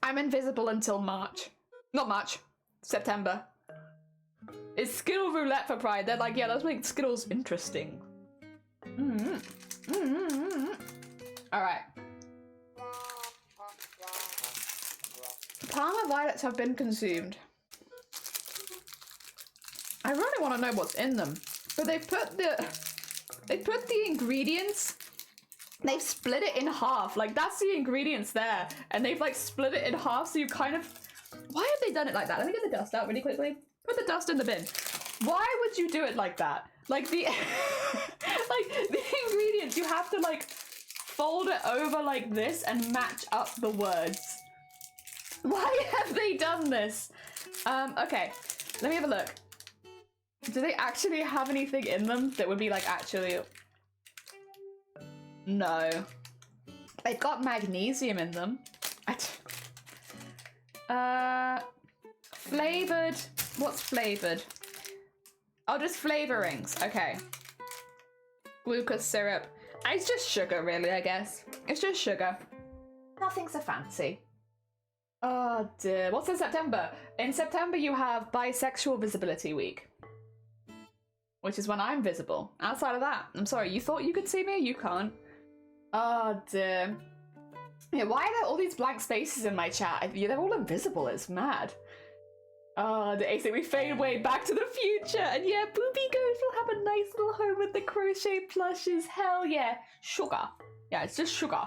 I'm invisible until March. Not March. September. It's Skittle Roulette for Pride. They're like, yeah, let's make Skittles interesting. Alright. Parma violets have been consumed. I really want to know what's in them. But they put the ingredients, they've split it in half. Like, that's the ingredients there. And they've, like, split it in half, so you kind of... Why have they done it like that? Let me get the dust out really quickly. Put the dust in the bin. Why would you do it like that? Like, the... like, the ingredients, you have to, like, fold it over like this and match up the words. Why have they done this? Okay. Let me have a look. Do they actually have anything in them that would be, like, actually... No. They've got magnesium in them. Flavored. What's flavored? Oh, just flavorings. Okay. Glucose syrup. It's just sugar, really, I guess. It's just sugar. Nothing so fancy. Oh, dear. What's in September? In September, you have Bisexual Visibility Week. Which is when I'm visible. Outside of that, I'm sorry, you thought you could see me? You can't. Oh, dear. Yeah, why are there all these blank spaces in my chat? They're all invisible, it's mad. Oh, the ace, we fade away back to the future. And yeah, Booby Ghost will have a nice little home with the crochet plushes. Hell yeah. Sugar. Yeah, it's just sugar.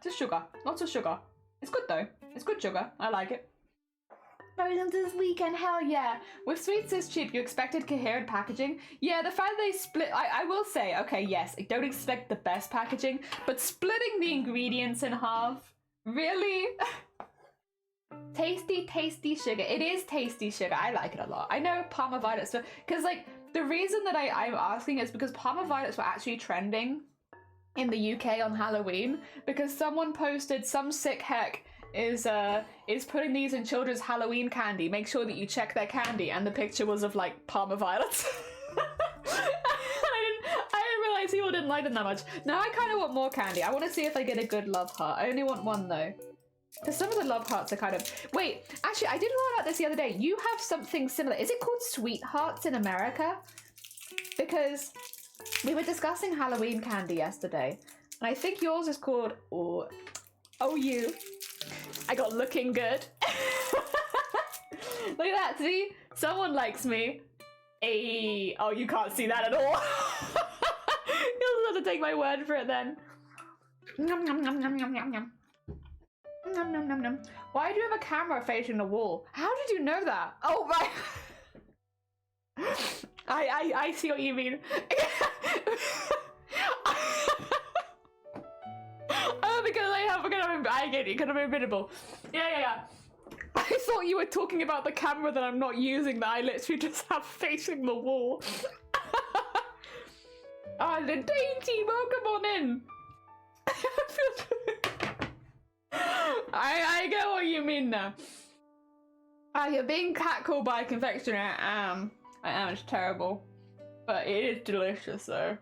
Just sugar. Lots of sugar. It's good though. It's good sugar. I like it. Frozen this weekend, hell yeah. With Sweets Is Cheap, you expected coherent packaging? Yeah, the fact they split, I will say, okay, yes, I don't expect the best packaging, but splitting the ingredients in half, really? Tasty, tasty sugar. It is tasty sugar. I like it a lot. I know Parma Violets, because like, the reason that I'm asking is because Parma Violets were actually trending in the UK on Halloween, because someone posted some sick heck is putting these in children's Halloween candy. Make sure that you check their candy, and the picture was of like Parma Violets. I didn't realize people didn't like them that much. Now I kind of want more candy. I want to see if I get a good love heart. I only want one though. Because some of the love hearts are kind of... Wait, actually, I did learn about this the other day. You have something similar. Is it called sweethearts in America? Because we were discussing Halloween candy yesterday. And I think yours is called... Oh, you. I got looking good. Look at that, see? Someone likes me. Hey. Oh, you can't see that at all. You'll have to take my word for it then. Nom nom nom nom nom nom nom. Nom nom nom nom. Why do you have a camera facing the wall? How did you know that? Oh, right. I see what you mean. Oh, because I get it, because I'm invisible. Yeah. I thought you were talking about the camera that I'm not using, that I literally just have facing the wall. Oh, the dainty, welcome on in. I get what you mean now. You're being catcalled by a confectioner. I am. It's terrible. But it is delicious though.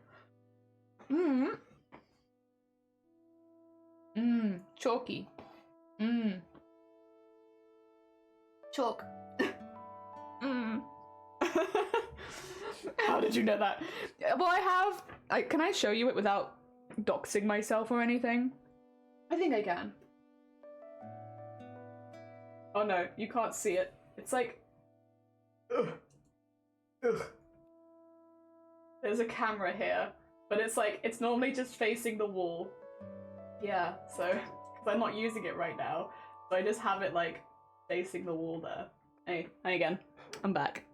Chalky. Chalk. How did you know that? Well, I have... can I show you it without doxing myself or anything? I think I can. Oh no, you can't see it. It's like... Ugh. There's a camera here, but it's like, it's normally just facing the wall. Yeah, so, because I'm not using it right now. So I just have it like facing the wall there. Hey, hi again. I'm back.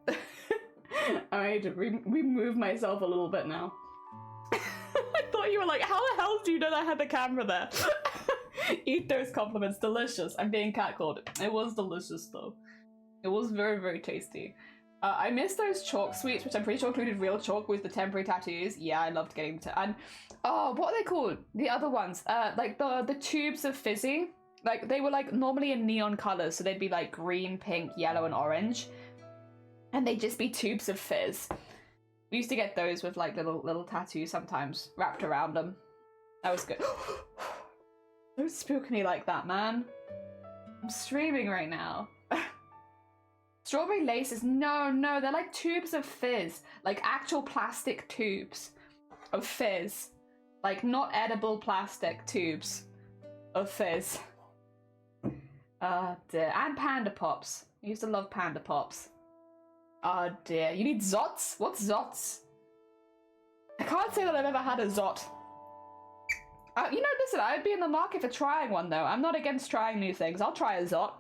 I need to remove myself a little bit now. I thought you were like, how the hell do you know that I had the camera there? Eat those compliments. Delicious. I'm being catcalled. It was delicious though. It was very, very tasty. I missed those chalk sweets, which I'm pretty sure included real chalk with the temporary tattoos. Yeah, I loved getting and oh, what are they called? The other ones, like the tubes of fizzy. Like they were like normally in neon colors, so they'd be like green, pink, yellow, and orange, and they'd just be tubes of fizz. We used to get those with like little tattoos sometimes wrapped around them. That was good. Don't spook me like that, man. I'm streaming right now. Strawberry laces, no, they're like tubes of fizz, like actual plastic tubes of fizz, like not edible plastic tubes of fizz. Oh dear, and Panda Pops. I used to love Panda Pops. Oh dear, you need Zots? What's Zots? I can't say that I've ever had a Zot. You know, listen, I'd be in the market for trying one though. I'm not against trying new things. I'll try a Zot.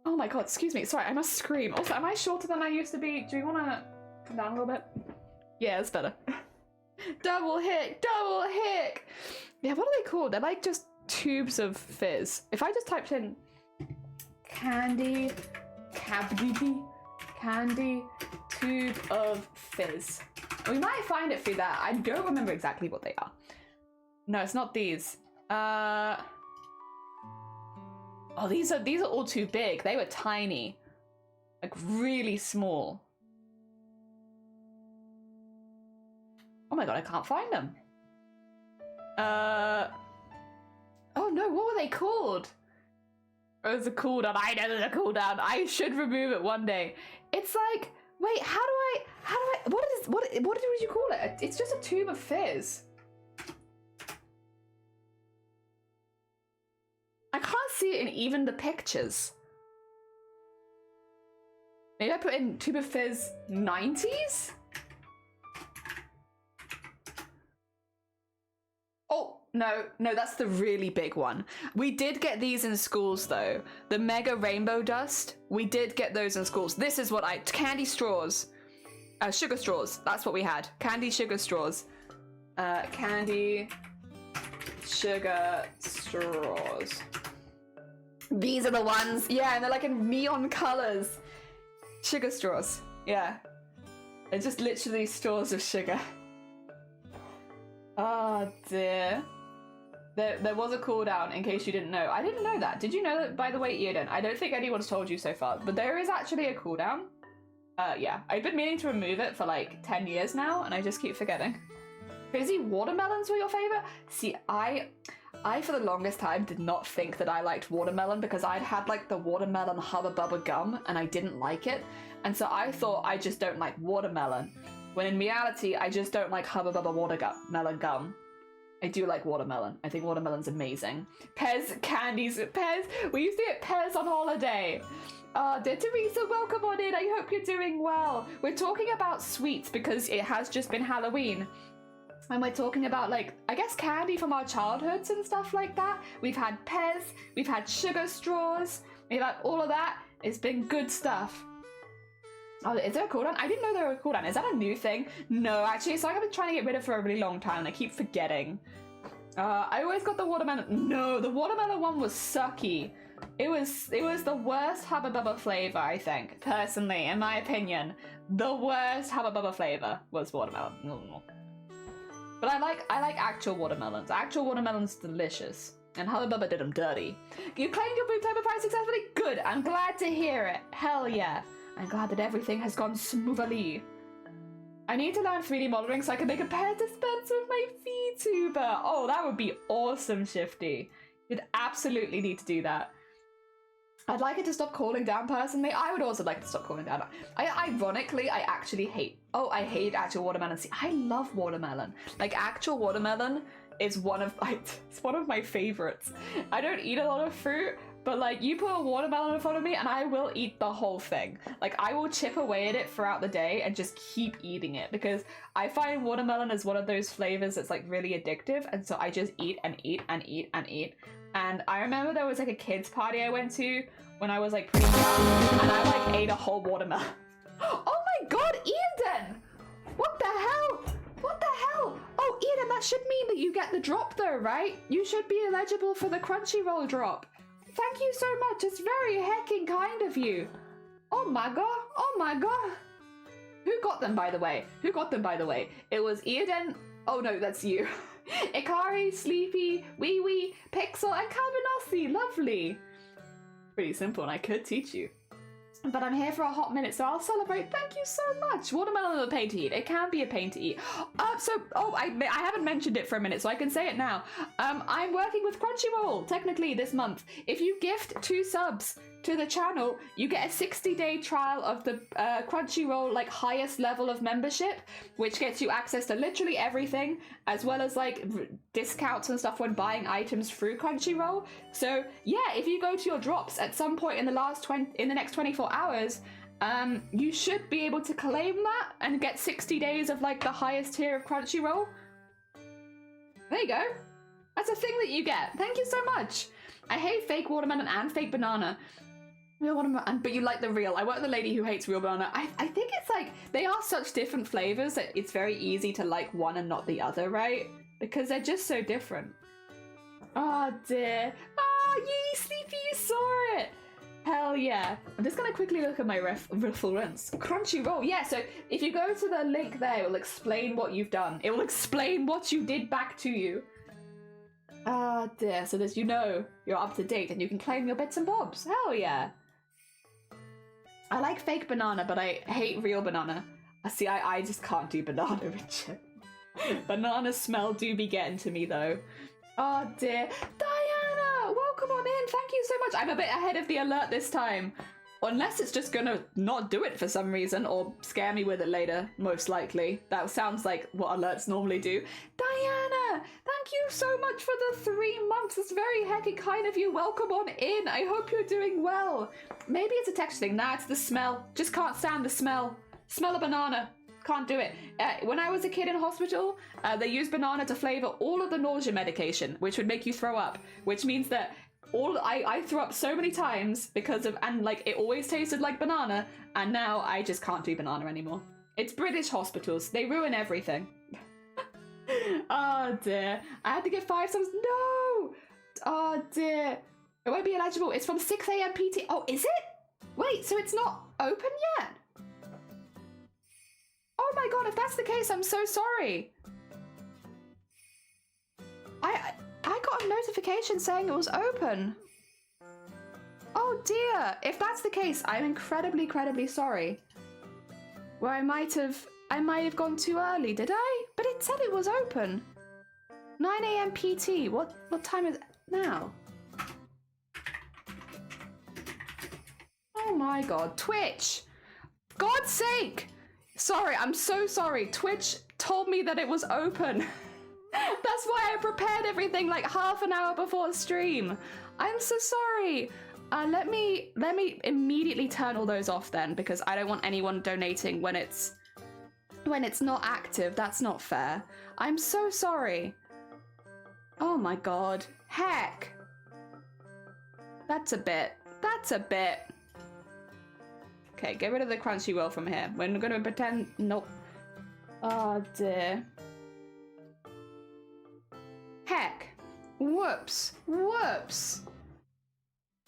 Oh my god, excuse me. Sorry, I must scream. Also, am I shorter than I used to be? Do you want to come down a little bit? Yeah, it's better. Double hick! Double hick! Yeah, what are they called? They're like just tubes of fizz. If I just typed in candy, candy, tube of fizz. We might find it through that. I don't remember exactly what they are. No, it's not these. Oh, these are all too big. They were tiny. Like really small. Oh my god, I can't find them. Oh no, what were they called? Oh, there's a cooldown. I know there's a cooldown. I should remove it one day. It's like, wait, how do I, what did you call it? It's just a tube of fizz. I can't see it in even the pictures. Maybe I put in tube of fizz 90s? Oh, no, that's the really big one. We did get these in schools though. The mega rainbow dust, we did get those in schools. This is what candy straws. Sugar straws, that's what we had. Candy sugar straws. Candy sugar straws. These are the ones, yeah, and they're like in neon colors. Sugar straws, yeah. They're just literally straws of sugar. Oh dear. There was a cooldown in case you didn't know. I didn't know that. Did you know that, by the way, Eden? I don't think anyone's told you so far, but there is actually a cooldown. Yeah, I've been meaning to remove it for like 10 years now, and I just keep forgetting. Crazy watermelons were your favorite? See, I for the longest time did not think that I liked watermelon because I'd had like the watermelon Hubba Bubba gum and I didn't like it. And so I thought I just don't like watermelon. When in reality, I just don't like Hubba Bubba watermelon gum. I do like watermelon. I think watermelon's amazing. Pez candies, Pez. We used to get Pez on holiday. Dear Teresa, welcome on in. I hope you're doing well. We're talking about sweets because it has just been Halloween. And we're talking about, like, I guess candy from our childhoods and stuff like that. We've had Pez, we've had sugar straws, we've had all of that. It's been good stuff. Oh, is there a cooldown? I didn't know there was a cooldown. Is that a new thing? No, actually, it's like I've been trying to get rid of for a really long time and I keep forgetting. I always got the watermelon. No, the watermelon one was sucky. It was the worst Hubba Bubba flavor, I think, personally, in my opinion. The worst Hubba Bubba flavor was watermelon. But I like actual watermelons. Actual watermelons delicious. And Hubba Bubba did them dirty. You claimed your Booktober prize successfully? Good, I'm glad to hear it. Hell yeah. I'm glad that everything has gone smoothly. I need to learn 3D modeling so I can make a pair dispenser with my VTuber. Oh, that would be awesome, Shifty. You'd absolutely need to do that. I'd like it to stop cooling down personally. I would also like to stop cooling down. Ironically, I actually hate... Oh, I hate actual watermelon. See, I love watermelon. Like, actual watermelon is one of my favorites. I don't eat a lot of fruit, but like, you put a watermelon in front of me and I will eat the whole thing. Like, I will chip away at it throughout the day and just keep eating it because I find watermelon is one of those flavors that's like really addictive, and so I just eat and eat and eat and eat. And I remember there was like a kids party I went to when I was like pretty young, and I like ate a whole watermelon. Oh my god, Eden! What the hell? What the hell? Oh, Eden, that should mean that you get the drop though, right? You should be eligible for the Crunchyroll drop. Thank you so much. It's very heckin' kind of you. Oh my god. Oh my god. Who got them, by the way? Who got them, by the way? It was Eden. Oh no, that's you. Ikari, Sleepy, Wee Wee, Pixel, and Calvinossi. Lovely. Pretty simple, and I could teach you. But I'm here for a hot minute, so I'll celebrate. Thank you so much. Watermelon is a pain to eat. It can be a pain to eat. I haven't mentioned it for a minute, so I can say it now. I'm working with Crunchyroll, technically, this month. If you gift 2 subs to the channel, you get a 60-day trial of the Crunchyroll, like, highest level of membership, which gets you access to literally everything, as well as, like, discounts and stuff when buying items through Crunchyroll. So, yeah, if you go to your drops at some point in the next 24 hours, you should be able to claim that and get 60 days of, like, the highest tier of Crunchyroll. There you go. That's a thing that you get. Thank you so much. I hate fake watermelon and fake banana. Real watermelon, but you like the real. I work with a lady who hates real banana. I think it's like, they are such different flavors that it's very easy to like one and not the other, right? Because they're just so different. Oh dear. Oh, yee, Sleepy, you saw it. Hell yeah. I'm just gonna quickly look at my reference. Crunchyroll. Yeah, so if you go to the link there, it will explain what you've done. It will explain what you did back to you. Ah dear. So that you know you're up to date and you can claim your bits and bobs. Hell yeah. I like fake banana, but I hate real banana. See, I just can't do banana, Richard. Banana smell do be getting to me, though. Oh, dear. Diana, welcome on in. Thank you so much. I'm a bit ahead of the alert this time. Unless it's just gonna not do it for some reason, or scare me with it later, most likely. That sounds like what alerts normally do. Diana, thank you so much for the 3 months. It's very heckin' kind of you. Welcome on in. I hope you're doing well. Maybe it's a texture thing. Nah, it's the smell. Just can't stand the smell. Smell a banana. Can't do it. When I was a kid in hospital, they used banana to flavor all of the nausea medication, which would make you throw up, which means that I threw up so many times because of, and like it always tasted like banana, and now I just can't do banana anymore. It's British hospitals. They ruin everything. Oh dear. I had to get 5 subs. No! Oh dear. It won't be eligible. It's from 6 AM PT. Oh, is it? Wait, so it's not open yet? Oh my god, if that's the case, I'm so sorry. I got a notification saying it was open. Oh dear, if that's the case, I'm incredibly sorry. Well, I might have gone too early, did I? But it said it was open. 9 AM PT, what time is it now? Oh my god, Twitch! God's sake! Sorry, I'm so sorry. Twitch told me that it was open. That's why I prepared everything like half an hour before stream. I'm so sorry. Let me immediately turn all those off then, because I don't want anyone donating when it's not active. That's not fair. I'm so sorry. Oh my god. Heck. That's a bit. Okay, get rid of the Crunchyroll from here. We're gonna pretend. Nope. Oh dear. Heck. Whoops.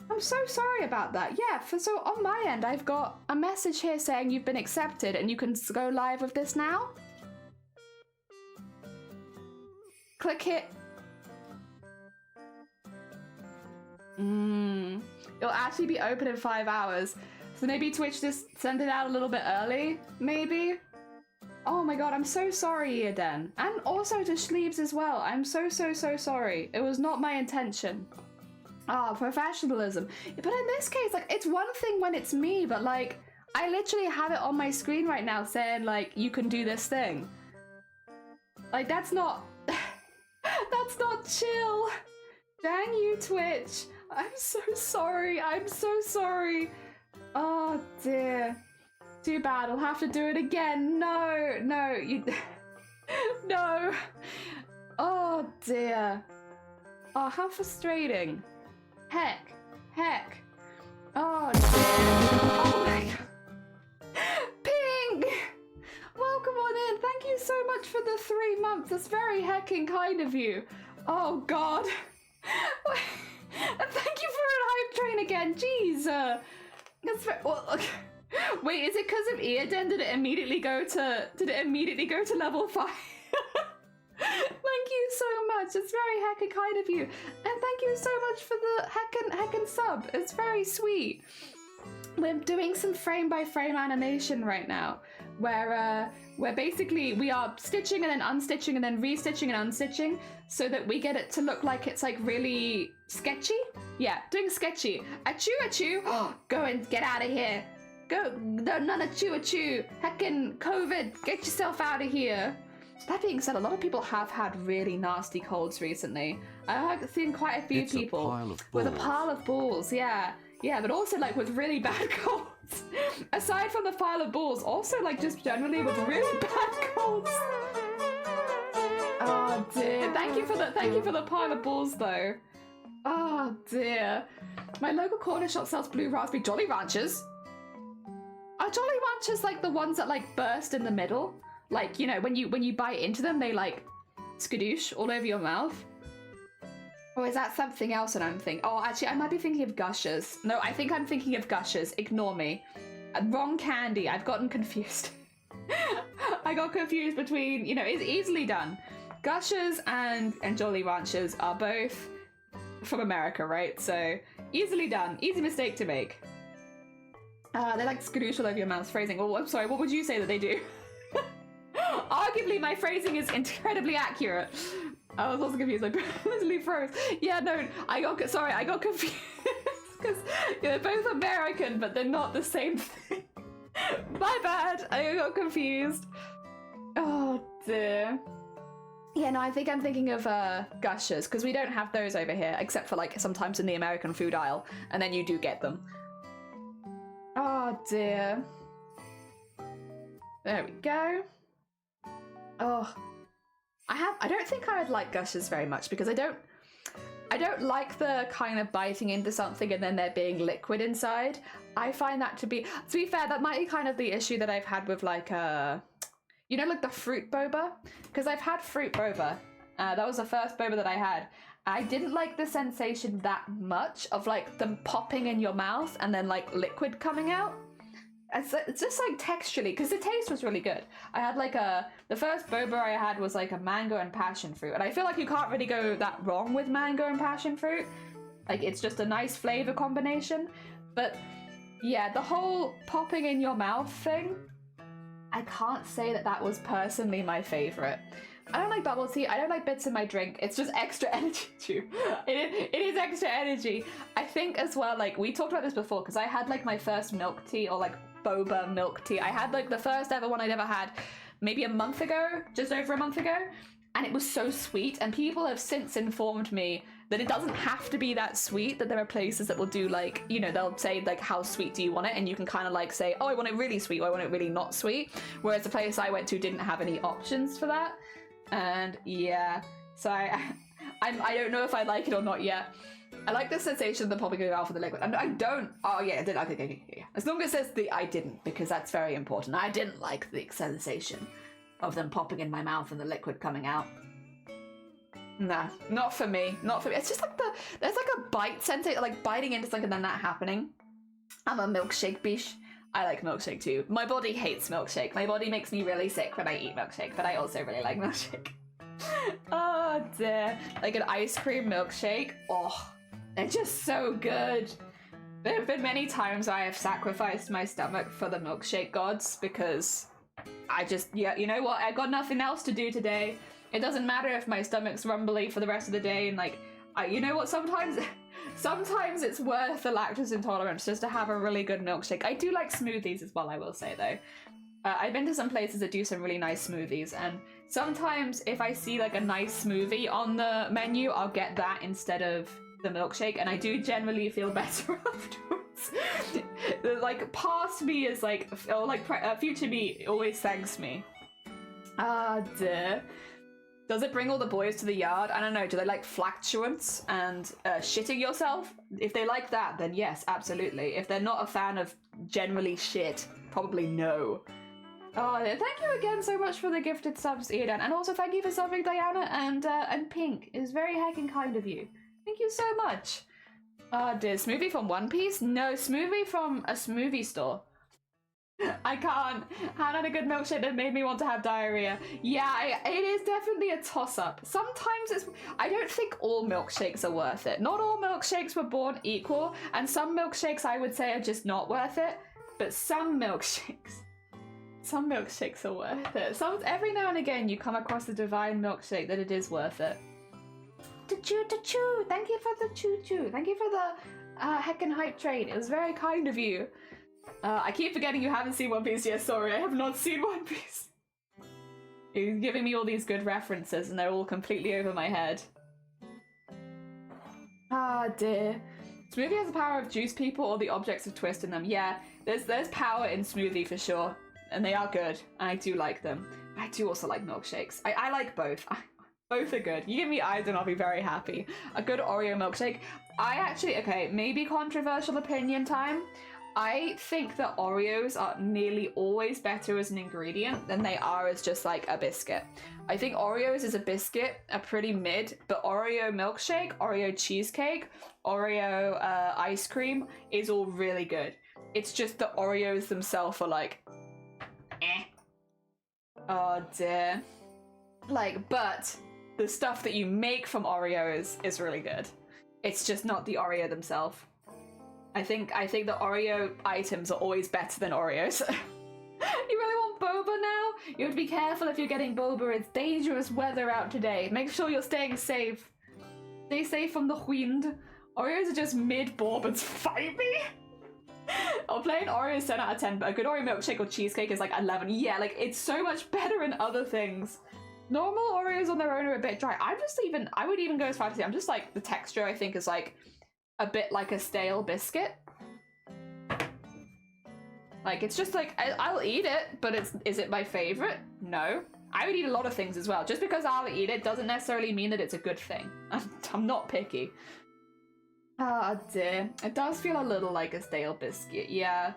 I'm so sorry about that. Yeah, so on my end, I've got a message here saying you've been accepted and you can go live with this now. Click it. It'll actually be open in 5 hours. So maybe Twitch just send it out a little bit early, maybe? Oh my god, I'm so sorry, Eden. And also to Schleebs as well. I'm so sorry. It was not my intention. Ah, professionalism. But in this case, like, it's one thing when it's me, but like, I literally have it on my screen right now saying, like, you can do this thing. Like, that's not... that's not chill. Dang you, Twitch. I'm so sorry. Oh dear. Too bad. I'll have to do it again. No, you... no. Oh dear. Oh, how frustrating. Heck. Oh, dear. Oh my god. Pink! Welcome on in. Thank you so much for the 3 months. That's very hecking kind of you. Oh god. And thank you for a hype train again. Jeez. That's very, well, okay. Wait, is it because of Eoden? Did it immediately go to level 5? Thank you so much. It's very heckin' kind of you. And thank you so much for the heckin' sub. It's very sweet. We're doing some frame by frame animation right now where basically we are stitching and then unstitching and then restitching and unstitching so that we get it to look like it's like really sketchy. Yeah, doing sketchy. Achoo. Oh, go and get out of here. Go. No, none achoo. Heckin' COVID. Get yourself out of here. That being said, a lot of people have had really nasty colds recently. I've seen quite a few people with a pile of balls, yeah, but also like with really bad colds. Aside from the pile of balls, also like just generally with really bad colds. Oh dear! Thank you for the pile of balls though. Oh dear! My local corner shop sells blue raspberry Jolly Ranchers. Are Jolly Ranchers like the ones that like burst in the middle? Like, you know, when you bite into them, they like skadoosh all over your mouth. Or is that something else that I'm thinking? Oh, actually, I might be thinking of Gushers. No, I think I'm thinking of Gushers. Ignore me. Wrong candy. I've gotten confused. I got confused between, you know, it's easily done. Gushers and Jolly Ranchers are both from America, right? So easily done. Easy mistake to make. They like skadoosh all over your mouth. Phrasing. Oh, I'm sorry. What would you say that they do? Arguably, my phrasing is incredibly accurate. I was also confused. I literally froze. Yeah, no, I got confused because they're both American, but they're not the same thing. My bad. I got confused. Oh dear. Yeah, no, I think I'm thinking of Gushers because we don't have those over here, except for like sometimes in the American food aisle, and then you do get them. Oh dear. There we go. Oh, I don't think I would like Gushers very much because I don't like the kind of biting into something and then there being liquid inside. I find that to be fair, that might be kind of the issue that I've had with like you know, like the fruit boba, because I've had fruit boba. That was the first boba that I had. I didn't like the sensation that much of like them popping in your mouth and then like liquid coming out. It's just like texturally, because the taste was really good. I had like the first boba I had was like a mango and passion fruit, and I feel like you can't really go that wrong with mango and passion fruit. Like it's just a nice flavor combination. But yeah, the whole popping in your mouth thing, I can't say that was personally my favorite. I don't like bubble tea. I don't like bits in my drink. It's just extra energy too. It is extra energy. I think as well, like we talked about this before, because I had like my first milk tea or like boba milk tea. I had like the first ever one I'd ever had maybe a month ago, just over a month ago. And it was so sweet. And people have since informed me that it doesn't have to be that sweet, that there are places that will do like, you know, they'll say like, how sweet do you want it? And you can kind of like say, oh, I want it really sweet, or I want it really not sweet. Whereas the place I went to didn't have any options for that. And yeah, so I don't know if I like it or not yet. I like the sensation of the popping in your mouth with the liquid. And I don't. Oh yeah, I did. Okay. As long as it says I didn't, because that's very important. I didn't like the sensation of them popping in my mouth and the liquid coming out. Nah, not for me. Not for me. It's just like there's like a bite sensation, like biting into something and then that happening. I'm a milkshake bish. I like milkshake too. My body hates milkshake. My body makes me really sick when I eat milkshake, but I also really like milkshake. Oh dear. Like an ice cream milkshake. Oh, they're just so good. There have been many times I have sacrificed my stomach for the milkshake gods because I just, yeah, you know what? I got nothing else to do today. It doesn't matter if my stomach's rumbly for the rest of the day, and like, you know what? Sometimes it's worth the lactose intolerance just to have a really good milkshake. I do like smoothies as well, I will say though. I've been to some places that do some really nice smoothies, and sometimes if I see like a nice smoothie on the menu, I'll get that instead of the milkshake, and I do generally feel better afterwards. Like past me is like, or like future me always thanks me. Ah, dear. Does it bring all the boys to the yard? I don't know. Do they like flatulence and shitting yourself? If they like that, then yes, absolutely. If they're not a fan of generally shit, probably no. Oh, thank you again so much for the gifted subs, Eden. And also thank you for subbing Diana and Pink. It was very heckin' kind of you. Thank you so much. Dear, smoothie from One Piece? No, smoothie from a smoothie store. I can't. Had a good milkshake that made me want to have diarrhea. Yeah, it is definitely a toss-up. Sometimes it's... I don't think all milkshakes are worth it. Not all milkshakes were born equal, and some milkshakes I would say are just not worth it. But some milkshakes are worth it. Every now and again you come across a divine milkshake that it is worth it. Choo-choo. Thank you for the choo-choo. Thank you for the heckin' hype train. It was very kind of you. I keep forgetting you haven't seen One Piece yet. Sorry, I have not seen One Piece. You're giving me all these good references and they're all completely over my head. Ah, dear. Smoothie has the power of juice people or the objects of twist in them. Yeah, there's power in smoothie for sure. And they are good. And I do like them. I do also like milkshakes. I like both. Both are good. You give me either and I'll be very happy. A good Oreo milkshake. Okay, maybe controversial opinion time. I think that Oreos are nearly always better as an ingredient than they are as just like a biscuit. I think Oreos as a biscuit are pretty mid, but Oreo milkshake, Oreo cheesecake, Oreo ice cream is all really good. It's just the Oreos themselves are like, eh. Oh dear. Like, but the stuff that you make from Oreos is really good. It's just not the Oreo themselves. I think the Oreo items are always better than Oreos. You really want boba now? You have to be careful if you're getting boba. It's dangerous weather out today. Make sure you're staying safe. Stay safe from the wind. Oreos are just mid-bourbons. Fight me? I'll play an Oreo 10 out of 10, but a good Oreo milkshake or cheesecake is like 11. Yeah, like it's so much better in other things. Normal Oreos on their own are a bit dry. I would even go as far as to say, I'm just like, the texture I think is like a bit like a stale biscuit. Like, it's just like, I'll eat it, but is it my favorite? No. I would eat a lot of things as well. Just because I'll eat it doesn't necessarily mean that it's a good thing. I'm not picky. Oh dear. It does feel a little like a stale biscuit, yeah.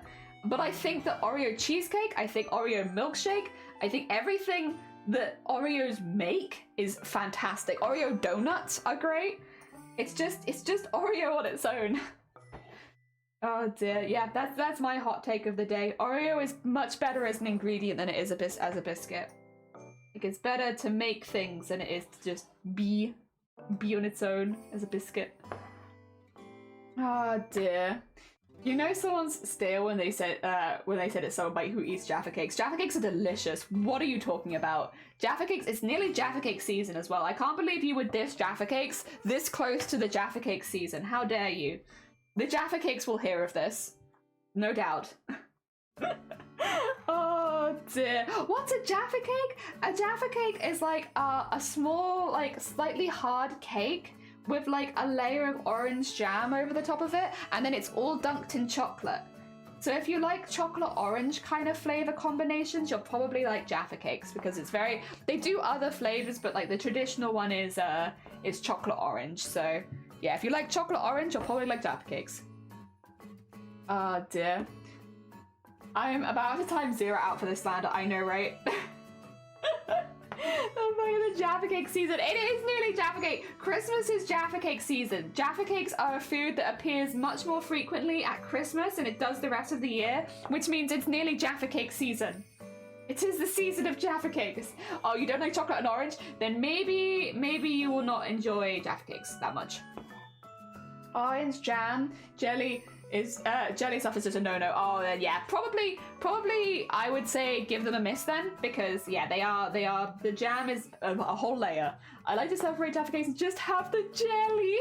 But I think the Oreo cheesecake, I think Oreo milkshake, I think everything that Oreos make is fantastic. Oreo donuts are great. It's just Oreo on its own. Oh dear, yeah, that's my hot take of the day. Oreo is much better as an ingredient than it is as a biscuit. Like, it's better to make things than it is to just be on its own as a biscuit. Oh dear. You know someone's stale when they said it's someone who eats Jaffa Cakes. Jaffa Cakes are delicious. What are you talking about? Jaffa Cakes, it's nearly Jaffa Cake season as well. I can't believe you would diss Jaffa Cakes this close to the Jaffa Cake season. How dare you? The Jaffa Cakes will hear of this. No doubt. Oh dear. What's a Jaffa Cake? A Jaffa Cake is like a small, like slightly hard cake with like a layer of orange jam over the top of it, and then it's all dunked in chocolate. So if you like chocolate orange kind of flavor combinations, you'll probably like Jaffa Cakes because it's very, they do other flavors, but like the traditional one is chocolate orange. So yeah, if you like chocolate orange, you'll probably like Jaffa Cakes. Oh dear. I'm about to time 0 out for this slander, I know, right? Oh my, the Jaffa Cake season. It is nearly Jaffa Cake. Christmas is Jaffa Cake season. Jaffa Cakes are a food that appears much more frequently at Christmas than it does the rest of the year, which means it's nearly Jaffa Cake season. It is the season of Jaffa Cakes. Oh, you don't like chocolate and orange? Then maybe you will not enjoy Jaffa Cakes that much. Orange jam, jelly is jelly stuff is just a no-no. Oh, then yeah, probably I would say give them a miss then, because yeah, they are the jam is a whole layer. I like to separate Jaffa Cakes and just have the jelly.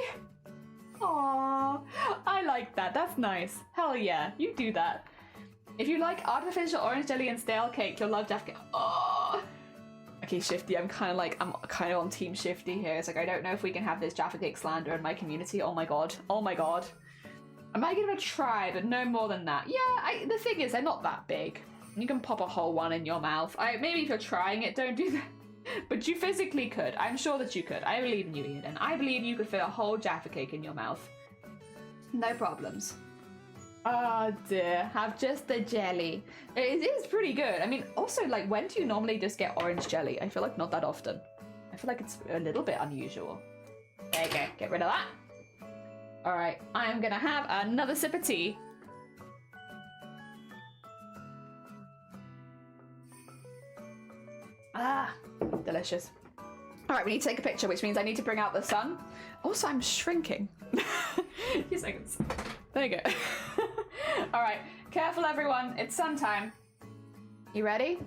Aww, I like that. That's nice. Hell yeah, you do that. If you like artificial orange jelly and stale cake, you'll love Jaffa Cake. Oh. Okay, Shifty, I'm kind of on Team Shifty here. It's like, I don't know if we can have this Jaffa Cake slander in my community. Oh my god. Oh my god. I might give it a try, but no more than that. Yeah, the thing is, they're not that big. You can pop a whole one in your mouth. Maybe if you're trying it, don't do that. But you physically could. I'm sure that you could. I believe in you, Ian. I believe you could fit a whole Jaffa cake in your mouth. No problems. Oh dear, have just the jelly. It is pretty good. I mean, also, like, when do you normally just get orange jelly? I feel like not that often. I feel like it's a little bit unusual. There you go, get rid of that. Alright, I'm gonna have another sip of tea. Ah, delicious. Alright, we need to take a picture, which means I need to bring out the sun. Also, I'm shrinking. A few seconds. There you go. Alright, careful everyone, it's sun time. You ready?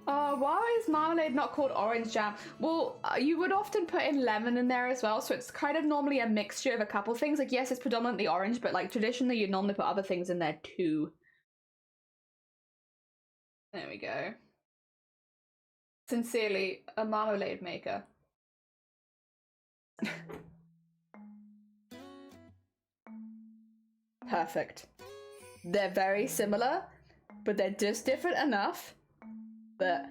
Why is marmalade not called orange jam? Well, you would often put in lemon in there as well, so it's kind of normally a mixture of a couple things. Like, yes, it's predominantly orange, but like traditionally you'd normally put other things in there too. There we go. Sincerely, a marmalade maker. Perfect. They're very similar, but they're just different enough that...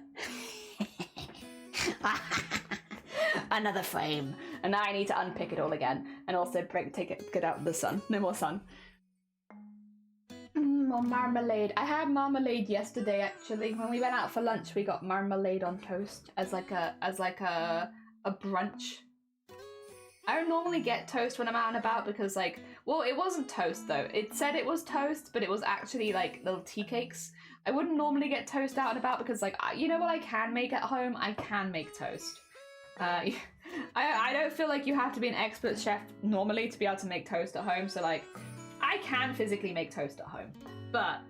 Another frame. And now I need to unpick it all again. And also get out the sun. No more sun. More marmalade. I had marmalade yesterday actually. When we went out for lunch, we got marmalade on toast as like a brunch. I don't normally get toast when I'm out and about because, like, well, it wasn't toast though. It said it was toast, but it was actually like little tea cakes. I wouldn't normally get toast out and about because, like, you know what I can make at home? I can make toast. I don't feel like you have to be an expert chef normally to be able to make toast at home. So, like, I can physically make toast at home, but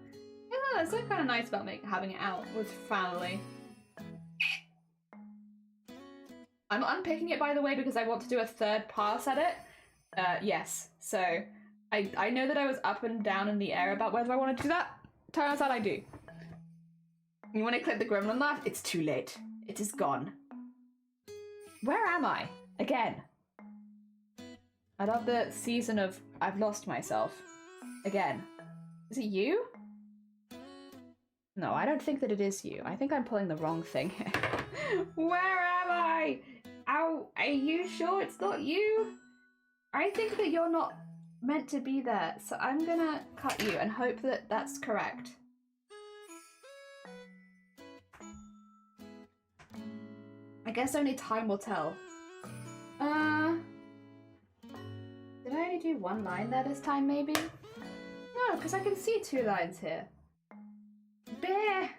yeah, it's kind of nice about having it out with family. I'm unpicking it, by the way, because I want to do a third pass at it. Yes, so I know that I was up and down in the air about whether I want to do that. Turns out I do. You want to click the gremlin laugh? It's too late. It is gone. Where am I? Again. I love the season of I've lost myself. Again. Is it you? No, I don't think that it is you. I think I'm pulling the wrong thing here. Where am I? Ow, are you sure it's not you? I think that you're not meant to be there, so I'm gonna cut you and hope that that's correct. I guess only time will tell. Did I only do one line there this time, maybe? No, because I can see two lines here. Bear!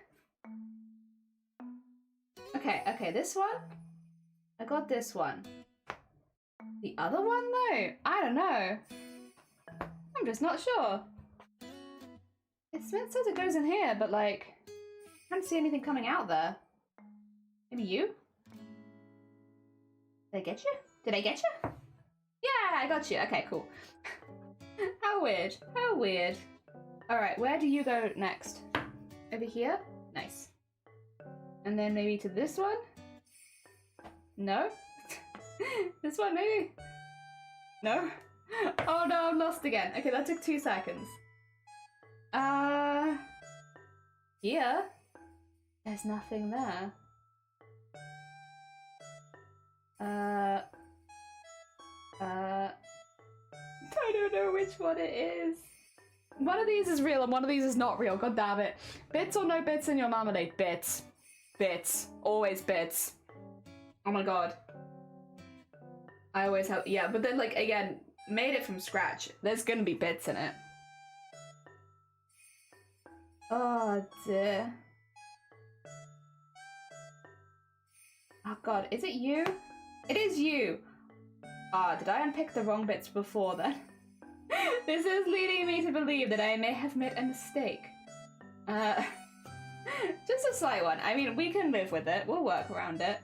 Okay, this one? I got this one. The other one, though? I don't know. I'm just not sure. It says it goes in here, but, like, I can't see anything coming out there. Maybe you? Did I get you? Did I get you? Yeah, I got you. Okay, cool. How weird. How weird. Alright, where do you go next? Over here? Nice. And then maybe to this one? No? This one, maybe? No? Oh no, I'm lost again. Okay, that took 2 seconds. Here? There's nothing there. I don't know which one it is. One of these is real and one of these is not real. God damn it. Bits or no bits in your marmalade? Bits. Bits. Always bits. Oh my god. I always have, yeah, but then, like, again, made it from scratch. There's gonna be bits in it. Oh dear. Oh god, is it you? It is you! Ah, did I unpick the wrong bits before then? This is leading me to believe that I may have made a mistake. Just a slight one. I mean, we can live with it. We'll work around it.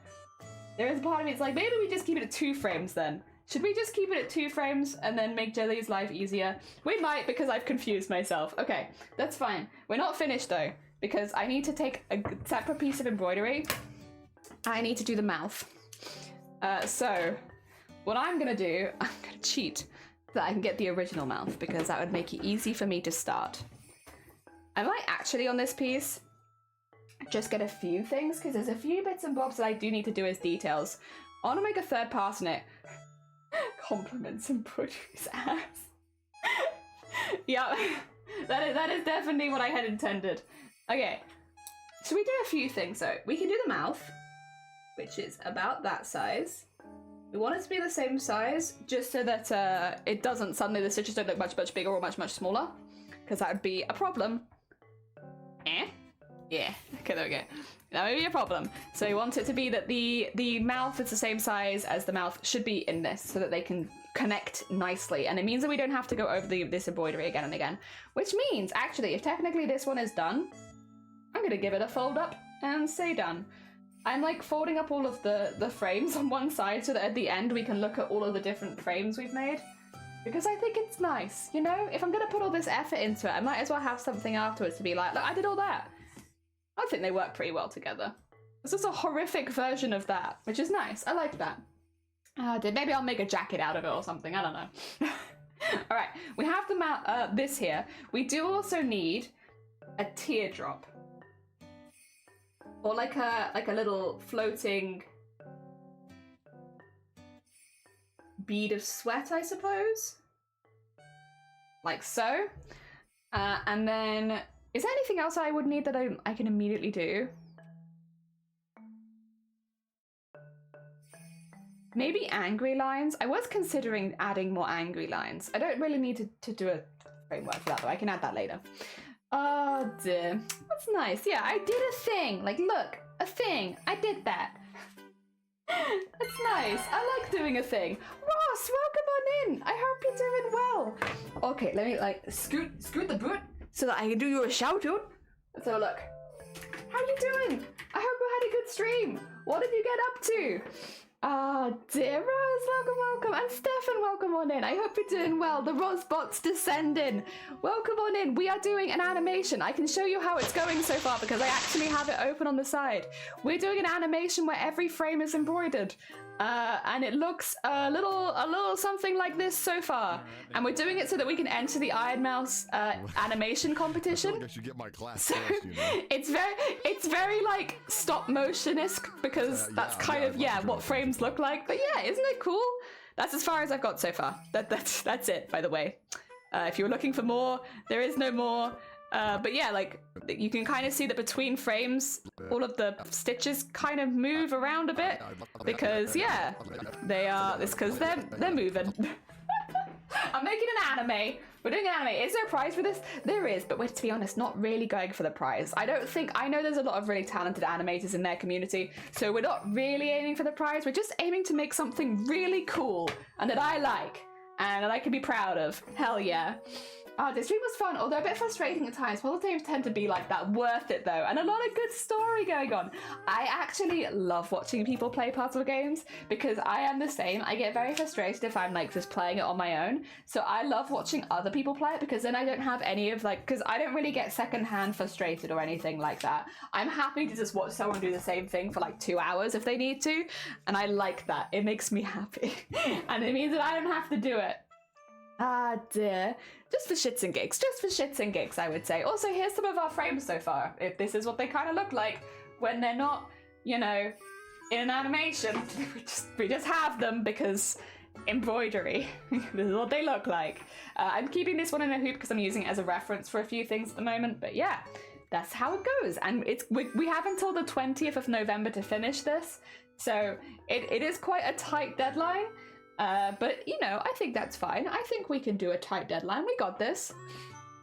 There is a part of me that's like, maybe we just keep it at 2 frames then. Should we just keep it at 2 frames and then make Jelly's life easier? We might, because I've confused myself. Okay, that's fine. We're not finished though, because I need to take a separate piece of embroidery. I need to do the mouth. So, what I'm gonna do, I'm gonna cheat so that I can get the original mouth, because that would make it easy for me to start. I might actually, on this piece, just get a few things, because there's a few bits and bobs that I do need to do as details. I want to make a third pass on it. Compliments and produce ass. Yeah, that is definitely what I had intended. Okay, so we do a few things. So we can do the mouth, which is about that size. We want it to be the same size, just so that it doesn't suddenly, the stitches don't look much bigger or much smaller, because that would be a problem. Yeah, okay, there we go. That would be a problem. So we want it to be that the mouth is the same size as the mouth should be in this, so that they can connect nicely. And it means that we don't have to go over this embroidery again and again. Which means, actually, if technically this one is done, I'm gonna give it a fold up and say done. I'm like folding up all of the frames on one side so that at the end we can look at all of the different frames we've made. Because I think it's nice, you know? If I'm gonna put all this effort into it, I might as well have something afterwards to be like, look, I did all that. I think they work pretty well together. This is a horrific version of that, which is nice. I like that. Maybe I'll make a jacket out of it or something. I don't know. All right, we have the this here. We do also need a teardrop, or like a little floating bead of sweat, I suppose. Like so. And then, is there anything else I would need that I can immediately do? Maybe angry lines? I was considering adding more angry lines. I don't really need to do a framework for that, though. I can add that later. Oh dear. That's nice. Yeah, I did a thing. Like, look, a thing. I did that. That's nice. I like doing a thing. Ross, welcome on in. I hope you're doing well. Okay, let me like scoot the boot so that I can do you a shout out. Let's have a look. How you doing? I hope you had a good stream. What did you get up to? Dear Rose, welcome. And Stefan, welcome on in. I hope you're doing well. The Rosbot's descending. Welcome on in. We are doing an animation. I can show you how it's going so far because I actually have it open on the side. We're doing an animation where every frame is embroidered. And it looks a little something like this so far. And we're doing it so that we can enter the Iron Mouse animation competition. I feel like I should get my class so first, you know? it's very like stop motion-esque because that's kind of what frames look like. But yeah, isn't it cool? That's as far as I've got so far. That's it, by the way. If you were looking for more, there is no more. But yeah, like you can kind of see that between frames, all of the stitches kind of move around a bit because because they're moving. I'm making an anime. We're doing an anime. Is there a prize for this? There is, but we're, to be honest, not really going for the prize. I know there's a lot of really talented animators in their community, so we're not really aiming for the prize. We're just aiming to make something really cool and that I like and that I can be proud of. Hell yeah. This stream was fun, although a bit frustrating at times. Puzzle games tend to be like that. Worth it though, and a lot of good story going on. I actually love watching people play puzzle games because I am the same. I get very frustrated if I'm like just playing it on my own. So I love watching other people play it because then I don't have any of because I don't really get secondhand frustrated or anything like that. I'm happy to just watch someone do the same thing for like 2 hours if they need to, and I like that. It makes me happy, and it means that I don't have to do it. Dear. Just for shits and gigs, I would say. Also, here's some of our frames so far. If this is what they kind of look like when they're not, you know, in an animation. we just have them because embroidery. This is what they look like. I'm keeping this one in a hoop because I'm using it as a reference for a few things at the moment. But yeah, that's how it goes. And we have until the 20th of November to finish this. So it is quite a tight deadline. But, you know, I think that's fine. I think we can do a tight deadline. We got this.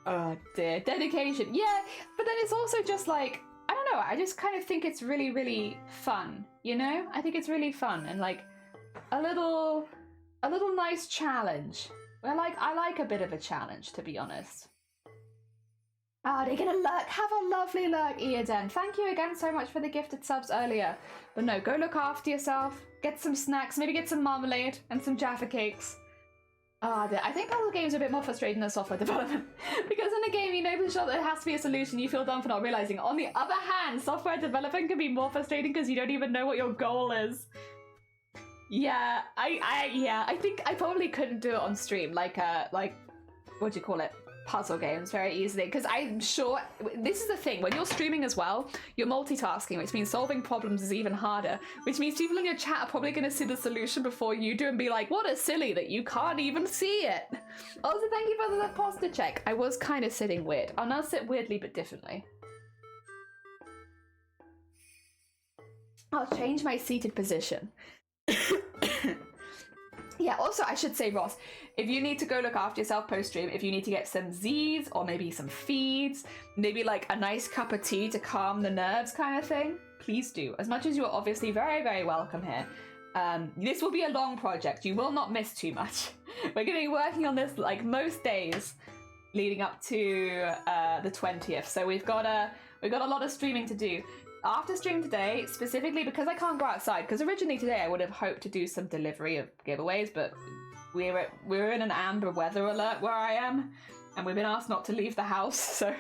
Oh, dear. Dedication. Yeah, but then it's also just like, I don't know, I just kind of think it's really, really fun, you know? I think it's really fun and like a little nice challenge. I like a bit of a challenge, to be honest. They're gonna lurk. Have a lovely lurk, Eoden. Thank you again so much for the gifted subs earlier. But no, go look after yourself. Get some snacks. Maybe get some marmalade and some Jaffa cakes. I think puzzle games are a bit more frustrating than software development. Because in a game, you know for sure there has to be a solution. You feel dumb for not realizing. On the other hand, software development can be more frustrating because you don't even know what your goal is. Yeah, I think I probably couldn't do it on stream. Like what do you call it? puzzle games very easily, because I'm sure this is the thing, when you're streaming as well, you're multitasking, which means solving problems is even harder, which means people in your chat are probably going to see the solution before you do and be like, what a silly that you can't even see it. Also, thank you for the posture check. I was kind of sitting weird. I'll now sit weirdly but differently. I'll change my seated position. Yeah, also I should say, Ross, if you need to go look after yourself post-stream, if you need to get some Z's or maybe some feeds, maybe like a nice cup of tea to calm the nerves kind of thing, please do. As much as you are obviously very, very welcome here. This will be a long project. You will not miss too much. We're going to be working on this like most days leading up to the 20th. So we've got a lot of streaming to do. After stream today, specifically because I can't go outside, because originally today I would have hoped to do some delivery of giveaways, but we're in an amber weather alert where I am, and we've been asked not to leave the house, so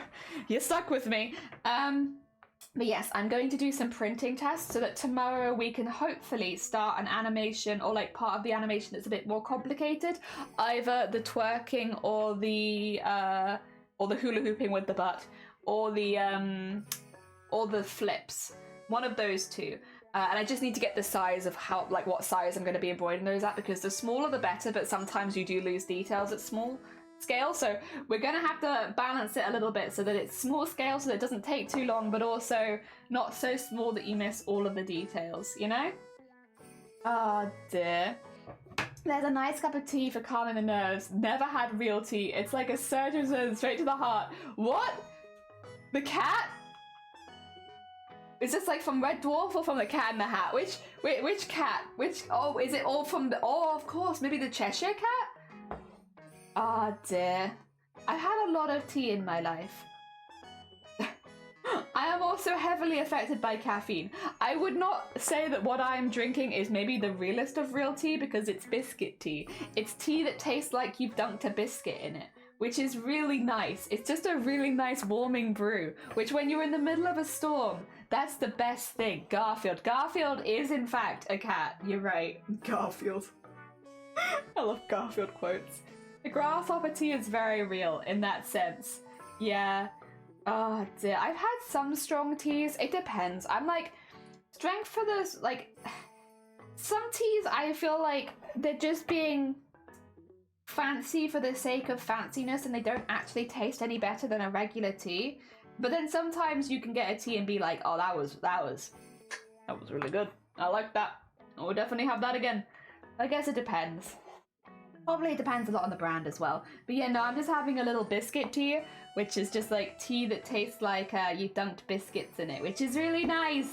you're stuck with me. But yes, I'm going to do some printing tests so that tomorrow we can hopefully start an animation, or like part of the animation that's a bit more complicated, either the twerking or the hula hooping with the butt, or the flips, one of those two. And I just need to get the size of how, like what size I'm going to be embroidering those at, because the smaller the better, but sometimes you do lose details at small scale. So we're going to have to balance it a little bit so that it's small scale so that it doesn't take too long, but also not so small that you miss all of the details, you know? Oh dear. There's a nice cup of tea for calming the nerves. Never had real tea. It's like a surgeon's wound straight to the heart. What? The cat? Is this like from Red Dwarf or from the Cat in the Hat? Which cat? Oh, is it all from the, oh, of course, maybe the Cheshire Cat? Oh dear. I've had a lot of tea in my life. I am also heavily affected by caffeine. I would not say that what I am drinking is maybe the realest of real tea, because it's biscuit tea. It's tea that tastes like you've dunked a biscuit in it, which is really nice. It's just a really nice warming brew, which when you're in the middle of a storm, that's the best thing. Garfield. Garfield is in fact a cat. You're right. Garfield. I love Garfield quotes. The grasshopper tea is very real in that sense. Yeah. Oh dear. I've had some strong teas. It depends. I'm like, strength for this, like, some teas I feel like they're just being fancy for the sake of fanciness and they don't actually taste any better than a regular tea. But then sometimes you can get a tea and be like, oh, that was really good. I like that. I would definitely have that again. I guess it depends. Probably depends a lot on the brand as well. But yeah, no, I'm just having a little biscuit tea, which is just like tea that tastes like you dunked biscuits in it, which is really nice.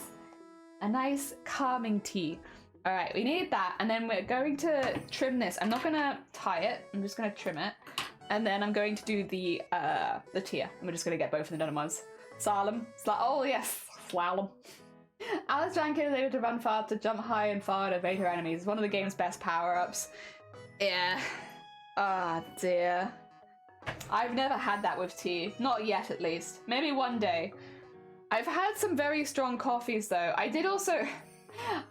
A nice calming tea. All right, we need that, and then we're going to trim this. I'm not gonna tie it. I'm just gonna trim it, and then I'm going to do the tier. We're just gonna get both of them done at once. Slalom. Oh yes, slalom. Alice Rankin is able to run far, to jump high and far, to evade her enemies. It's one of the game's best power-ups. Yeah. Ah, dear. I've never had that with tea. Not yet, at least. Maybe one day. I've had some very strong coffees, though. I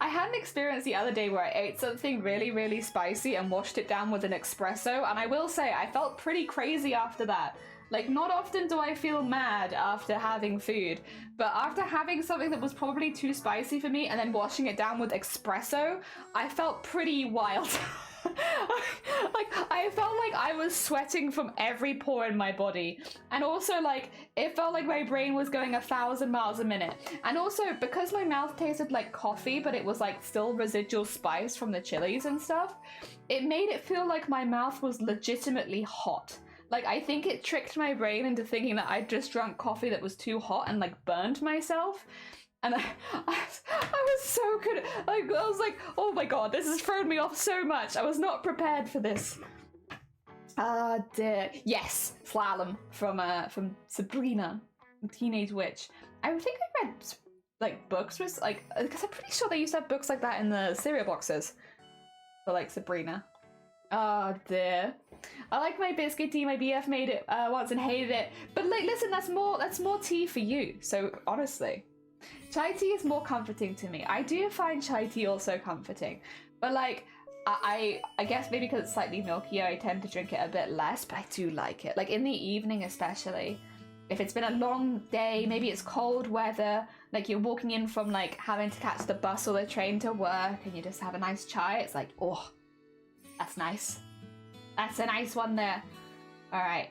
had an experience the other day where I ate something really, really spicy and washed it down with an espresso, and I will say I felt pretty crazy after that. Like, not often do I feel mad after having food, but after having something that was probably too spicy for me and then washing it down with espresso, I felt pretty wild. Like, I felt like I was sweating from every pore in my body, and also like it felt like my brain was going 1,000 miles a minute. And also because my mouth tasted like coffee, but it was like still residual spice from the chilies and stuff, it made it feel like my mouth was legitimately hot. Like, I think it tricked my brain into thinking that I'd just drunk coffee that was too hot and like burned myself. And I was so good. I was like, oh my god, this has thrown me off so much. I was not prepared for this. Ah, dear. Yes, slalom from Sabrina, the Teenage Witch. I think I read like books with like, because I'm pretty sure they used to have books like that in the cereal boxes for like Sabrina. Oh dear. I like my biscuit tea. My BF made it once and hated it. But like, listen, that's more tea for you. So honestly. Chai tea is more comforting to me. I do find chai tea also comforting, but like, I guess maybe because it's slightly milkier, I tend to drink it a bit less, but I do like it. Like in the evening especially. If it's been a long day, maybe it's cold weather, like you're walking in from like having to catch the bus or the train to work and you just have a nice chai, it's like, oh, that's nice. That's a nice one there. All right.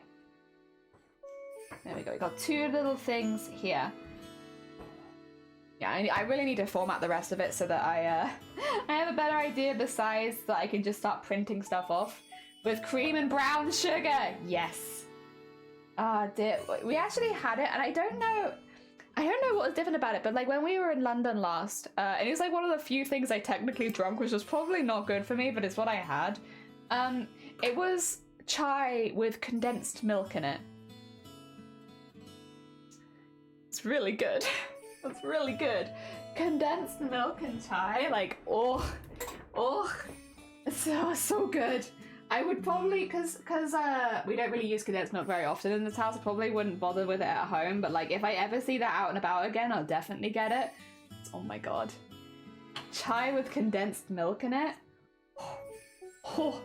There we go. We got 2 little things here. Yeah, I really need to format the rest of it so that I have a better idea of the size that I can just start printing stuff off. With cream and brown sugar! Yes! Ah, dear. We actually had it, and I don't know what was different about it, but like when we were in London last, and it's like one of the few things I technically drunk, which was probably not good for me, but it's what I had. It was chai with condensed milk in it. It's really good. It's really good. Condensed milk and chai, like, oh, it's so good. I would probably, cause we don't really use condensed milk very often in this house, I probably wouldn't bother with it at home, but like if I ever see that out and about again, I'll definitely get it. Oh my god. Chai with condensed milk in it? Oh.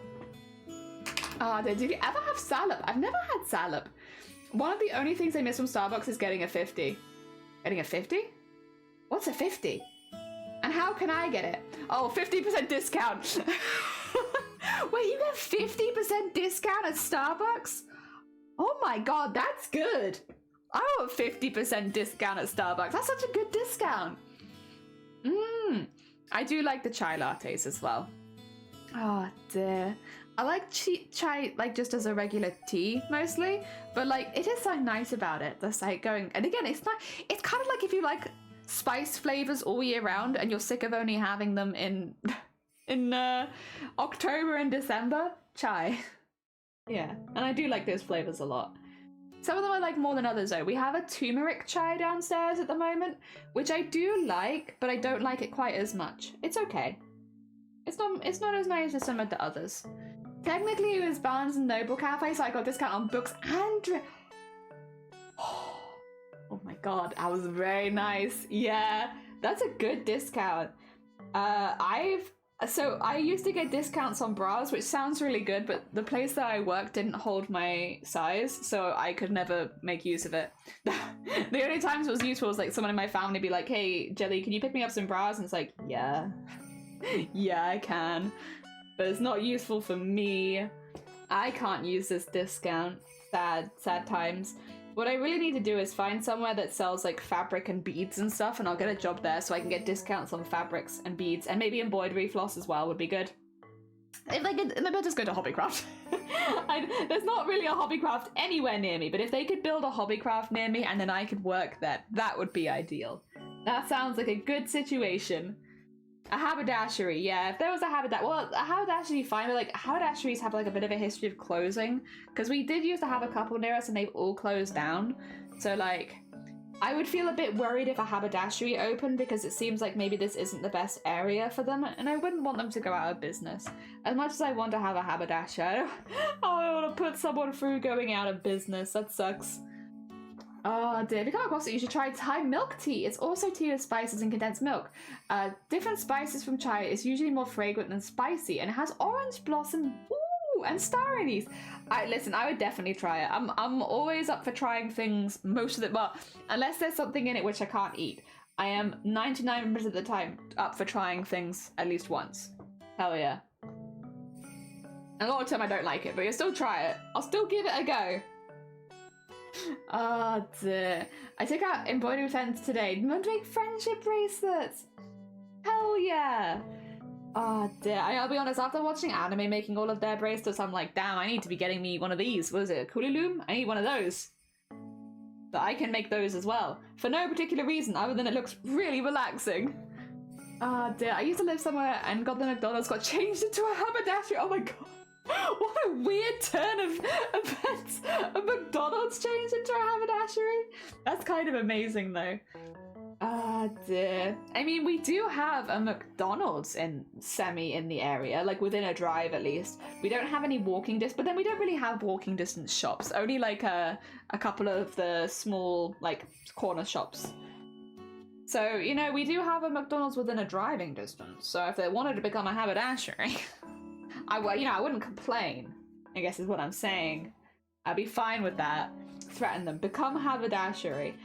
Did you ever have salad? I've never had salad. One of the only things I miss from Starbucks is getting a 50. Getting a 50? What's a 50? And how can I get it? Oh, 50% discount. Wait, you get 50% discount at Starbucks? Oh my god, that's good. I want 50% discount at Starbucks. That's such a good discount. I do like the chai lattes as well. Oh dear. I like chai like just as a regular tea mostly, but like it is so nice about it. That's like going, and again, it's not. It's kind of like if you like spice flavors all year round and you're sick of only having them in October and December, chai. Yeah, and I do like those flavors a lot. Some of them I like more than others though. We have a turmeric chai downstairs at the moment, which I do like, but I don't like it quite as much. It's okay. It's not as nice as some of the others. Technically it was Barnes & Noble Cafe, so I got a discount on books and oh my god, that was very nice. Yeah, that's a good discount. So I used to get discounts on bras, which sounds really good, but the place that I worked didn't hold my size, so I could never make use of it. The only times it was useful was like someone in my family be like, hey, Jelly, can you pick me up some bras? And it's like, yeah. Yeah, I can. But it's not useful for me. I can't use this discount. Sad times. What I really need to do is find somewhere that sells like fabric and beads and stuff, and I'll get a job there so I can get discounts on fabrics and beads, and maybe embroidery floss as well would be good. If they could, maybe I'll just go to Hobbycraft. There's not really a Hobbycraft anywhere near me, but if they could build a Hobbycraft near me and then I could work there, that would be ideal. That sounds like a good situation. A haberdashery, yeah. If there was a haberdashery, fine, but like haberdasheries have like a bit of a history of closing, because we did used to have a couple near us and they've all closed down. So like, I would feel a bit worried if a haberdashery opened, because it seems like maybe this isn't the best area for them, and I wouldn't want them to go out of business. As much as I want to have a haberdashery, I don't want to put someone through going out of business. That sucks. Oh dear, if you come across it, you should try Thai milk tea. It's also tea with spices and condensed milk. Different spices from chai is usually more fragrant than spicy, and it has orange blossom, ooh, and star anise. Listen, I would definitely try it. I'm always up for trying things most of the, well, unless there's something in it which I can't eat. I am 99% of the time up for trying things at least once. Hell yeah. And a lot of the time I don't like it, but you'll still try it. I'll still give it a go. Oh dear. I took out embroidery fence today. I'm doing friendship bracelets. Hell yeah. Oh dear. I'll be honest, after watching anime making all of their bracelets, I'm like, damn, I need to be getting me one of these. What is it? Kuliloom? I need one of those. But I can make those as well. For no particular reason other than it looks really relaxing. Oh dear. I used to live somewhere and got the McDonald's got changed into a haberdashery. Oh my god. What a weird turn of events. A McDonald's changed into a haberdashery? That's kind of amazing though. Ah dear. I mean, we do have a McDonald's in the area, like within a drive at least. We don't have any walking distance, but then we don't really have walking distance shops. Only like a couple of the small like corner shops. So, you know, we do have a McDonald's within a driving distance. So if they wanted to become a haberdashery, I wouldn't complain, I guess is what I'm saying. I'd be fine with that. Threaten them. Become haberdashery.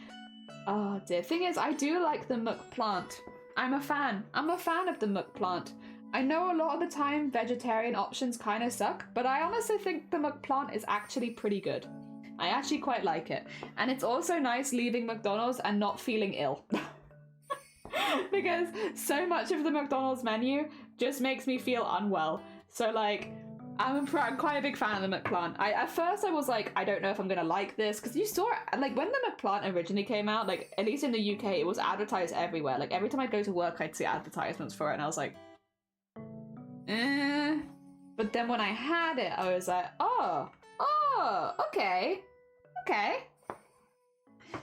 Oh dear. Thing is, I do like the McPlant. I'm a fan. I'm a fan of the McPlant. I know a lot of the time vegetarian options kind of suck, but I honestly think the McPlant is actually pretty good. I actually quite like it. And it's also nice leaving McDonald's and not feeling ill. Because so much of the McDonald's menu just makes me feel unwell. So like, I'm quite a big fan of the McPlant. At first I was like, I don't know if I'm gonna like this, because you saw it, like when the McPlant originally came out, like at least in the UK, it was advertised everywhere. Like every time I'd go to work, I'd see advertisements for it, and I was like, eh. But then when I had it, I was like, oh, okay.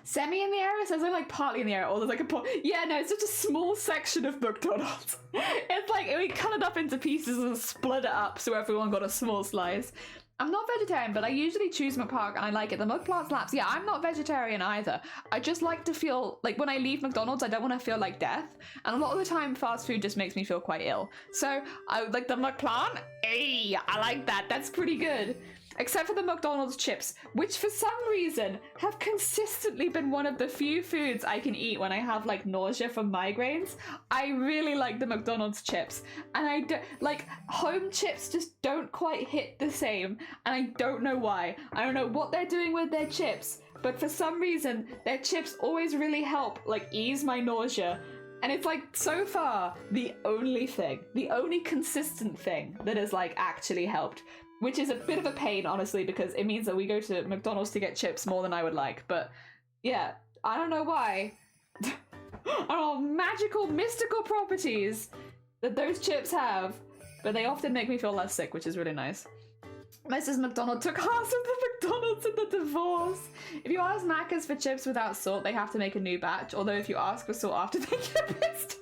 Semi in the area says I'm like partly in the area, or there's like yeah, no, it's such a small section of McDonald's. It's like we cut it up into pieces and split it up so everyone got a small slice. I'm not vegetarian, but I usually choose McPark and I like it. The McPlant slaps. Yeah, I'm not vegetarian either. I just like to feel like when I leave McDonald's, I don't want to feel like death. And a lot of the time, fast food just makes me feel quite ill. So I like the McPlant. Hey, I like that. That's pretty good. Except for the McDonald's chips, which for some reason have consistently been one of the few foods I can eat when I have like nausea from migraines. I really like the McDonald's chips, and I do, like home chips just don't quite hit the same, and I don't know why. I don't know what they're doing with their chips, but for some reason their chips always really help like ease my nausea. And it's like, so far, the only consistent thing that has like actually helped. Which is a bit of a pain, honestly, because it means that we go to McDonald's to get chips more than I would like. But yeah, I don't know why. I don't know, magical, mystical properties that those chips have, but they often make me feel less sick, which is really nice. Mrs. McDonald took half of the McDonald's in the divorce. If you ask Macca's for chips without salt, they have to make a new batch. Although if you ask for salt after, they get pissed.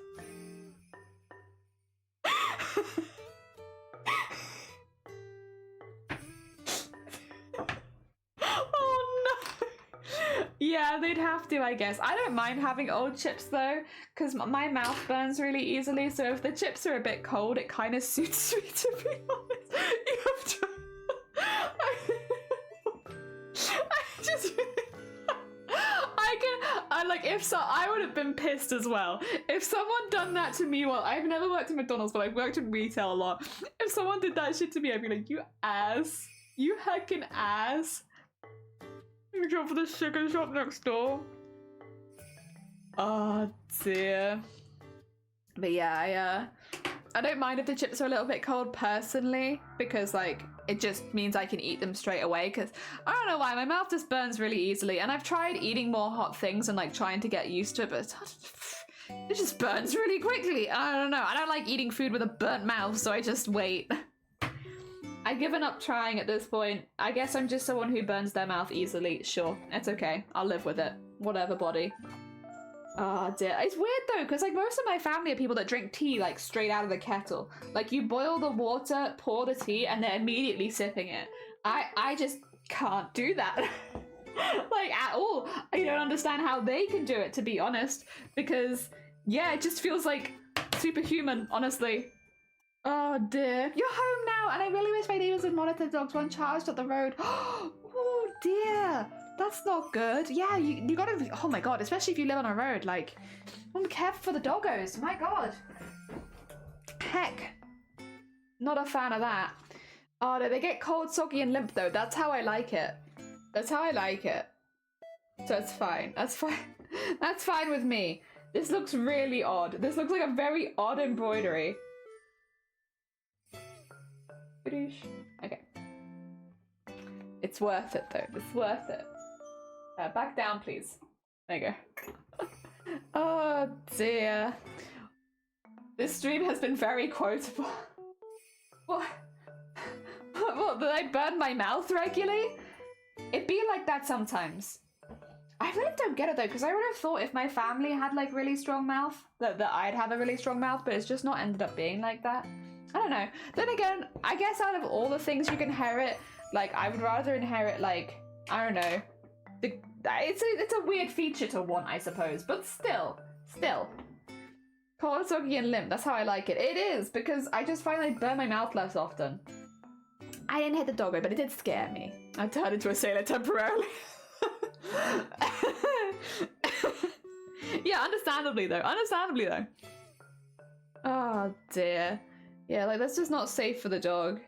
Yeah, they'd have to, I guess. I don't mind having old chips though, because my mouth burns really easily, so if the chips are a bit cold, it kind of suits me, to be honest. You have to... I would have been pissed as well. If someone done that to me, well, I've never worked in McDonald's, but I've worked in retail a lot. If someone did that shit to me, I'd be like, you ass. You heckin' ass. Go for the chicken shop next door. Oh dear. But yeah, I don't mind if the chips are a little bit cold personally, because like it just means I can eat them straight away, because I don't know why, my mouth just burns really easily, and I've tried eating more hot things and like trying to get used to it, but it just burns really quickly. I don't know, I don't like eating food with a burnt mouth, so I just wait. I've given up trying at this point. I guess I'm just someone who burns their mouth easily. Sure, it's okay. I'll live with it. Whatever, body. Oh dear. It's weird though, because like most of my family are people that drink tea like straight out of the kettle. Like you boil the water, pour the tea, and they're immediately sipping it. I just can't do that. Like at all. I don't understand how they can do it, to be honest. Because yeah, it just feels like superhuman, honestly. Oh dear. You're home now, and I really wish my neighbours would monitor dogs when charged at the road. Oh dear. That's not good. Yeah, you gotta be, oh my god, especially if you live on a road, like, be careful for the doggos. My god. Heck. Not a fan of that. Oh no, they get cold, soggy, and limp though. That's how I like it. That's how I like it. So it's fine. That's fine. That's fine with me. This looks really odd. This looks like a very odd embroidery. Okay. It's worth it though. It's worth it. Back down, please. There you go. Oh dear. This stream has been very quotable. What? What? Did I burn my mouth regularly? It'd be like that sometimes. I really don't get it though, because I would have thought if my family had like really strong mouth, that I'd have a really strong mouth, but it's just not ended up being like that. I don't know. Then again, I guess out of all the things you can inherit, like I would rather inherit like, I don't know, it's a weird feature to want, I suppose, but still Still. Cold, soggy, and limp. That's how I like it. It is, because I just find I burn my mouth less often. I didn't hit the doggo, but it did scare me. I turned into a sailor temporarily. Yeah, understandably though. Understandably though. Oh dear. Yeah, like that's just not safe for the dog.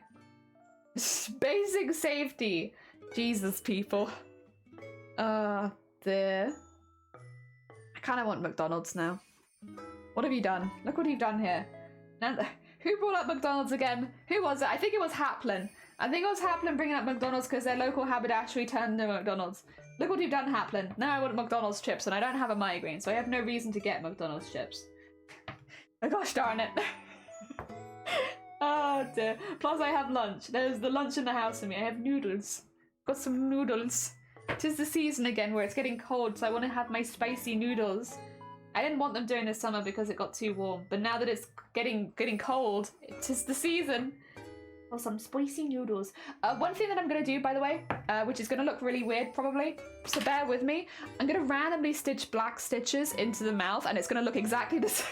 Basic safety. Jesus, people. Oh dear. I kind of want McDonald's now. What have you done? Look what you've done here. Now, who brought up McDonald's again? Who was it? I think it was Haplin. I think it was Haplin bringing up McDonald's because their local haberdashery turned to McDonald's. Look what you've done, Haplin. Now I want McDonald's chips and I don't have a migraine, so I have no reason to get McDonald's chips. Oh gosh darn it. Oh dear. Plus I have lunch. There's the lunch in the house for me. I have noodles. Got some noodles. 'Tis the season again where it's getting cold, so I want to have my spicy noodles. I didn't want them during the summer because it got too warm, but now that it's getting cold, it is the season for some spicy noodles. One thing that I'm going to do, by the way, which is going to look really weird probably, so bear with me, I'm going to randomly stitch black stitches into the mouth and it's going to look exactly the same.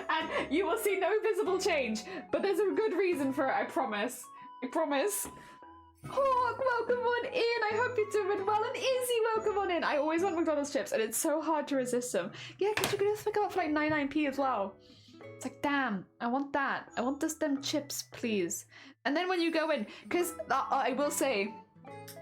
And you will see no visible change, but there's a good reason for it, I promise. I promise. Hawk, welcome on in. I hope you're doing well. And Izzy, welcome on in. I always want McDonald's chips, and it's so hard to resist them. Yeah, because you can just pick them up for like 99p as well. It's like, damn, I want that. I want them chips, please. And then when you go in, because I will say,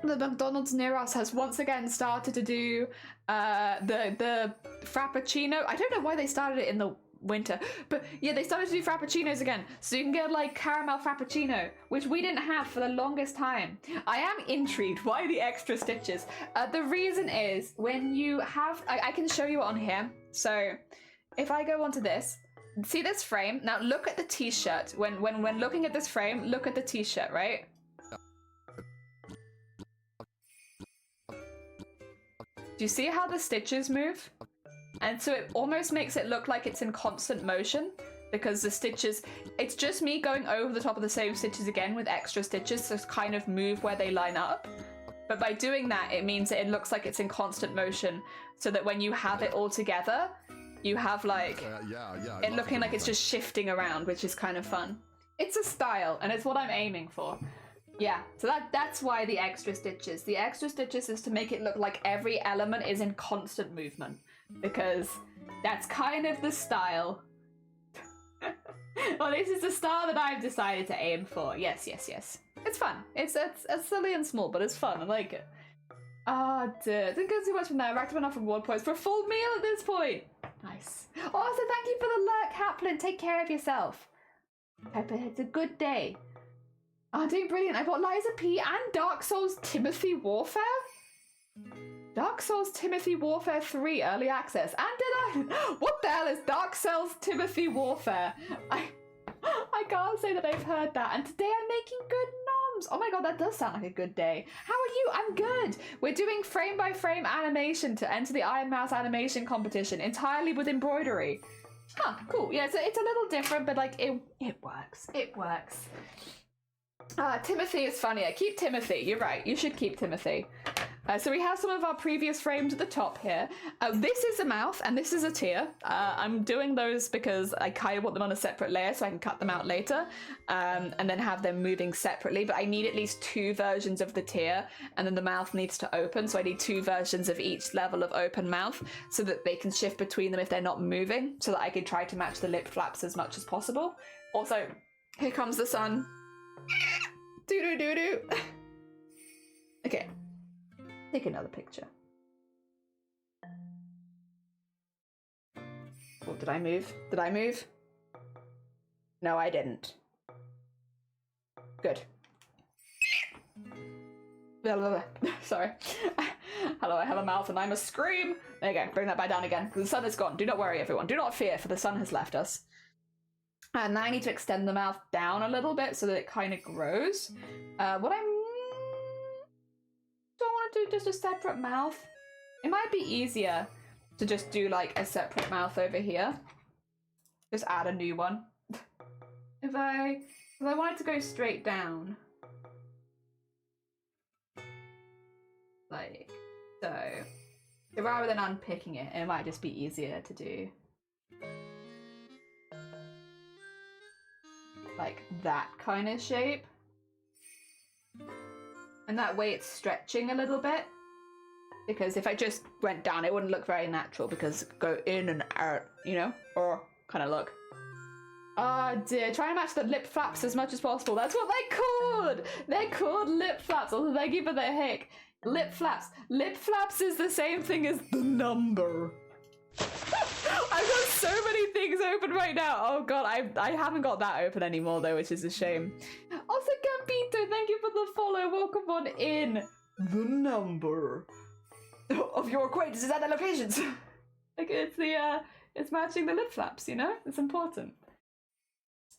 the McDonald's near us has once again started to do the Frappuccino. I don't know why they started it in the winter, but yeah, they started to do frappuccinos again, so you can get like caramel frappuccino, which we didn't have for the longest time. I am intrigued. Why the extra stitches? The reason is when you have, I can show you on here. So if I go onto this, see this frame? Now look at the t-shirt. When looking at this frame, look at the t-shirt, right? Do you see how the stitches move? And so it almost makes it look like it's in constant motion because the stitches, it's just me going over the top of the same stitches again with extra stitches to kind of move where they line up. But by doing that, it means that it looks like it's in constant motion so that when you have it all together, you have like it looking like it's just shifting around, which is kind of fun. It's a style and it's what I'm aiming for. Yeah, so that's why the extra stitches. The extra stitches is to make it look like every element is in constant movement. Because that's kind of the style. Well, this is the style that I've decided to aim for. Yes, yes, yes. It's fun. It's silly and small, but it's fun. I like it. Ah, dear. Didn't go too much from there. Racked enough reward points for a full meal at this point. Nice. Oh, so thank you for the lurk, Haplin. Take care of yourself. Hope it's a good day. Oh, doing brilliant. I bought Liza P and Dark Souls Timothy Warfare. Dark Souls Timothy Warfare 3 Early Access. And did I... What the hell is Dark Souls Timothy Warfare? I can't say that I've heard that. And today I'm making good noms. Oh my god, that does sound like a good day. How are you? I'm good. We're doing frame-by-frame animation to enter the Iron Mouse animation competition entirely with embroidery. Huh, cool. Yeah, so it's a little different, but like, it works. It works. Timothy is funnier. Keep Timothy. You're right. You should keep Timothy. So we have some of our previous frames at the top here. This is a mouth and this is a tear. I'm doing those because I kind of want them on a separate layer so I can cut them out later and then have them moving separately. But I need at least 2 versions of the tear and then the mouth needs to open. So I need 2 versions of each level of open mouth so that they can shift between them if they're not moving so that I can try to match the lip flaps as much as possible. Also, here comes the sun. Doo-doo-doo-doo. Okay. Take another picture. Oh, did I move? Did I move? No, I didn't. Good. Sorry. Hello, I have a mouth and I must scream. There you go. Bring that back down again. The sun is gone. Do not worry, everyone. Do not fear, for the sun has left us. And now I need to extend the mouth down a little bit so that it kind of grows. What I'm... Do I want to do just a separate mouth? It might be easier to just do like a separate mouth over here. Just add a new one. If I wanted to go straight down. Like so. So rather than unpicking it, it might just be easier to do like that kind of shape. And that way it's stretching a little bit. Because if I just went down, it wouldn't look very natural because go in and out, you know? Or kind of look. Oh dear, try and match the lip flaps as much as possible. That's what they're called! They're called lip flaps, although thank you for the hick. Lip flaps. Lip flaps is the same thing as the number. I've got so many things open right now. Oh god, I haven't got that open anymore though, which is a shame. Also, Gambito, thank you for the follow. Welcome on in. The number of your acquaintances at their locations. Like it's matching the lip flaps, you know? It's important.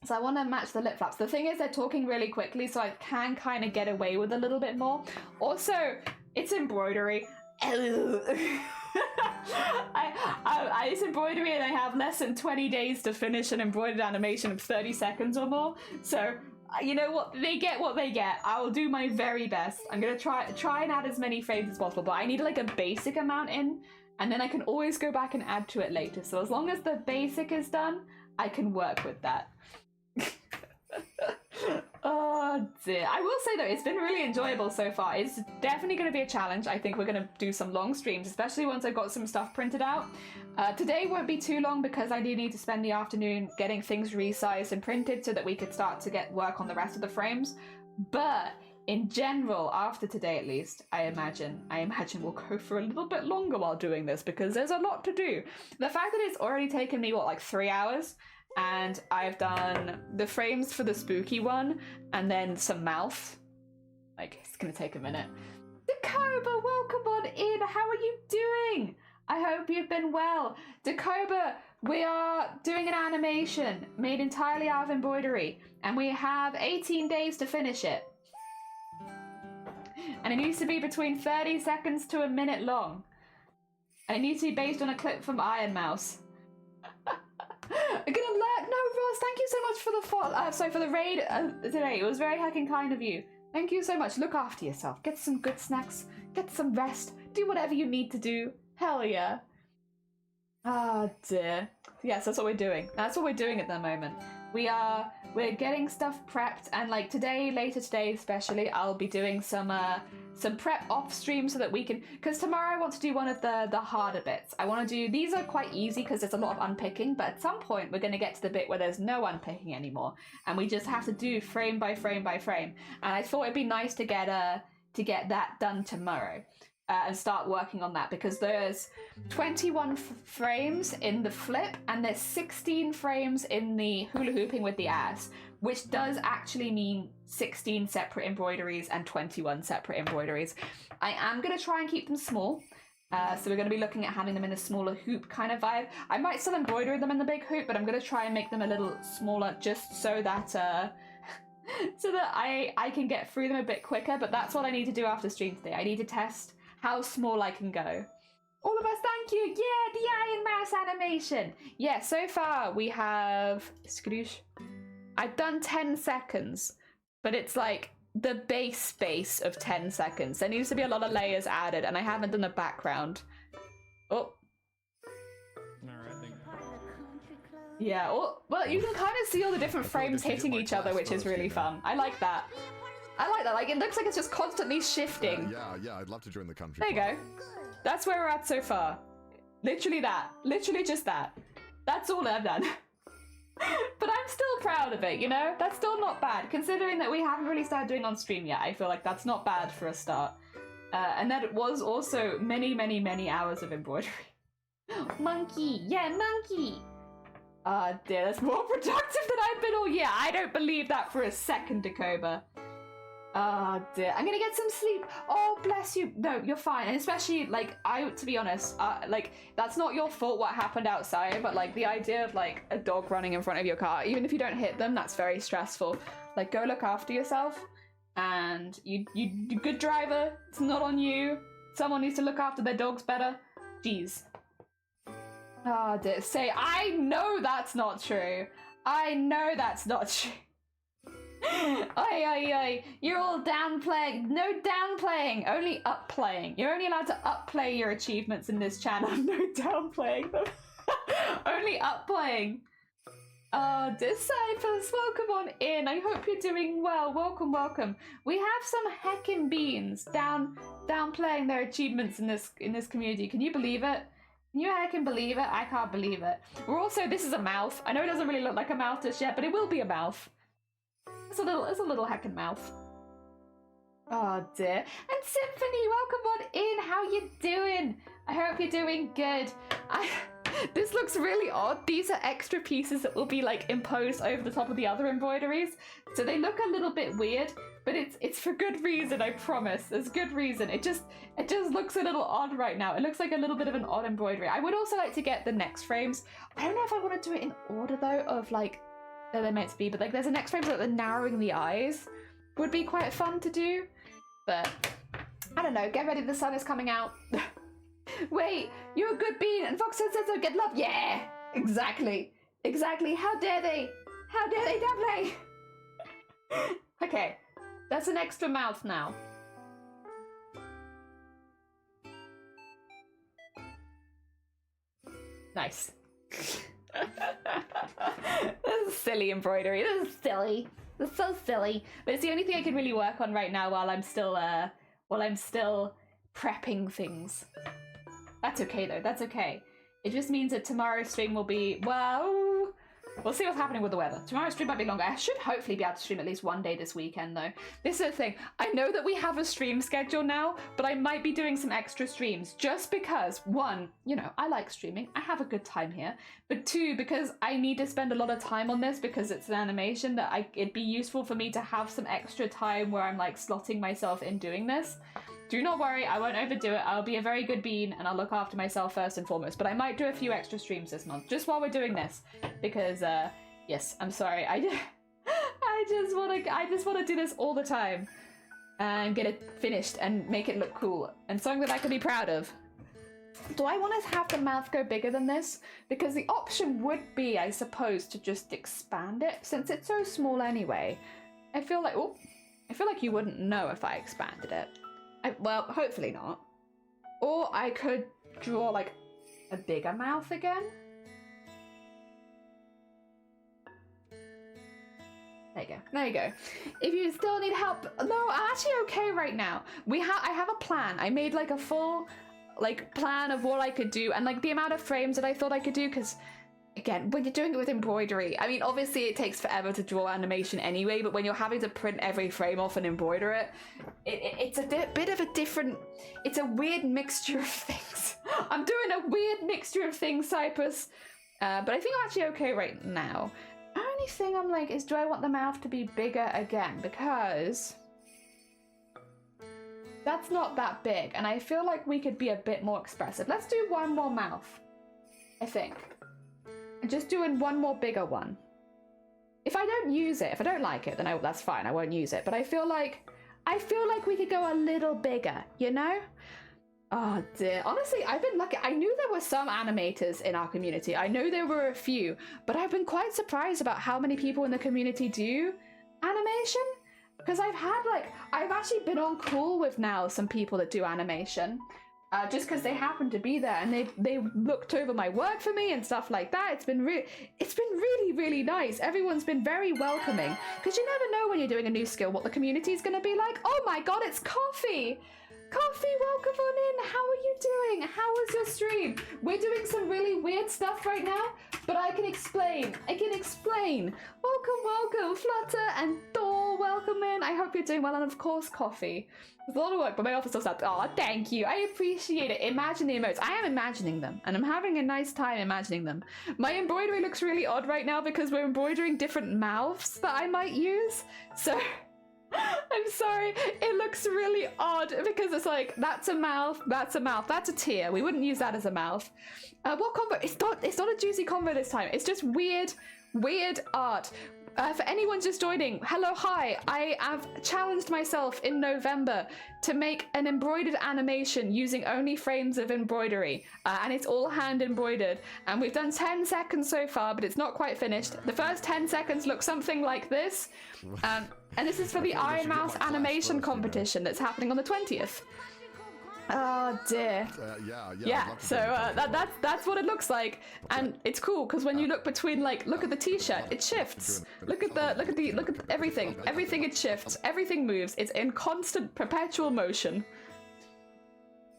So I want to match the lip flaps. The thing is, they're talking really quickly, so I can kind of get away with a little bit more. Also, it's embroidery. It's embroidery and I have less than 20 days to finish an embroidered animation of 30 seconds or more. So, you know what? They get what they get. I will do my very best. I'm going to try and add as many frames as possible, but I need like a basic amount in, and then I can always go back and add to it later. So as long as the basic is done, I can work with that. Oh dear. I will say though, it's been really enjoyable so far. It's definitely going to be a challenge. I think we're going to do some long streams, especially once I've got some stuff printed out. Today won't be too long because I do need to spend the afternoon getting things resized and printed so that we could start to get work on the rest of the frames. But in general, after today at least, I imagine we'll go for a little bit longer while doing this because there's a lot to do. The fact that it's already taken me, what, like 3 hours? And I've done the frames for the spooky one and then some mouth. Like, it's gonna take a minute. Dakoba, welcome on in. How are you doing? I hope you've been well. Dakoba, we are doing an animation made entirely out of embroidery and we have 18 days to finish it. And it needs to be between 30 seconds to a minute long. And it needs to be based on a clip from Iron Mouse. I'm gonna lurk. No, Ross, thank you so much for the raid today. It was very heckin' kind of you. Thank you so much. Look after yourself. Get some good snacks. Get some rest. Do whatever you need to do. Hell yeah. Oh dear. Yes, that's what we're doing. That's what we're doing at the moment. We're getting stuff prepped, and like later today especially, I'll be doing some prep off stream so that we can, because tomorrow I want to do one of the harder bits. I want to do, these are quite easy because there's a lot of unpicking, but at some point we're going to get to the bit where there's no unpicking anymore and we just have to do frame by frame by frame. And I thought it'd be nice to get that done tomorrow. And start working on that because there's 21 frames in the flip and there's 16 frames in the hula hooping with the ass, which does actually mean 16 separate embroideries and 21 separate embroideries. I am going to try and keep them small. So we're going to be looking at having them in a smaller hoop kind of vibe. I might still embroider them in the big hoop, but I'm going to try and make them a little smaller just so that I can get through them a bit quicker. But that's what I need to do after stream today. I need to test how small I can go. All of us, thank you. Yeah, the Iron Mouse animation. Yeah, so far we have... Skadoosh. I've done 10 seconds, but it's like the base of 10 seconds. There needs to be a lot of layers added, and I haven't done the background. Oh. Yeah, well, you can kind of see all the different frames hitting each other, which is really fun. I like that. Like, it looks like it's just constantly shifting. Yeah, I'd love to join the country. There you go. That's where we're at so far. Literally that. Literally just that. That's all I've done. But I'm still proud of it, you know? That's still not bad. Considering that we haven't really started doing on stream yet, I feel like that's not bad for a start. And that it was also many, many, many hours of embroidery. Monkey! Yeah, monkey! Dear, that's more productive than I've been all year. I don't believe that for a second, Dakoba. Oh dear, I'm gonna get some sleep. Oh, bless you. No, you're fine. And especially, like, to be honest, like, that's not your fault what happened outside, but, like, the idea of, like, a dog running in front of your car, even if you don't hit them, that's very stressful. Like, go look after yourself, and you good driver. It's not on you. Someone needs to look after their dogs better. Jeez. Oh dear, I know that's not true. I know that's not true. Oi. You're all downplaying. No downplaying. Only upplaying. You're only allowed to upplay your achievements in this channel. No downplaying them. Only upplaying. Oh, Disciples, welcome on in. I hope you're doing well. Welcome. We have some heckin' beans downplaying their achievements in this community. Can you believe it? Can you heckin' believe it? I can't believe it. We're also, this is a mouth. I know it doesn't really look like a mouth just yet, but it will be a mouth. It's a little heckin' mouth. Oh dear. And Symphony, welcome on in. How you doing? I hope you're doing good. This looks really odd. These are extra pieces that will be like imposed over the top of the other embroideries. So they look a little bit weird, but it's for good reason, I promise. There's good reason. It just looks a little odd right now. It looks like a little bit of an odd embroidery. I would also like to get the next frames. I don't know if I want to do it in order though of like that they're meant to be, but like there's a next frame that they're narrowing the eyes. Would be quite fun to do. But I don't know, get ready, the sun is coming out. Wait, you're a good bean and Fox says so, get love. Yeah, exactly. How dare they downplay? Okay, that's an extra mouth now. Nice. This is silly embroidery. This is silly. This is so silly. But it's the only thing I can really work on right now while I'm still prepping things. That's okay though, that's okay. It just means that tomorrow's stream will be, well, we'll see what's happening with the weather. Tomorrow's stream might be longer. I should hopefully be able to stream at least one day this weekend though. This is the thing, I know that we have a stream schedule now, but I might be doing some extra streams just because, one, you know, I like streaming, I have a good time here, but two, because I need to spend a lot of time on this because it's an animation that it'd be useful for me to have some extra time where I'm like slotting myself in doing this. Do not worry, I won't overdo it. I'll be a very good bean and I'll look after myself first and foremost. But I might do a few extra streams this month, just while we're doing this. Because, yes, I'm sorry. I just want to do this all the time. And get it finished and make it look cool. And something that I can be proud of. Do I want to have the mouth go bigger than this? Because the option would be, I suppose, to just expand it. Since it's so small anyway. I feel like you wouldn't know if I expanded it. Well, hopefully not. Or I could draw like a bigger mouth again. There you go. If you still need help, no, I'm actually okay right now. I have a plan. I made like a full plan of what I could do and like the amount of frames that I thought I could do, because again, when you're doing it with embroidery, I mean, obviously it takes forever to draw animation anyway, but when you're having to print every frame off and embroider it, it's a bit of a different, it's a weird mixture of things. I'm doing a weird mixture of things, Cypress. But I think I'm actually okay right now. The only thing I'm like is, do I want the mouth to be bigger again? Because that's not that big, and I feel like we could be a bit more expressive. Let's do one more mouth, I think. Just doing one more bigger one. If I don't use it, if I don't like it, then that's fine, I won't use it. But I feel like we could go a little bigger, you know? Oh dear, honestly, I've been lucky. I knew there were some animators in our community. I know there were a few, but I've been quite surprised about how many people in the community do animation. Because I've actually been on call with now some people that do animation. Just because they happen to be there and they looked over my work for me and stuff like that. It's been really, really nice. Everyone's been very welcoming, because you never know when you're doing a new skill what the community is going to be like. Oh my god, it's Coffee! Coffee, welcome on in. How are you doing? How was your stream? We're doing some really weird stuff right now, but I can explain. Welcome, Flutter and Thor, welcome in. I hope you're doing well, and of course, Coffee. It's a lot of work, but my office does that. Oh, thank you. I appreciate it. Imagine the emotes. I am imagining them, and I'm having a nice time imagining them. My embroidery looks really odd right now because we're embroidering different mouths that I might use, so I'm sorry, it looks really odd because it's like, that's a mouth, that's a tear. We wouldn't use that as a mouth. What combo? It's not a juicy combo this time. It's just weird art. For anyone just joining, hello, hi. I have challenged myself in November to make an embroidered animation using only frames of embroidery. And it's all hand embroidered. And we've done 10 seconds so far, but it's not quite finished. The first 10 seconds look something like this. And this is for the Iron Mouse animation competition that's happening on the 20th. Oh dear. Yeah. So that's what it looks like, and it's cool because when you look between, like, look at the T-shirt, it shifts. Look at everything. Everything it shifts. Everything moves. It's in constant, perpetual motion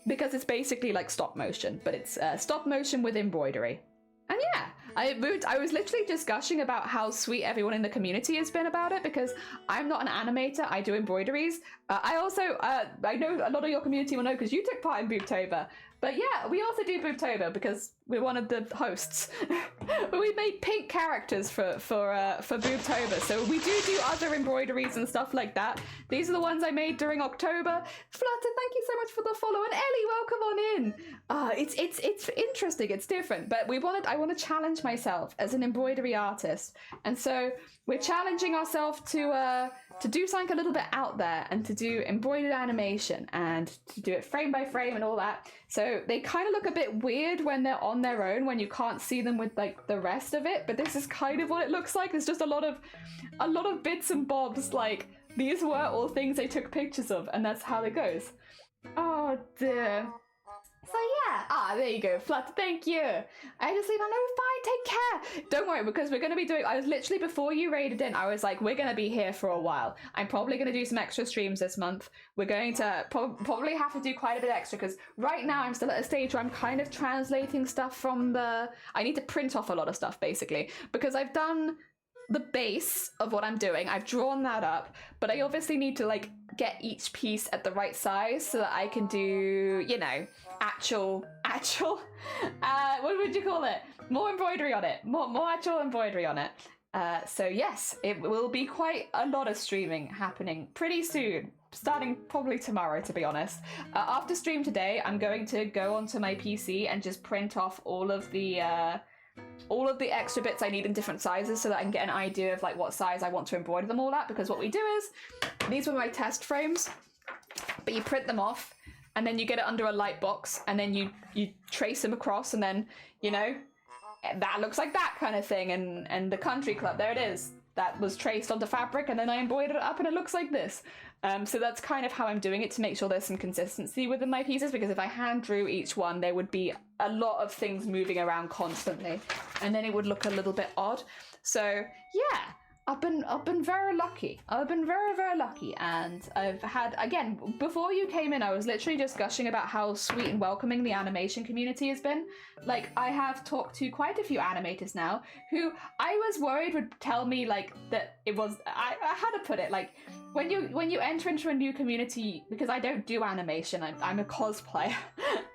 because it's basically like stop motion, but it's stop motion with embroidery. And yeah, I was literally just gushing about how sweet everyone in the community has been about it, because I'm not an animator, I do embroideries. I also, I know a lot of your community will know because you took part in Boobtober. But yeah, we also do Boobtober because we're one of the hosts. But we made pink characters for Boobtober, so we do other embroideries and stuff like that. These are the ones I made during October. Flutter, thank you so much for the follow, and Ellie, welcome on in. It's interesting, it's different, but I want to challenge myself as an embroidery artist, and so we're challenging ourselves to do something a little bit out there and to do embroidered animation and to do it frame by frame and all that. So they kind of look a bit weird when they're on their own, when you can't see them with like the rest of it, but this is kind of what it looks like. There's just a lot of bits and bobs, like these were all things I took pictures of, and that's how it goes. Oh dear. So yeah, there you go, Flutter, thank you. I just said, no, fine, take care. Don't worry, because we're going to be doing, I was literally, before you raided in, I was like, we're going to be here for a while. I'm probably going to do some extra streams this month. We're going to probably have to do quite a bit extra, because right now I'm still at a stage where I'm kind of translating stuff from I need to print off a lot of stuff, basically, because I've done the base of what I'm doing. I've drawn that up, but I obviously need to like get each piece at the right size so that I can do, you know, actual what would you call it? More embroidery on it. More actual embroidery on it. So yes, it will be quite a lot of streaming happening pretty soon. Starting probably tomorrow, to be honest. After stream today, I'm going to go onto my PC and just print off all of the extra bits I need in different sizes so that I can get an idea of like what size I want to embroider them all at, because what we do is, these were my test frames, but you print them off and then you get it under a light box and then you trace them across, and then, you know, that looks like that kind of thing, and the country club, there it is, that was traced onto fabric, and then I embroidered it up and it looks like this. So that's kind of how I'm doing it, to make sure there's some consistency within my pieces, because if I hand drew each one, there would be a lot of things moving around constantly, and then it would look a little bit odd. So yeah, I've been very lucky. I've been very, very lucky, and I've had, again, before you came in, I was literally just gushing about how sweet and welcoming the animation community has been. Like, I have talked to quite a few animators now who I was worried would tell me like that it was, how to put it, like, when you enter into a new community, because I don't do animation, I'm a cosplayer,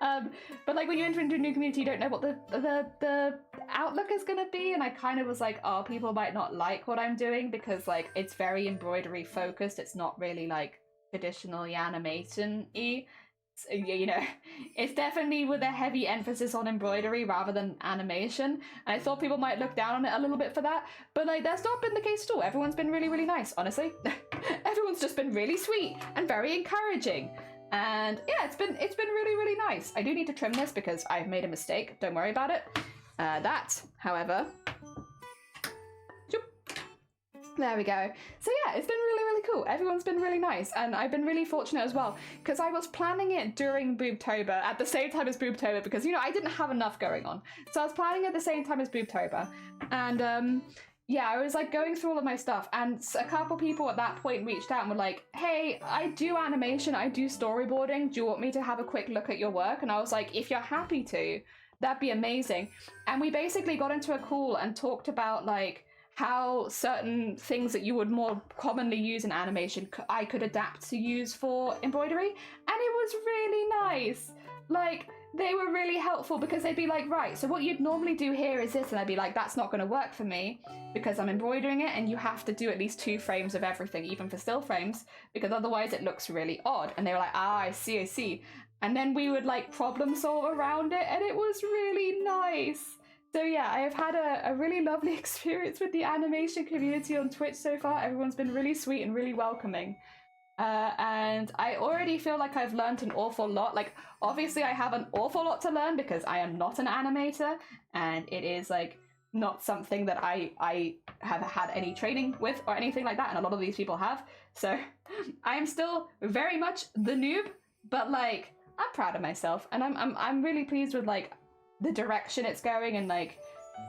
but like when you enter into a new community, you don't know what the outlook is gonna be, and I kind of was like, oh, people might not like what I'm doing because like it's very embroidery focused. It's not really like traditionally animation-y. So, you know, it's definitely with a heavy emphasis on embroidery rather than animation. And I thought people might look down on it a little bit for that, but like that's not been the case at all. Everyone's been really, really nice, honestly. Everyone's just been really sweet and very encouraging. And yeah, it's been really, really nice. I do need to trim this because I've made a mistake. Don't worry about it. That, however, there we go. So yeah, it's been really, really cool. Everyone's been really nice, and I've been really fortunate as well, because I was planning it during Boobtober at the same time as Boobtober, because, you know, I didn't have enough going on. So I was planning it at the same time as Boobtober, and yeah, I was like going through all of my stuff, and a couple people at that point reached out and were like, hey, I do animation, I do storyboarding, do you want me to have a quick look at your work? And I was like, if you're happy to, that'd be amazing. And we basically got into a call and talked about like how certain things that you would more commonly use in animation I could adapt to use for embroidery, and it was really nice. Like, they were really helpful, because they'd be like, right, so what you'd normally do here is this, and I'd be like, that's not going to work for me because I'm embroidering it, and you have to do at least 2 frames of everything, even for still frames, because otherwise it looks really odd. And they were like, I see. And then we would like problem solve around it, and it was really nice. So yeah, I have had a really lovely experience with the animation community on Twitch so far. Everyone's been really sweet and really welcoming. And I already feel like I've learned an awful lot. Like, obviously I have an awful lot to learn because I am not an animator, and it is like not something that I have had any training with or anything like that, and a lot of these people have. So I am still very much the noob, but like I'm proud of myself, and I'm really pleased with like the direction it's going, and like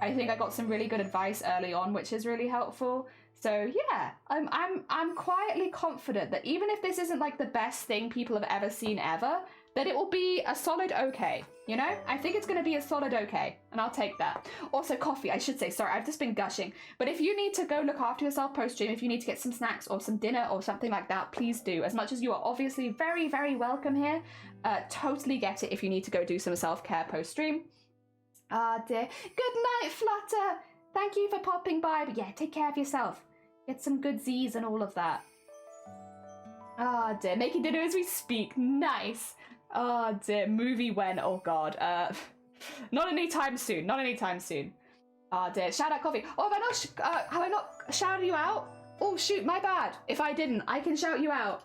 I think I got some really good advice early on, which is really helpful. So yeah, I'm quietly confident that even if this isn't like the best thing people have ever seen ever, that it will be a solid okay. You know, I think it's going to be a solid okay, and I'll take that. Also, coffee, I should say. Sorry, I've just been gushing. But if you need to go look after yourself post-stream, if you need to get some snacks or some dinner or something like that, please do. As much as you are obviously very, very welcome here, totally get it if you need to go do some self-care post-stream. Ah, dear. Good night, Flutter. Thank you for popping by. But yeah, take care of yourself. Get some good Z's and all of that. Ah, dear. Making dinner as we speak. Nice. Oh dear, movie when? Oh god. Not anytime soon. Not anytime soon. Oh dear. Shout out coffee. Oh, have I not shouted you out? Oh shoot, my bad. If I didn't, I can shout you out.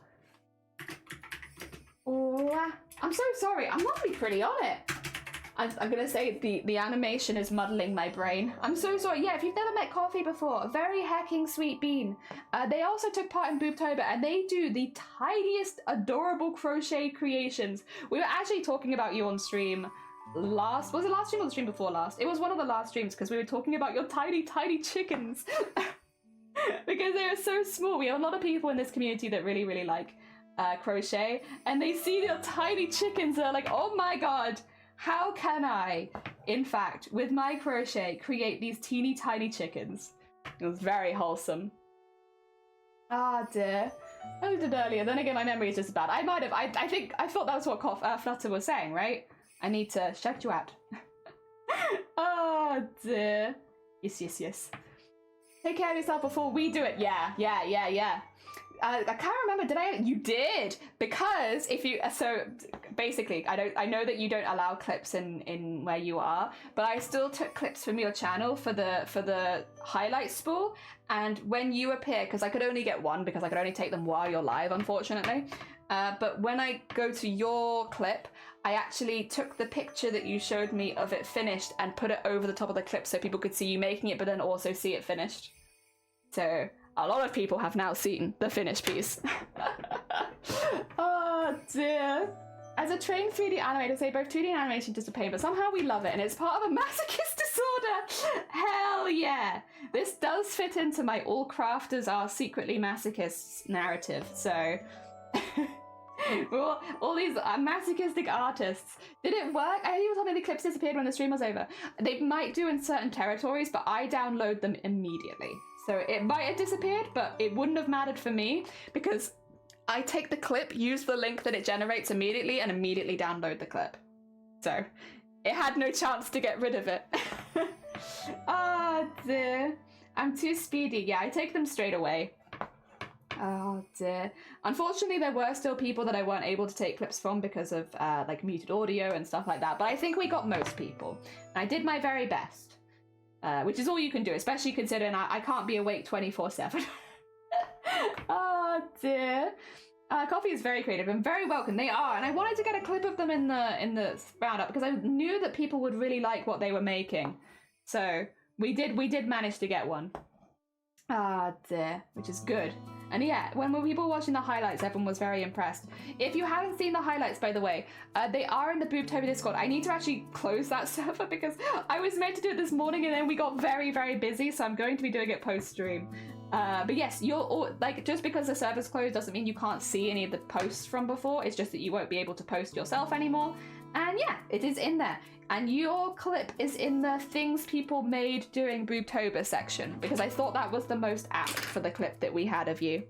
Oh, I'm so sorry. I'm not really pretty on it. I'm gonna say the animation is muddling my brain. I'm so sorry. Yeah, if you've never met Coffee before, a very hecking sweet bean. They also took part in Boobtober, and they do the tiniest, adorable crochet creations. We were actually talking about you on stream was it last stream or the stream before last? It was one of the last streams, because we were talking about your tiny, tiny chickens. Because they are so small. We have a lot of people in this community that really, really like crochet, and they see your tiny chickens and are like, oh my god, how can I, in fact, with my crochet, create these teeny tiny chickens? It was very wholesome. Ah, dear. I did earlier. Then again, my memory is just bad. I thought that was what Flutter was saying, right? I need to shout you out. Oh, dear. Yes. Take care of yourself before we do it. Yeah. I can't remember, you did, because if you, so basically, I know that you don't allow clips in where you are, but I still took clips from your channel for the highlight spool, and when you appear, because I could only get one, because I could only take them while you're live, unfortunately, but when I go to your clip, I actually took the picture that you showed me of it finished and put it over the top of the clip so people could see you making it, but then also see it finished. So a lot of people have now seen the finished piece. Oh dear. As a trained 3D animator, say both 2D and animation is a pain, but somehow we love it, and it's part of a masochist disorder. Hell yeah. This does fit into my all crafters are secretly masochists narrative, so all these masochistic artists. Did it work? I think it was something the clips disappeared when the stream was over. They might do in certain territories, but I download them immediately. So it might have disappeared, but it wouldn't have mattered for me because I take the clip, use the link that it generates immediately, and immediately download the clip. So it had no chance to get rid of it. Oh dear. I'm too speedy. Yeah, I take them straight away. Oh dear. Unfortunately, there were still people that I weren't able to take clips from because of like muted audio and stuff like that, but I think we got most people. I did my very best. Which is all you can do, especially considering I can't be awake 24/7. Oh dear. Coffee is very creative and very welcome. They are, and I wanted to get a clip of them in the roundup because I knew that people would really like what they were making. So we did manage to get one. Ah dear, which is good. And yeah, when people were watching the highlights, everyone was very impressed. If you haven't seen the highlights, by the way, they are in the Boobtober Discord. I need to actually close that server because I was meant to do it this morning and then we got very, very busy, so I'm going to be doing it post-stream. But yes, you're all, like, just because the server's closed doesn't mean you can't see any of the posts from before. It's just that you won't be able to post yourself anymore. And yeah, it is in there. And your clip is in the things people made during Boobtober section, because I thought that was the most apt for the clip that we had of you.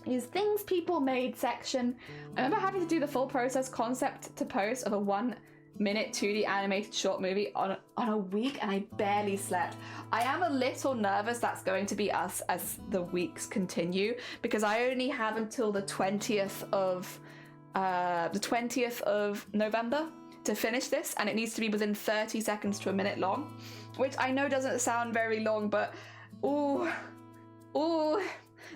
Is things people made section. I remember having to do the full process concept to post of a 1 minute 2D animated short movie on a week, and I barely slept. I am a little nervous that's going to be us as the weeks continue, because I only have until the 20th of November to finish this, and it needs to be within 30 seconds to a minute long, which I know doesn't sound very long, but ooh,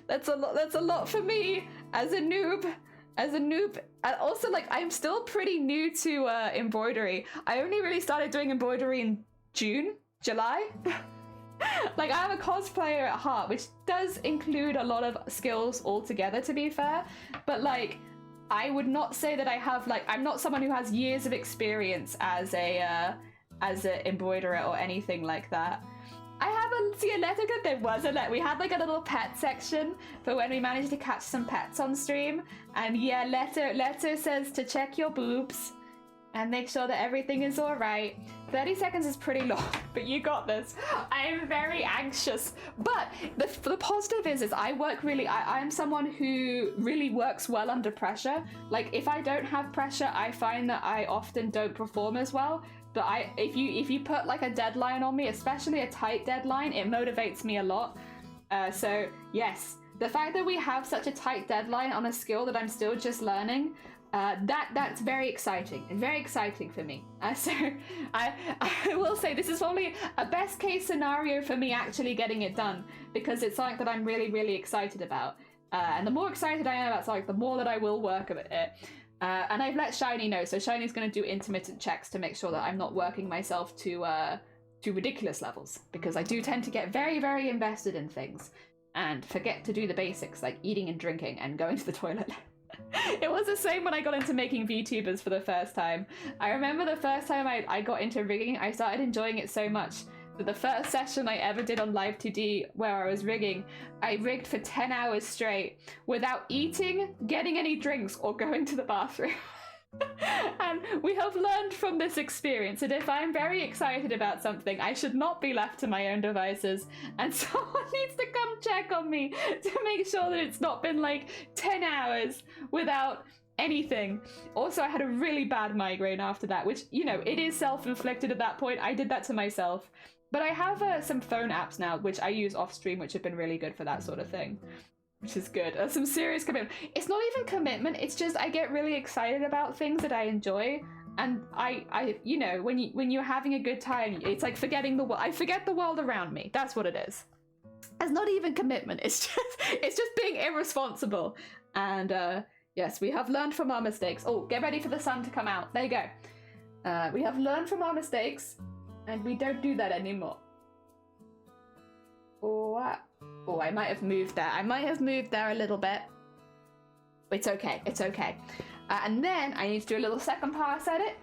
that's a lot for me as a noob. And also, like, I'm still pretty new to embroidery. I only really started doing embroidery in July. Like, I'm a cosplayer at heart, which does include a lot of skills altogether, to be fair. But, like, I would not say that I have, like, I'm not someone who has years of experience as a embroiderer or anything like that. I have a letter. There was a letter. We had like a little pet section for when we managed to catch some pets on stream. And yeah, letter says to check your boobs and make sure that everything is all right. 30 seconds is pretty long, but you got this. I am very anxious, but the positive is I work really. I am someone who really works well under pressure. Like, if I don't have pressure, I find that I often don't perform as well. But if you put like a deadline on me, especially a tight deadline, it motivates me a lot. So yes, the fact that we have such a tight deadline on a skill that I'm still just learning, that's very exciting and very exciting for me. So I will say this is probably a best case scenario for me actually getting it done, because it's something that I'm really, really excited about. And the more excited I am about something, the more that I will work at it. And I've let Shiny know, so Shiny's going to do intermittent checks to make sure that I'm not working myself to ridiculous levels, because I do tend to get very, very invested in things and forget to do the basics, like eating and drinking and going to the toilet. It was the same when I got into making VTubers for the first time. I remember the first time I got into rigging, I started enjoying it so much that the first session I ever did on Live 2D where I was rigging, I rigged for 10 hours straight without eating, getting any drinks, or going to the bathroom. And we have learned from this experience that if I'm very excited about something, I should not be left to my own devices, and someone needs to come check on me to make sure that it's not been like 10 hours without anything. Also, I had a really bad migraine after that, which, you know, it is self-inflicted at that point. I did that to myself. But I have some phone apps now, which I use off stream, which have been really good for that sort of thing, which is good. Some serious commitment. It's not even commitment. It's just I get really excited about things that I enjoy, and I you know, when you're having a good time, it's like forgetting the world. I forget the world around me. That's what it is. It's not even commitment. It's just being irresponsible. And yes, we have learned from our mistakes. Oh, get ready for the sun to come out. There you go. We have learned from our mistakes, and we don't do that anymore. Oh, I might have moved there. I might have moved there a little bit. It's okay. It's okay. And then I need to do a little second pass edit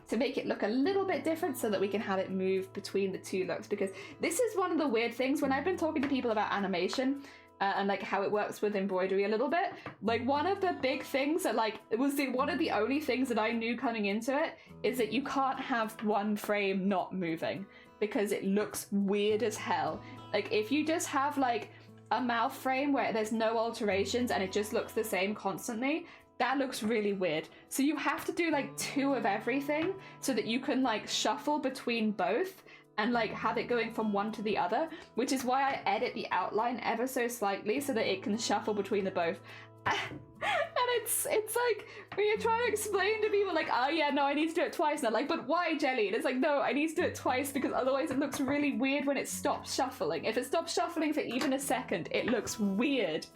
to make it look a little bit different so that we can have it move between the two looks, because this is one of the weird things when I've been talking to people about animation and like how it works with embroidery a little bit. Like, one of the big things that like it was one of the only things that I knew coming into it is that you can't have one frame not moving, because it looks weird as hell. Like, if you just have like a mouth frame where there's no alterations and it just looks the same constantly, that looks really weird. So you have to do like two of everything so that you can like shuffle between both and like have it going from one to the other, which is why I edit the outline ever so slightly so that it can shuffle between the both. And it's like when you're trying to explain to people like, oh yeah, no, I need to do it twice. And they're like, but why, Jelly? And it's like, no, I need to do it twice because otherwise it looks really weird when it stops shuffling. If it stops shuffling for even a second, it looks weird.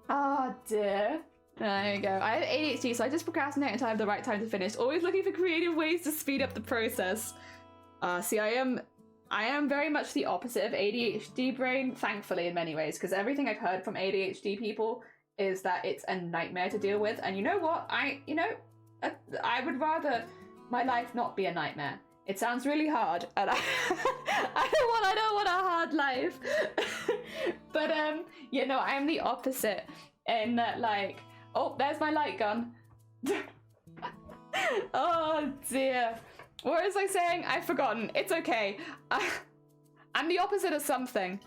Oh dear. There you go. I have ADHD, so I just procrastinate until I have the right time to finish. Always looking for creative ways to speed up the process. See, I am very much the opposite of ADHD brain, thankfully, in many ways, because everything I've heard from ADHD people is that it's a nightmare to deal with. And you know what? I would rather my life not be a nightmare. It sounds really hard, and I don't want a hard life. But you know, I'm the opposite in that, like, oh, there's my light gun. Oh dear. What was I saying? I've forgotten. It's okay. I'm the opposite of something.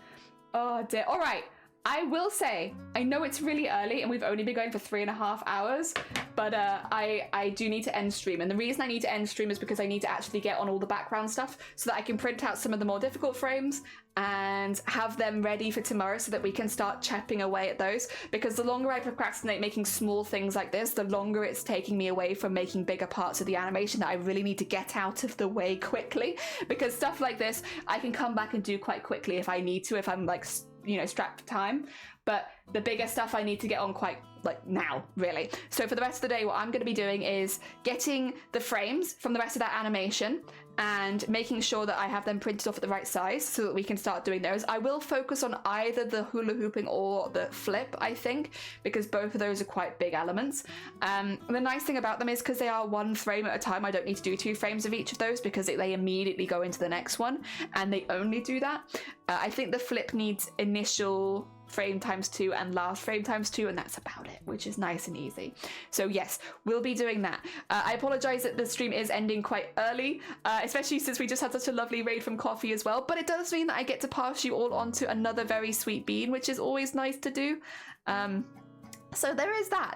Oh dear. All right. I will say, I know it's really early and we've only been going for 3.5 hours, but I do need to end stream. And the reason I need to end stream is because I need to actually get on all the background stuff so that I can print out some of the more difficult frames and have them ready for tomorrow so that we can start chipping away at those. Because the longer I procrastinate making small things like this, the longer it's taking me away from making bigger parts of the animation that I really need to get out of the way quickly. Because stuff like this, I can come back and do quite quickly if I need to, if I'm like, you know, strapped for time. But the bigger stuff I need to get on quite like now, really. So for the rest of the day, what I'm going to be doing is getting the frames from the rest of that animation and making sure that I have them printed off at the right size so that we can start doing those. I will focus on either the hula hooping or the flip, I think, because both of those are quite big elements. The nice thing about them is because they are 1 frame at a time, I don't need to do 2 frames of each of those because they immediately go into the next one, and they only do that. I think the flip needs initial frame times 2 and last frame times 2, and that's about it, which is nice and easy. So yes, we'll be doing that. I apologize that the stream is ending quite early, especially since we just had such a lovely raid from Coffee as well, but it does mean that I get to pass you all on to another very sweet bean, which is always nice to do. So there is that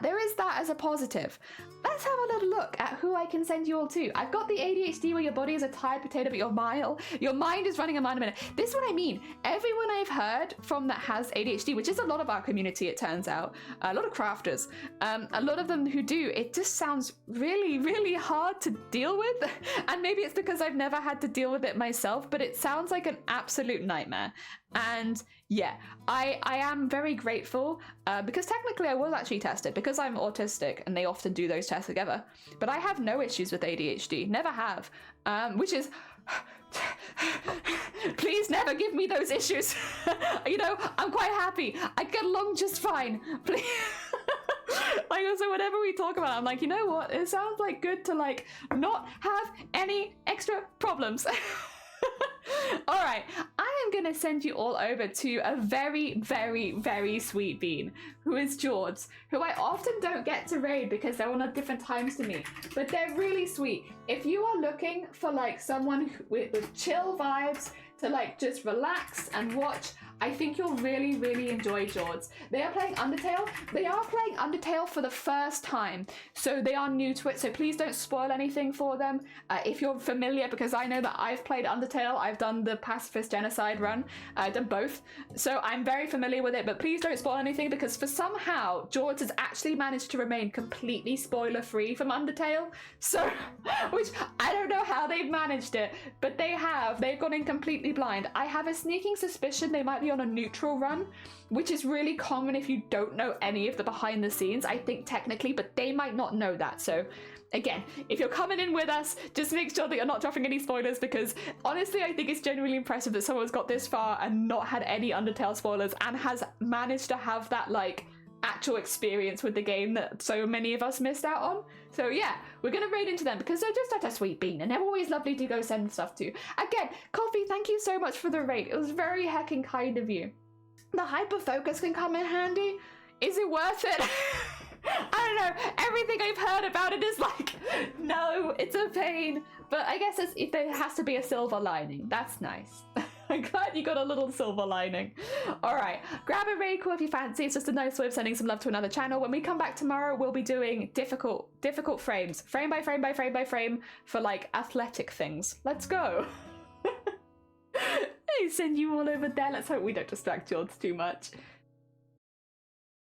as a positive. Let's have a little look at who I can send you all to. I've got the ADHD where your body is a tired potato, but your mind is running a mile a minute. This is what I mean. Everyone I've heard from that has ADHD, which is a lot of our community, it turns out, a lot of crafters, a lot of them who do, it just sounds really, really hard to deal with. And maybe it's because I've never had to deal with it myself, but it sounds like an absolute nightmare. And yeah, I am very grateful because technically I was actually tested because I'm autistic and they often do those tests together, but I have no issues with ADHD, never have, which is please never give me those issues. You know, I'm quite happy, I get along just fine, please. Like, also whenever we talk about it, I'm like, you know what, it sounds like good to like not have any extra problems. All right, I am going to send you all over to a very, very, very sweet bean, who is George, who I often don't get to raid because they're on at different times to me, but they're really sweet. If you are looking for like someone with chill vibes to like just relax and watch, I think you'll really, really enjoy George. They are playing Undertale. They are playing Undertale for the first time, so they are new to it, so please don't spoil anything for them. If you're familiar, because I know that I've played Undertale, I've done the Pacifist Genocide run, I've done both, so I'm very familiar with it, but please don't spoil anything because for somehow, George has actually managed to remain completely spoiler-free from Undertale, so, which I don't know how they've managed it, but they have. They've gone in completely blind. I have a sneaking suspicion they might be on a neutral run, which is really common if you don't know any of the behind the scenes, I think technically, but they might not know that. So again, if you're coming in with us, just make sure that you're not dropping any spoilers, because honestly I think it's genuinely impressive that someone's got this far and not had any Undertale spoilers and has managed to have that like actual experience with the game that so many of us missed out on. So yeah, we're gonna raid into them because they're just such a sweet bean and they're always lovely to go send stuff to. Again, Coffee, thank you so much for the raid. It was very heckin' kind of you. The hyperfocus can come in handy. Is it worth it? I don't know. Everything I've heard about it is like, no, it's a pain. But I guess there has to be a silver lining. That's nice. I'm glad you got a little silver lining. All right, grab a raid call if you fancy. It's just a nice way of sending some love to another channel. When we come back tomorrow, we'll be doing difficult frames, frame by frame by frame by frame, for like athletic things. Let's go. I send you all over there. Let's hope we don't distract George too much.